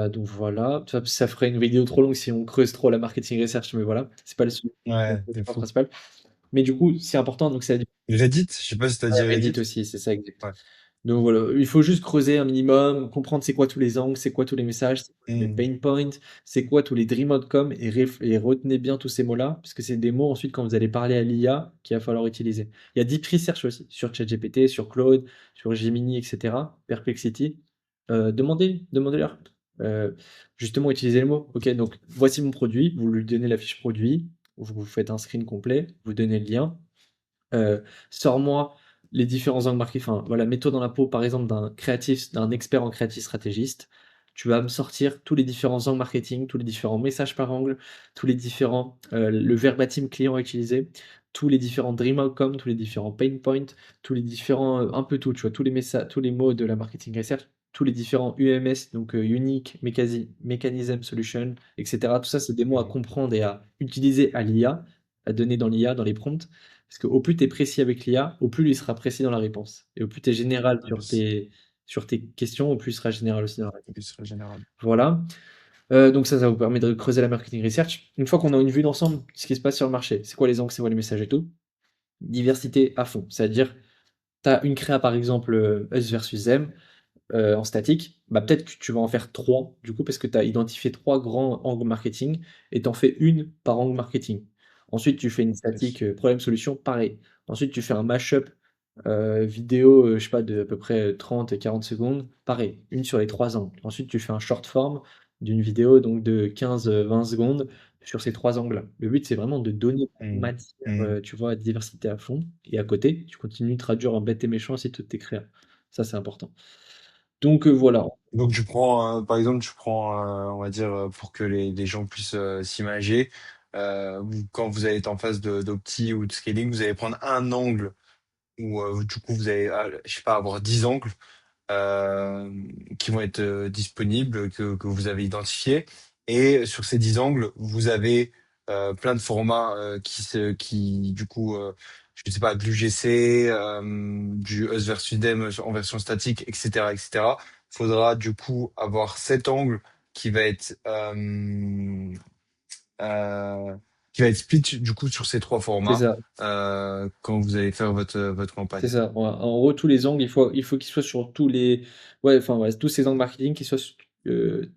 Donc voilà, ça ferait une vidéo trop longue si on creuse trop la marketing research, mais voilà, c'est pas le sujet Ouais, le c'est point fou. principal. Mais du coup, c'est important, donc c'est Reddit, je sais pas si t'as dit Reddit Reddit. aussi, c'est ça exact. Ouais. Donc voilà, il faut juste creuser un minimum, comprendre c'est quoi tous les angles, c'est quoi tous les messages, c'est quoi tous les Hmm. pain points, c'est quoi tous les dream outcomes, et retenez bien tous ces mots-là, parce que c'est des mots ensuite quand vous allez parler à l'IA qu'il va falloir utiliser. Il y a Deep Research aussi, sur ChatGPT, sur Claude, sur Gemini, etc., Perplexity. Demandez-leur. Euh, Justement, utilisez le mot. Ok, donc voici mon produit, vous lui donnez la fiche produit, vous faites un screen complet, vous donnez le lien. Sors-moi les différents angles marqués. Enfin, voilà, mets-toi dans la peau, par exemple, d'un créatif, d'un expert en créatif stratégiste. Tu vas me sortir tous les différents angles marketing, tous les différents messages par angle, tous les différents, le verbatim client à utiliser, tous les différents dream outcomes, tous les différents pain points, tous les différents, un peu tout, tu vois, tous les messages, tous les mots de la marketing research, tous les différents UMS, donc Unique, Mechanism Solution, etc. Tout ça, c'est des mots à Hmm. comprendre et à utiliser à l'IA, à donner dans l'IA, dans les prompts. Parce qu'au plus tu es précis avec l'IA, au plus il sera précis dans la réponse. Et au plus tu es général Yes. sur tes questions, au plus il sera général aussi dans la réponse. Il serait général. Voilà. Donc ça vous permet de creuser la marketing research. Une fois qu'on a une vue d'ensemble de ce qui se passe sur le marché, c'est quoi les angles, c'est quoi les messages et tout, diversité à fond. C'est-à-dire, tu as une créa par exemple Us versus Them en statique, bah, peut-être que tu vas en faire trois du coup parce que tu as identifié trois grands angles marketing et tu en fais une par angle marketing. Ensuite, tu fais une Yes. statique problème-solution, pareil. Ensuite, tu fais un mashup vidéo, je sais pas, de à peu près 30 et 40 secondes, pareil, une sur les trois angles. Ensuite, tu fais un short form d'une vidéo donc de 15-20 secondes sur ces trois angles-là. Le but, c'est vraiment de donner Hmm. matière, Hmm. tu vois, diversité à fond. Et à côté, tu continues de traduire en bête et méchant si toutes tes créas. Ça, c'est important. Donc voilà. Donc tu prends, par exemple, tu prends, on va dire, pour que les gens puissent s'imager, quand vous allez être en phase d'opti ou de scaling, vous allez prendre un angle où du coup vous allez, je sais pas, avoir 10 angles euh, qui vont être disponibles, que vous avez identifiés. Et sur ces 10 angles, vous avez plein de formats qui du coup, je sais pas, de l'UGC, du Us versus Dem en version statique, etc., etc. Faudra du coup avoir cet angle qui va être euh, qui va être split du coup sur ces trois C'est formats ça, quand vous allez faire votre c'est campagne. ça. Ouais. En gros, tous les angles, il faut qu'ils soient sur tous les, ouais, enfin, ouais, tous ces angles marketing qui soient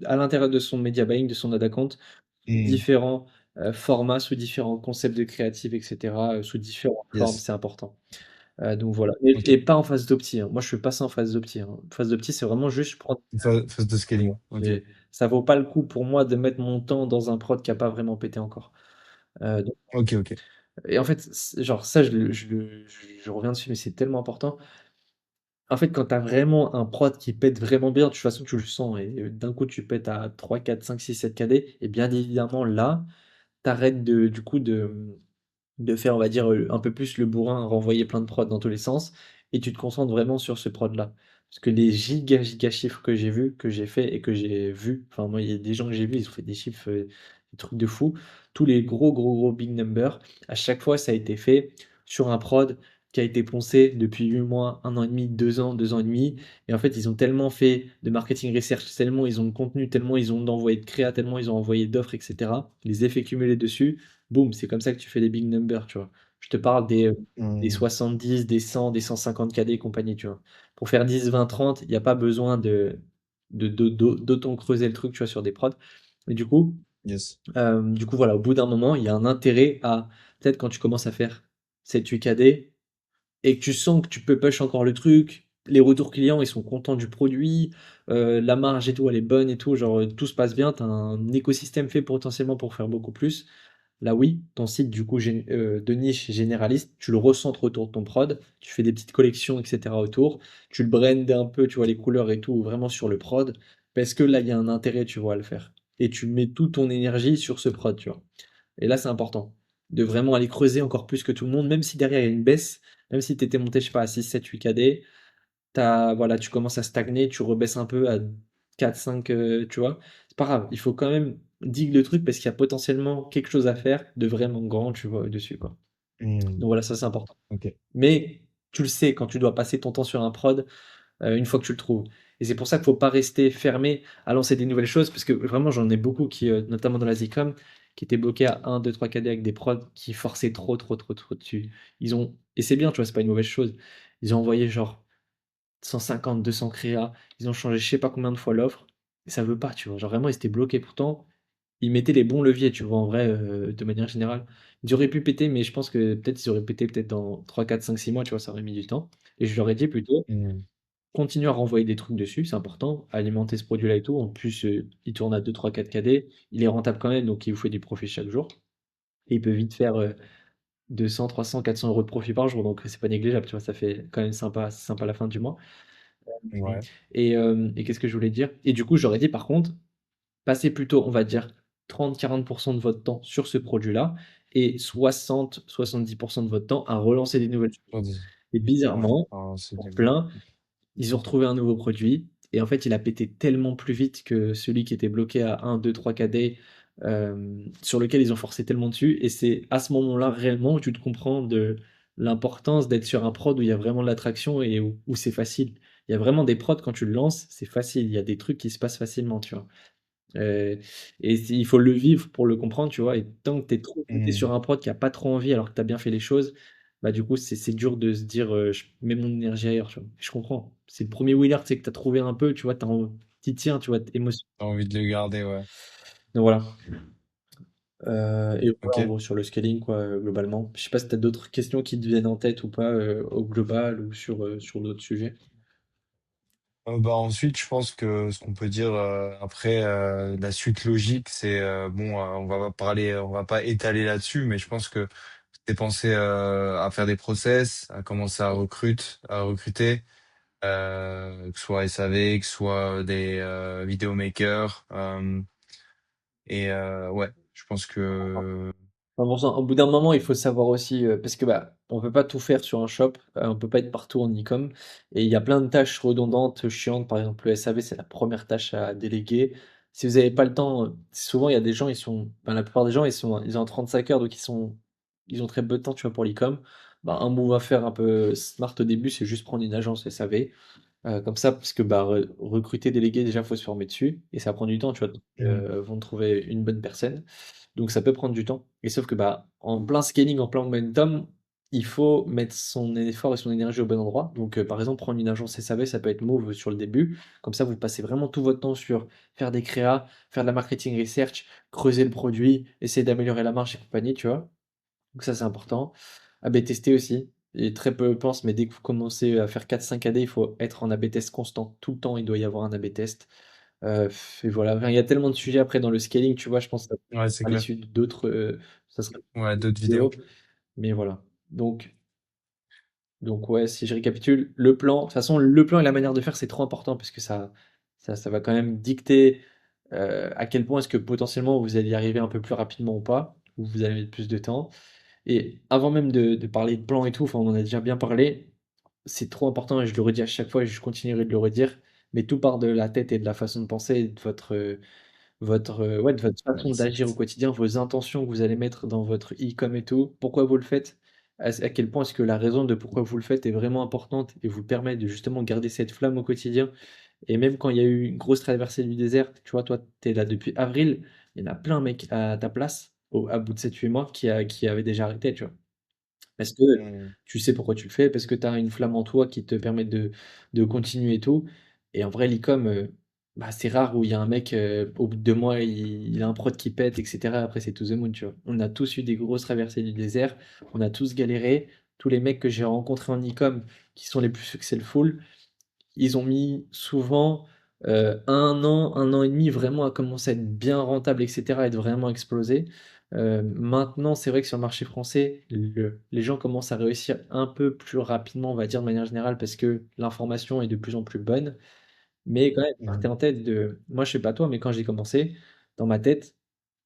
à l'intérieur de son media buying, de son ad account, sous Hmm. différents formats, sous différents concepts de créatifs, etc., sous différentes formes, Yes. c'est important. Donc voilà. Et Ok. pas en phase d'opti, hein. Moi, je fais pas ça en phase d'opti, hein. Phase d'opti, c'est vraiment juste je prends. Phase de scaling. Ok. Ça vaut pas le coup pour moi de mettre mon temps dans un prod qui a pas vraiment pété encore. Donc, Ok, ok. et en fait, genre ça, je reviens dessus, mais c'est tellement important. En fait, quand tu as vraiment un prod qui pète vraiment bien, de toute façon, tu le sens et d'un coup, tu pètes à 3 4 5 6 7 KD et bien évidemment, là, tu arrêtes du coup, de faire, on va dire, un peu plus le bourrin, renvoyer plein de prods dans tous les sens et tu te concentres vraiment sur ce prod-là. Parce que les giga chiffres que j'ai vus, que j'ai fait et que j'ai vus, enfin, moi, il y a des gens que j'ai vus, ils ont fait des chiffres, des trucs de fou. Tous les gros big numbers, à chaque fois, ça a été fait sur un prod qui a été poncé depuis 8 mois, 1 an et demi, 2 ans, 2 ans et demi. Et en fait, ils ont tellement fait de marketing research, tellement ils ont de contenu, tellement ils ont envoyé de créa, tellement ils ont envoyé d'offres, etc. Les effets cumulés dessus, boum, c'est comme ça que tu fais des big numbers, tu vois. Je te parle des Hmm. 70, des 100, des 150 KD et compagnie, tu vois. Pour faire 10, 20, 30, il n'y a pas besoin d'autant creuser le truc, tu vois, sur des prods. Et Yes. du coup, voilà, au bout d'un moment, il y a un intérêt à, peut-être quand tu commences à faire 7-8 KD, et que tu sens que tu peux push encore le truc, les retours clients, ils sont contents du produit, la marge et tout, elle est bonne et tout, genre tout se passe bien, tu as un écosystème fait potentiellement pour faire beaucoup plus. Là, oui, ton site du coup de niche généraliste, tu le recentres autour de ton prod, tu fais des petites collections, etc. autour, tu le brandes un peu, tu vois, les couleurs et tout, vraiment sur le prod, parce que là, il y a un intérêt, tu vois, à le faire. Et tu mets toute ton énergie sur ce prod, tu vois. Et là, c'est important de vraiment aller creuser encore plus que tout le monde, même si derrière il y a une baisse, même si tu étais monté, je sais pas, à 6 7 8 KD, voilà, tu commences à stagner, tu rebaisses un peu à 4 5 tu vois. C'est pas grave, il faut quand même digue le truc parce qu'il y a potentiellement quelque chose à faire de vraiment grand, tu vois, dessus, quoi. Hmm. Donc voilà, ça c'est important. Ok. Mais tu le sais quand tu dois passer ton temps sur un prod, une fois que tu le trouves. Et c'est pour ça qu'il faut pas rester fermé à lancer des nouvelles choses, parce que vraiment j'en ai beaucoup qui, notamment dans la Zcom, qui étaient bloqués à 1, 2, 3 KD avec des prods qui forçaient trop, trop, trop, trop dessus. Et c'est bien, tu vois, c'est pas une mauvaise chose. Ils ont envoyé genre 150, 200 créas, ils ont changé je sais pas combien de fois l'offre, et ça veut pas, tu vois. Genre vraiment, ils étaient bloqués. Pourtant, ils mettaient les bons leviers, tu vois, en vrai, de manière générale. Ils auraient pu péter, mais je pense que peut-être ils auraient pété peut-être dans 3, 4, 5, 6 mois, tu vois, ça aurait mis du temps. Et je leur ai dit plutôt, Hmm. continue à renvoyer des trucs dessus, c'est important, alimenter ce produit-là et tout. En plus, il tourne à 2, 3, 4 KD, il est rentable quand même, donc il vous fait du profit chaque jour. Et il peut vite faire 200, 300, 400 euros de profit par jour, donc c'est pas négligeable, tu vois, ça fait quand même sympa, c'est sympa à la fin du mois. Ouais. Et qu'est-ce que je voulais dire? Et du coup, j'aurais dit par contre, passez plutôt, on va dire, 30-40% de votre temps sur ce produit-là et 60-70% de votre temps à relancer des nouvelles choses. Et Ouais. bizarrement, Alors, c'est en du... plein, ils ont retrouvé un nouveau produit et en fait, il a pété tellement plus vite que celui qui était bloqué à 1, 2, 3 KD, sur lequel ils ont forcé tellement dessus. Et c'est à ce moment-là réellement où tu te comprends de l'importance d'être sur un prod où il y a vraiment de l'attraction et où c'est facile. Il y a vraiment des prods, quand tu le lances, c'est facile. Il y a des trucs qui se passent facilement, tu vois. Euh, il faut le vivre pour le comprendre, tu vois. Et tant que t'es Hmm. sur un prod qui a pas trop envie alors que tu as bien fait les choses, bah du coup, c'est dur de se dire je mets mon énergie ailleurs, tu vois. Je comprends. C'est le premier wheeler, tu sais, que tu as trouvé un peu, tu vois, t'y tiens, tu vois, émotion. T'as envie de le garder, ouais. Donc voilà. Et voilà, en Ok. gros, sur le scaling, quoi, globalement. Je sais pas si tu as d'autres questions qui te viennent en tête ou pas, au global ou sur d'autres sujets. Bah ensuite, je pense que ce qu'on peut dire après la suite logique, c'est bon, on va pas parler, on va pas étaler là-dessus, mais je pense que c'est penser à faire des process, à commencer à recruter, que ce soit SAV, que ce soit des vidéomakers, ouais, je pense que Enfin, bon sang, au bout d'un moment, il faut savoir aussi, parce que bah, on peut pas tout faire sur un shop, on peut pas être partout en e-com, et il y a plein de tâches redondantes, chiantes. Par exemple, le SAV, c'est la première tâche à déléguer. Si vous n'avez pas le temps, souvent il y a des gens, enfin, la plupart des gens, ils ont 35 heures, donc ils ont très peu de temps, tu vois, pour l'e-com. Bah, un move à faire un peu smart au début, c'est juste prendre une agence SAV. Comme ça, parce que bah, recruter, déléguer, déjà, faut se former dessus, et ça prend du temps, tu vois. Donc, Mm. vont trouver une bonne personne. Donc ça peut prendre du temps. Et sauf que bah, en plein scaling, en plein momentum, il faut mettre son effort et son énergie au bon endroit. Donc par exemple, prendre une agence SAV, ça peut être Move sur le début. Comme ça, vous passez vraiment tout votre temps sur faire des créas, faire de la marketing research, creuser le produit, essayer d'améliorer la marge et compagnie, tu vois. Donc ça, c'est important. A/B tester aussi. Et très peu pensent, mais dès que vous commencez à faire 4-5 AD, il faut être en A/B test constant. Tout le temps, il doit y avoir un A/B test. Et voilà. Enfin, il y a tellement de sujets après dans le scaling, tu vois, je pense Ouais, c'est à clair. l'issue d'autres, ça sera Ouais, d'autres une vidéos. vidéo. Mais voilà. Donc ouais, si je récapitule, le plan, de toute façon, le plan et la manière de faire, c'est trop important parce que ça va quand même dicter à quel point est-ce que potentiellement vous allez y arriver un peu plus rapidement ou pas, ou vous allez mettre plus de temps. Et avant même de parler de plan et tout, enfin, on en a déjà bien parlé, c'est trop important et je le redis à chaque fois et je continuerai de le redire, mais tout part de la tête et de la façon de penser et de ouais, de votre façon d'agir au Exact. quotidien, vos intentions que vous allez mettre dans votre e-com et tout, pourquoi vous le faites, à quel point est-ce que la raison de pourquoi vous le faites est vraiment importante et vous permet de justement garder cette flamme au quotidien. Et même quand il y a eu une grosse traversée du désert, tu vois, toi, tu es là depuis avril, il y en a plein, mec, à ta place, à bout de 7-8 mois, qui avaient déjà arrêté, tu vois. Parce que Mm. tu sais pourquoi tu le fais, parce que tu as une flamme en toi qui te permet de continuer et tout. Et en vrai, l'e-com, bah, c'est rare où il y a un mec, au bout de 2 mois, il a un prod qui pète, etc. Après, c'est to the moon, tu vois. On a tous eu des grosses traversées du désert, on a tous galéré. Tous les mecs que j'ai rencontrés en e-com qui sont les plus successful, ils ont mis souvent 1 an et demi vraiment à commencer à être bien rentable, etc., à être vraiment explosé. Maintenant, c'est vrai que sur le marché français, les gens commencent à réussir un peu plus rapidement, on va dire de manière générale, parce que l'information est de plus en plus bonne. Mais quand même, partez Mm. en tête de... Moi, je sais pas toi, mais quand j'ai commencé, dans ma tête,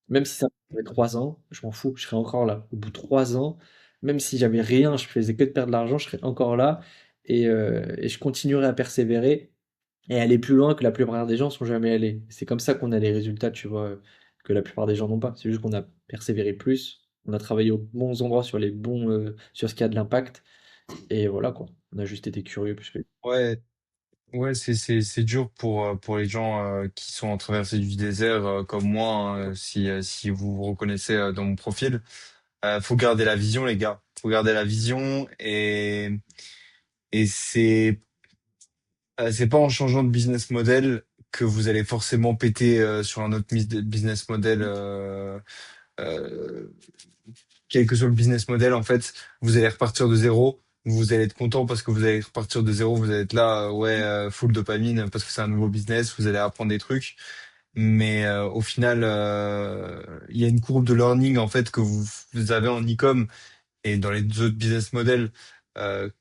même si ça fait 3 ans, je m'en fous, je serais encore là. Au bout de 3 ans, même si j'avais rien, je faisais que de perdre de l'argent, je serais encore là et je continuerai à persévérer et aller plus loin que la plupart des gens sont jamais allés. C'est comme ça qu'on a les résultats, tu vois, que la plupart des gens n'ont pas. C'est juste qu'on a persévéré plus, On a travaillé aux bons endroits sur les bons, sur ce qui a de l'impact. Et voilà quoi. On a juste été curieux parce que. Ouais, ouais, c'est dur pour les gens qui sont en traversée du désert comme moi, hein, si vous vous reconnaissez dans mon profil. Faut garder la vision, les gars. Faut garder la vision et c'est pas en changeant de business model que vous allez forcément péter sur un autre business model. Euh, Quel que soit le business model, en fait, vous allez repartir de zéro. Vous allez être content parce que vous allez repartir de zéro. Vous allez être là, ouais, full dopamine parce que c'est un nouveau business. Vous allez apprendre des trucs. Mais au final, il y a une courbe de learning en fait que vous avez en e-com et dans les autres business models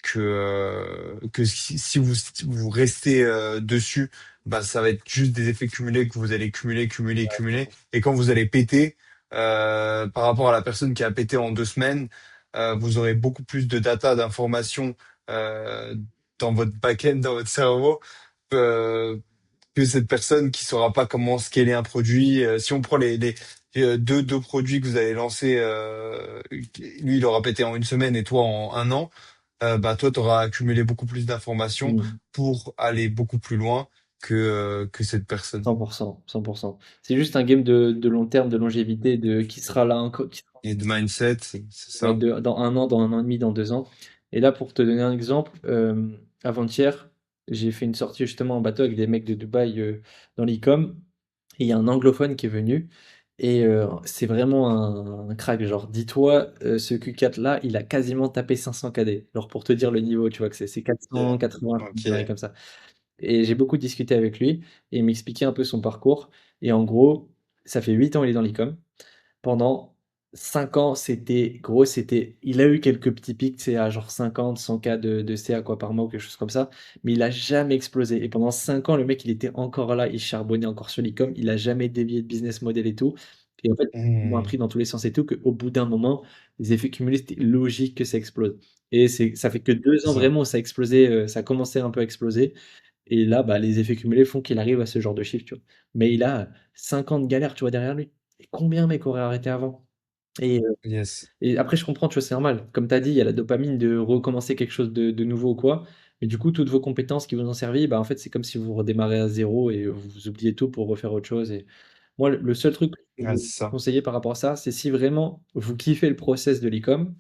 que si vous restez dessus, bah ça va être juste des effets cumulés que vous allez cumuler, cumuler, cumuler. Et quand vous allez péter, par rapport à la personne qui a pété en 2 semaines, vous aurez beaucoup plus de data, d'informations euh, dans votre back-end, dans votre cerveau. euh, que cette personne qui saura pas comment scaler un produit. Si on prend les deux produits que vous avez lancés, lui il aura pété en 1 semaine et toi en 1 an, bah toi tu auras accumulé beaucoup plus d'informations Mm. pour aller beaucoup plus loin que cette personne. 100%, 100%. C'est juste un game de long terme, de longévité, de qui sera là encore, qui sera Et de mindset, c'est ouais, ça. dans un an et demi, dans 2 ans. Et là, pour te donner un exemple, avant-hier, j'ai fait une sortie justement en bateau avec des mecs de Dubaï dans l'e-com. Et il y a un anglophone qui est venu. Et c'est vraiment un crack. Genre, dis-toi, ce Q4 là, il a quasiment tapé 500 KD. Alors, pour te dire le niveau, tu vois que c'est Ok. 480, une Ok. comme ça. Et j'ai beaucoup discuté avec lui et il m'expliquait un peu son parcours. Et en gros, ça fait 8 ans il est dans l'e-com. Pendant 5 ans, il a eu quelques petits pics, c'est à genre 50, 100 k de CA quoi par mois ou quelque chose comme ça, mais il a jamais explosé. Et pendant 5 ans, le mec, il était encore là, il charbonnait encore sur l'e-com, il a jamais dévié de business model et tout. Et en fait, ils m'ont Hmm. appris dans tous les sens et tout qu'au bout d'un moment, les effets cumulés, c'était logique que ça explose. Et ça fait que 2 ans C'est ça. vraiment où ça a explosé, ça a commencé un peu à exploser. Et là, bah, les effets cumulés font qu'il arrive à ce genre de chiffre, tu vois. Mais il a 50 galères, tu vois, derrière lui. Et combien, mec, aurait arrêté avant? Et, euh, Yes. et après, je comprends, tu vois, c'est normal. Comme tu as dit, il y a la dopamine de recommencer quelque chose de nouveau ou quoi. Mais du coup, toutes vos compétences qui vous ont servi, bah, en fait, c'est comme si vous redémarrez à zéro et vous oubliez tout pour refaire autre chose. Et moi, le seul truc que je peux Ouais, vous c'est ça. conseiller par rapport à ça, c'est si vraiment vous kiffez le process de l'e-com,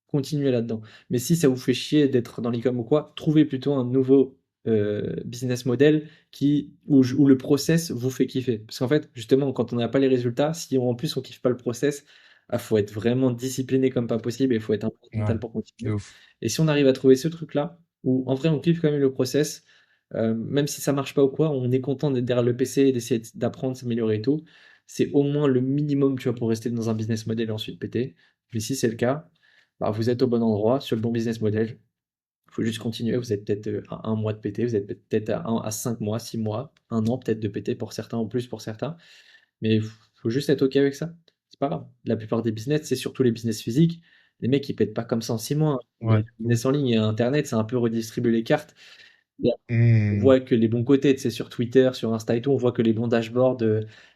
continuez là-dedans. Mais si ça vous fait chier d'être dans l'e-com ou quoi, trouvez plutôt un nouveau business model où le process vous fait kiffer. Parce qu'en fait, justement, quand on n'a pas les résultats, si en plus on kiffe pas le process, il faut être vraiment discipliné comme pas possible et il faut être un peu Ouais. mental pour De continuer. ouf. Et si on arrive à trouver ce truc-là, où en vrai on kiffe quand même le process, même si ça marche pas ou quoi, on est content d'être derrière le PC et d'essayer d'apprendre, s'améliorer et tout. C'est au moins le minimum, tu vois, pour rester dans un business model et ensuite péter. Mais si c'est le cas, bah, vous êtes au bon endroit, sur le bon business model. Il faut juste continuer. Vous êtes peut-être à 1 mois de péter, vous êtes peut-être à 5 mois, 6 mois, 1 an peut-être de péter pour certains, en plus pour certains. Mais il faut juste être OK avec ça. C'est pas grave. La plupart des business, c'est surtout les business physiques. Les mecs, ils pètent pas comme ça en 6 mois, hein. Ouais. Le business en ligne et Internet, c'est un peu redistribuer les cartes. Et on Hmm. voit que les bons côtés, tu sais, sur Twitter, sur Insta et tout, on voit que les bons dashboards,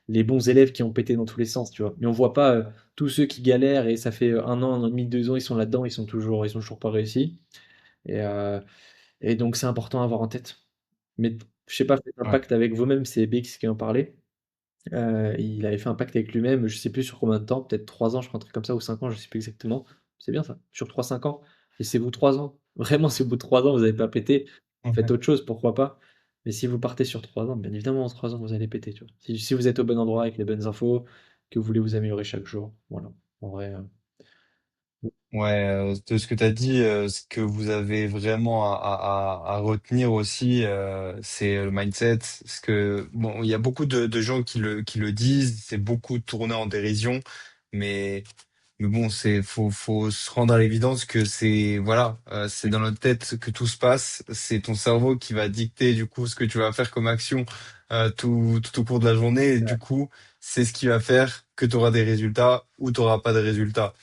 les bons élèves qui ont pété dans tous les sens, tu vois. Mais on voit pas tous ceux qui galèrent et ça fait 1 an et demi, 2 ans, ils sont là-dedans, ils ont toujours pas réussi. Et, euh, et donc, c'est important à avoir en tête. Mais je sais pas, faites un Ouais. pacte avec vous-même, c'est BX qui en parlait. Il avait fait un pacte avec lui-même, je sais plus sur combien de temps, peut-être 3 ans, je crois, un truc comme ça, ou 5 ans, je sais plus exactement. C'est bien ça, sur 3 5 ans. Laissez-vous 3 ans. Vraiment, si au bout de 3 ans, vous n'avez pas pété, faites Ouais. autre chose, pourquoi pas. Mais si vous partez sur 3 ans, bien évidemment, en 3 ans, vous allez péter, tu vois. Si vous êtes au bon endroit avec les bonnes infos, que vous voulez vous améliorer chaque jour, voilà. En vrai, Ouais, de ce que tu as dit, ce que vous avez vraiment à retenir aussi, c'est le mindset. Parce que bon, il y a beaucoup de gens qui le disent, c'est beaucoup tourné en dérision, mais mais bon, faut se rendre à l'évidence que c'est voilà, c'est dans notre tête que tout se passe. C'est ton cerveau qui va dicter du coup ce que tu vas faire comme action tout au cours de la journée. Et du coup, c'est ce qui va faire que tu auras des résultats ou tu n'auras pas de résultats.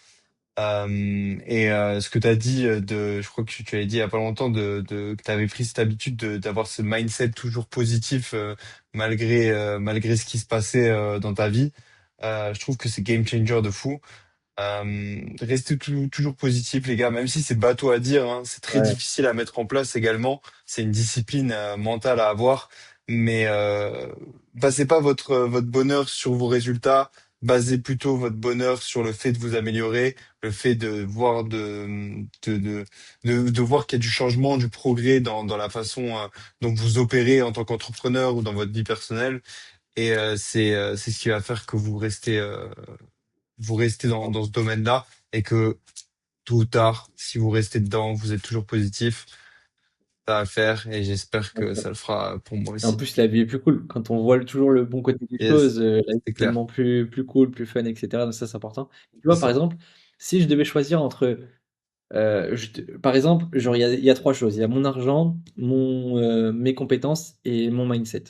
Ce que tu as dit je crois que tu avais dit il y a pas longtemps que tu avais pris cette habitude d'avoir ce mindset toujours positif malgré ce qui se passait dans ta vie. Je trouve que c'est game changer de fou. Restez toujours positif, les gars, même si c'est bateau à dire, hein, c'est très Ouais. difficile à mettre en place également. C'est une discipline mentale à avoir, mais basez pas votre bonheur sur vos résultats. Basez plutôt votre bonheur sur le fait de vous améliorer, le fait de voir de voir qu'il y a du changement, du progrès dans la façon dont vous opérez en tant qu'entrepreneur ou dans votre vie personnelle. Et c'est ce qui va faire que vous restez dans ce domaine-là et que tôt ou tard, si vous restez dedans, vous êtes toujours positif, ça va le faire et j'espère que ça le fera pour moi Et en aussi. plus, la vie est plus cool. Quand on voit toujours le bon côté des Yes, choses, la vie c'est est clair. tellement plus cool, plus fun, etc. Donc ça, c'est important. Tu C'est vois, par ça. exemple, si je devais choisir entre, par exemple, genre, il y a trois choses. Il y a mon argent, mes compétences et mon mindset.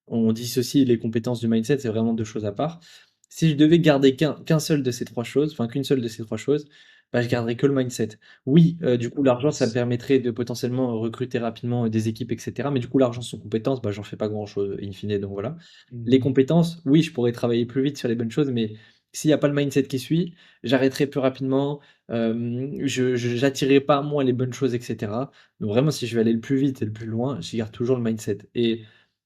On dissocie les compétences du mindset, c'est vraiment deux choses à part. Si je devais garder qu'un seul de ces trois choses, enfin qu'une seule de ces trois choses, bah, je garderais que le mindset. Oui, du coup, l'argent, ça me Yes. permettrait de potentiellement recruter rapidement des équipes, etc. Mais du coup, l'argent sans compétences, bah, j'en fais pas grand-chose, in fine, donc voilà. Les Mhm. compétences, oui, je pourrais travailler plus vite sur les bonnes choses, mais s'il n'y a pas le mindset qui suit, j'arrêterai plus rapidement, j'attirerai pas à moi les bonnes choses, etc. Donc vraiment, si je veux aller le plus vite et le plus loin, je garde toujours le mindset. Et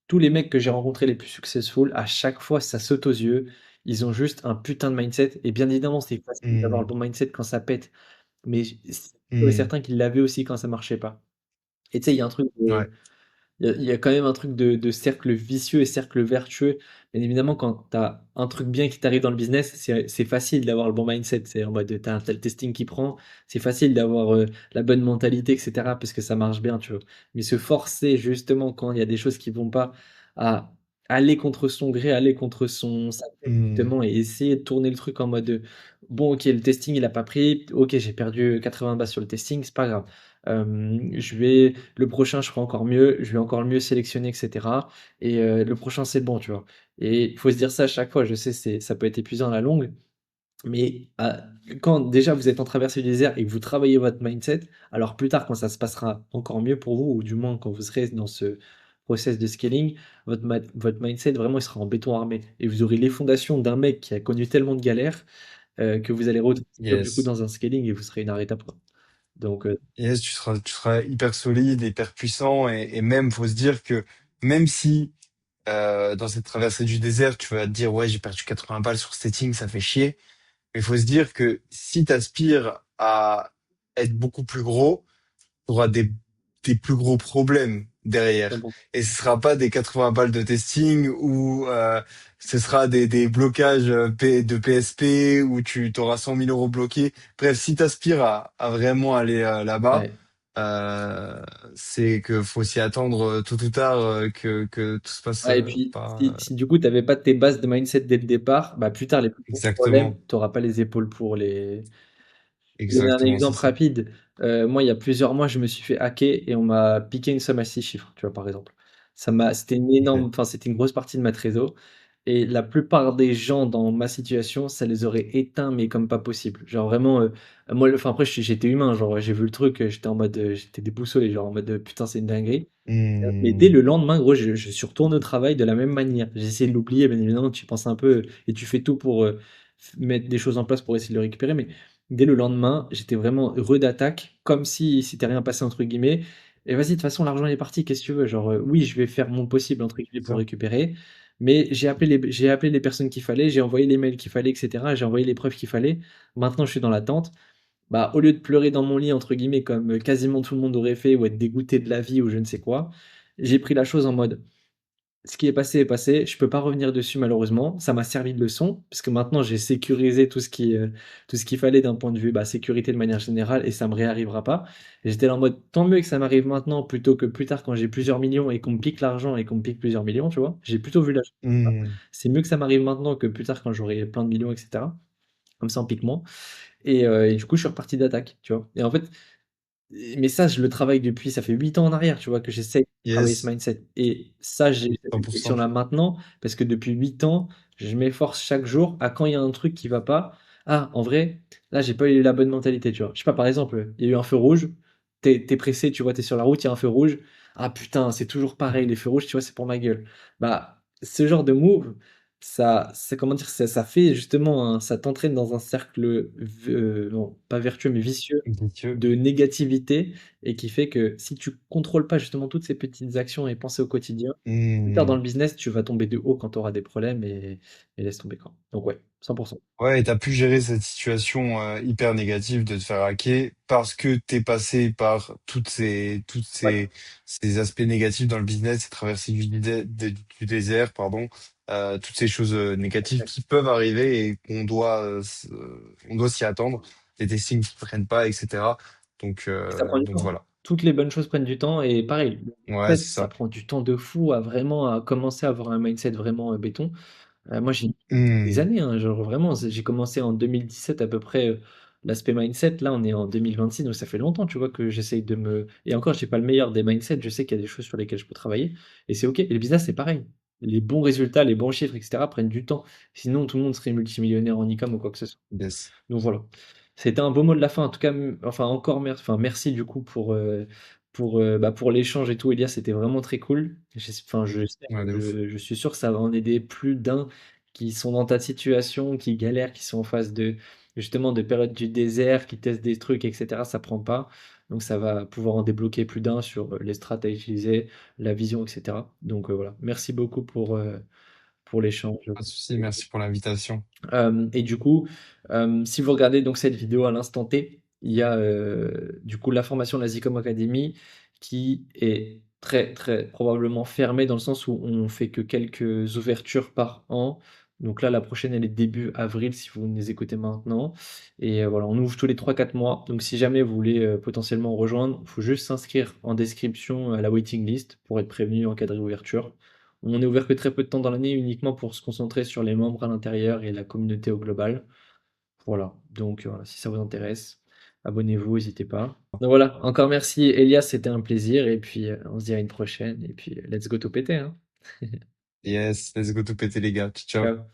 tous les mecs que j'ai rencontrés les plus successful, à chaque fois, ça saute aux yeux. Ils ont juste un putain de mindset. Et bien évidemment, c'est facile d'avoir le Mhm. bon mindset quand ça pète. Mais c'est sûr et Mhm. certain qu'ils l'avaient aussi quand ça marchait pas. Et tu sais, il y a un truc Ouais. il y a quand même un truc de cercle vicieux et cercle vertueux. Bien évidemment, quand tu as un truc bien qui t'arrive dans le business, c'est facile d'avoir le bon mindset. C'est en mode, tu as un tel testing qui prend, c'est facile d'avoir la bonne mentalité, etc. parce que ça marche bien, tu vois. Mais se forcer, justement, quand il y a des choses qui vont pas, à aller contre son gré, aller contre sa tête, Mhm. justement, et essayer de tourner le truc en mode, bon, ok, le testing, il a pas pris, ok, j'ai perdu 80 balles sur le testing, c'est pas grave. Le prochain, je ferai encore mieux, je vais encore mieux sélectionner, etc. Et le prochain, c'est bon, tu vois. Et il faut se dire ça à chaque fois. Je sais, ça peut être épuisant à la longue, mais quand déjà vous êtes en traversée du désert et que vous travaillez votre mindset, alors plus tard, quand ça se passera encore mieux pour vous, ou du moins quand vous serez dans ce process de scaling, votre mindset, vraiment, il sera en béton armé. Et vous aurez les fondations d'un mec qui a connu tellement de galères que vous allez retrouver du coup Yes. dans un scaling et vous serez inarrêtable, quoi. Donc, Yes, tu seras hyper solide, hyper puissant et même, faut se dire que même si dans cette traversée du désert, tu vas te dire, ouais, j'ai perdu 80 balles sur ce setting, ça fait chier. Mais il faut se dire que si tu aspires à être beaucoup plus gros, tu auras des plus gros problèmes derrière. Et ce sera pas des 80 balles de testing ou ce sera des blocages de PSP où tu auras 100 000 euros bloqués. Bref, si tu aspires à vraiment aller là-bas, ouais. euh, c'est que faut s'y attendre tôt ou tard que tout se passe Ouais, et puis, pas si du coup, tu n'avais pas tes bases de mindset dès le départ, bah, plus tard, les plus gros problèmes, exactement. tu n'auras pas les épaules pour les. Je vais donner un Exactement, c'est exemple ça. rapide. Moi, il y a plusieurs mois, je me suis fait hacker et on m'a piqué une somme à 6 chiffres, tu vois, par exemple. C'était une énorme, Ok. enfin, c'était une grosse partie de ma trésor. Et la plupart des gens dans ma situation, ça les aurait éteints, mais comme pas possible. Genre vraiment, moi, enfin, après, j'étais humain, genre, j'ai vu le truc, j'étais en mode, j'étais déboussolé, genre en mode, putain, c'est une dinguerie. Mais dès Hmm. le lendemain, gros, je suis retourné au travail de la même manière. J'ai essayé de l'oublier, bien évidemment, tu y penses un peu et tu fais tout pour mettre des choses en place pour essayer de le récupérer. Mais dès le lendemain, j'étais vraiment heureux d'attaque, comme si c'était rien passé, entre guillemets. Et vas-y, de toute façon, l'argent est parti, qu'est-ce que tu veux? Genre, oui, je vais faire mon possible, entre guillemets, C'est pour le ça. récupérer. Mais j'ai appelé les personnes qu'il fallait, j'ai envoyé les mails qu'il fallait, etc. J'ai envoyé les preuves qu'il fallait. Maintenant, je suis dans l'attente. Bah, au lieu de pleurer dans mon lit, entre guillemets, comme quasiment tout le monde aurait fait, ou être dégoûté de la vie, ou je ne sais quoi, j'ai pris la chose en mode, ce qui est passé, je peux pas revenir dessus malheureusement, ça m'a servi de leçon, parce que maintenant j'ai sécurisé tout ce qu'il fallait d'un point de vue bah, sécurité de manière générale, et ça me réarrivera pas. Et j'étais là en mode, tant mieux que ça m'arrive maintenant, plutôt que plus tard quand j'ai plusieurs millions, et qu'on me pique l'argent, et qu'on me pique plusieurs millions, tu vois. J'ai plutôt vu la chose comme ça. Hmm. C'est mieux que ça m'arrive maintenant que plus tard quand j'aurai plein de millions, etc. Comme ça on pique moins. Et du coup, je suis reparti d'attaque, tu vois. Et en fait, mais ça, je le travaille depuis, ça fait 8 ans en arrière, tu vois, que j'essaye de travailler ce Yes, mindset. Et ça, j'ai cette 100%. réflexion-là maintenant, parce que depuis 8 ans, je m'efforce chaque jour à quand il y a un truc qui va pas. Ah, en vrai, là, j'ai pas eu la bonne mentalité, tu vois. Je sais pas, par exemple, il y a eu un feu rouge, t'es pressé, tu vois, t'es sur la route, il y a un feu rouge. Ah putain, c'est toujours pareil, les feux rouges, tu vois, c'est pour ma gueule. Bah, ce genre de move. c'est comment dire, ça fait justement ça t'entraîne dans un cercle, non, pas vertueux, mais vicieux Vicieux. de négativité et qui fait que si tu contrôles pas justement toutes ces petites actions et pensées au quotidien, plus tard dans Hmm. le business, tu vas tomber de haut quand tu auras des problèmes et laisse tomber quoi. Donc ouais, 100%. Ouais, et t'as pu gérer cette situation hyper négative de te faire hacker parce que t'es passé par Ouais, ces aspects négatifs dans le business, ces traversées du désert, pardon, toutes ces choses négatives exact. qui peuvent arriver et on doit s'y attendre, des testings qui prennent pas, etc. Et ça prend du Donc temps. voilà. Toutes les bonnes choses prennent du temps et pareil, le Ouais, mindset, c'est ça ça. prend du temps de fou à vraiment à commencer à avoir un mindset vraiment, béton. Moi, j'ai mis des Hmm. années, hein, genre vraiment, j'ai commencé en 2017 à peu près, l'aspect mindset. Là, on est en 2026, donc ça fait longtemps, tu vois, que j'essaye de me et encore, j'ai pas le meilleur des mindsets. Je sais qu'il y a des choses sur lesquelles je peux travailler et c'est OK. Et le business, c'est pareil. Les bons résultats, les bons chiffres et cetera prennent du temps. Sinon, tout le monde serait multimillionnaire en e-com ou quoi que ce soit. Yes. Donc voilà. C'était un beau mot de la fin. En tout cas, enfin encore merci, enfin merci du coup pour l'échange et tout, Elias, c'était vraiment très cool. Enfin, Ouais, de ouf. je suis sûr que ça va en aider plus d'un qui sont dans ta situation, qui galèrent, qui sont en phase de justement de période du désert, qui testent des trucs, etc. Ça prend pas. Donc ça va pouvoir en débloquer plus d'un sur les strates à utiliser, la vision, etc. Donc voilà. Merci beaucoup pour l'échange. Pas de souci, merci pour l'invitation. Et du coup, si vous regardez donc cette vidéo à l'instant T, il y a du coup la formation de la Zcom Academy qui est très très probablement fermée dans le sens où on fait que quelques ouvertures par an. Donc là, la prochaine, elle est début avril si vous nous écoutez maintenant. Et voilà, on ouvre tous les 3 4 mois. Donc si jamais vous voulez potentiellement rejoindre, il faut juste s'inscrire en description à la waiting list pour être prévenu en cas de réouverture. On est ouvert que très peu de temps dans l'année, uniquement pour se concentrer sur les membres à l'intérieur et la communauté au global. Voilà, donc voilà, si ça vous intéresse, abonnez-vous, n'hésitez pas. Donc voilà, encore merci Elias, c'était un plaisir, et puis on se dit à une prochaine, et puis let's go tout péter, hein. Yes, let's go tout péter les gars. Ciao, ciao. Ciao.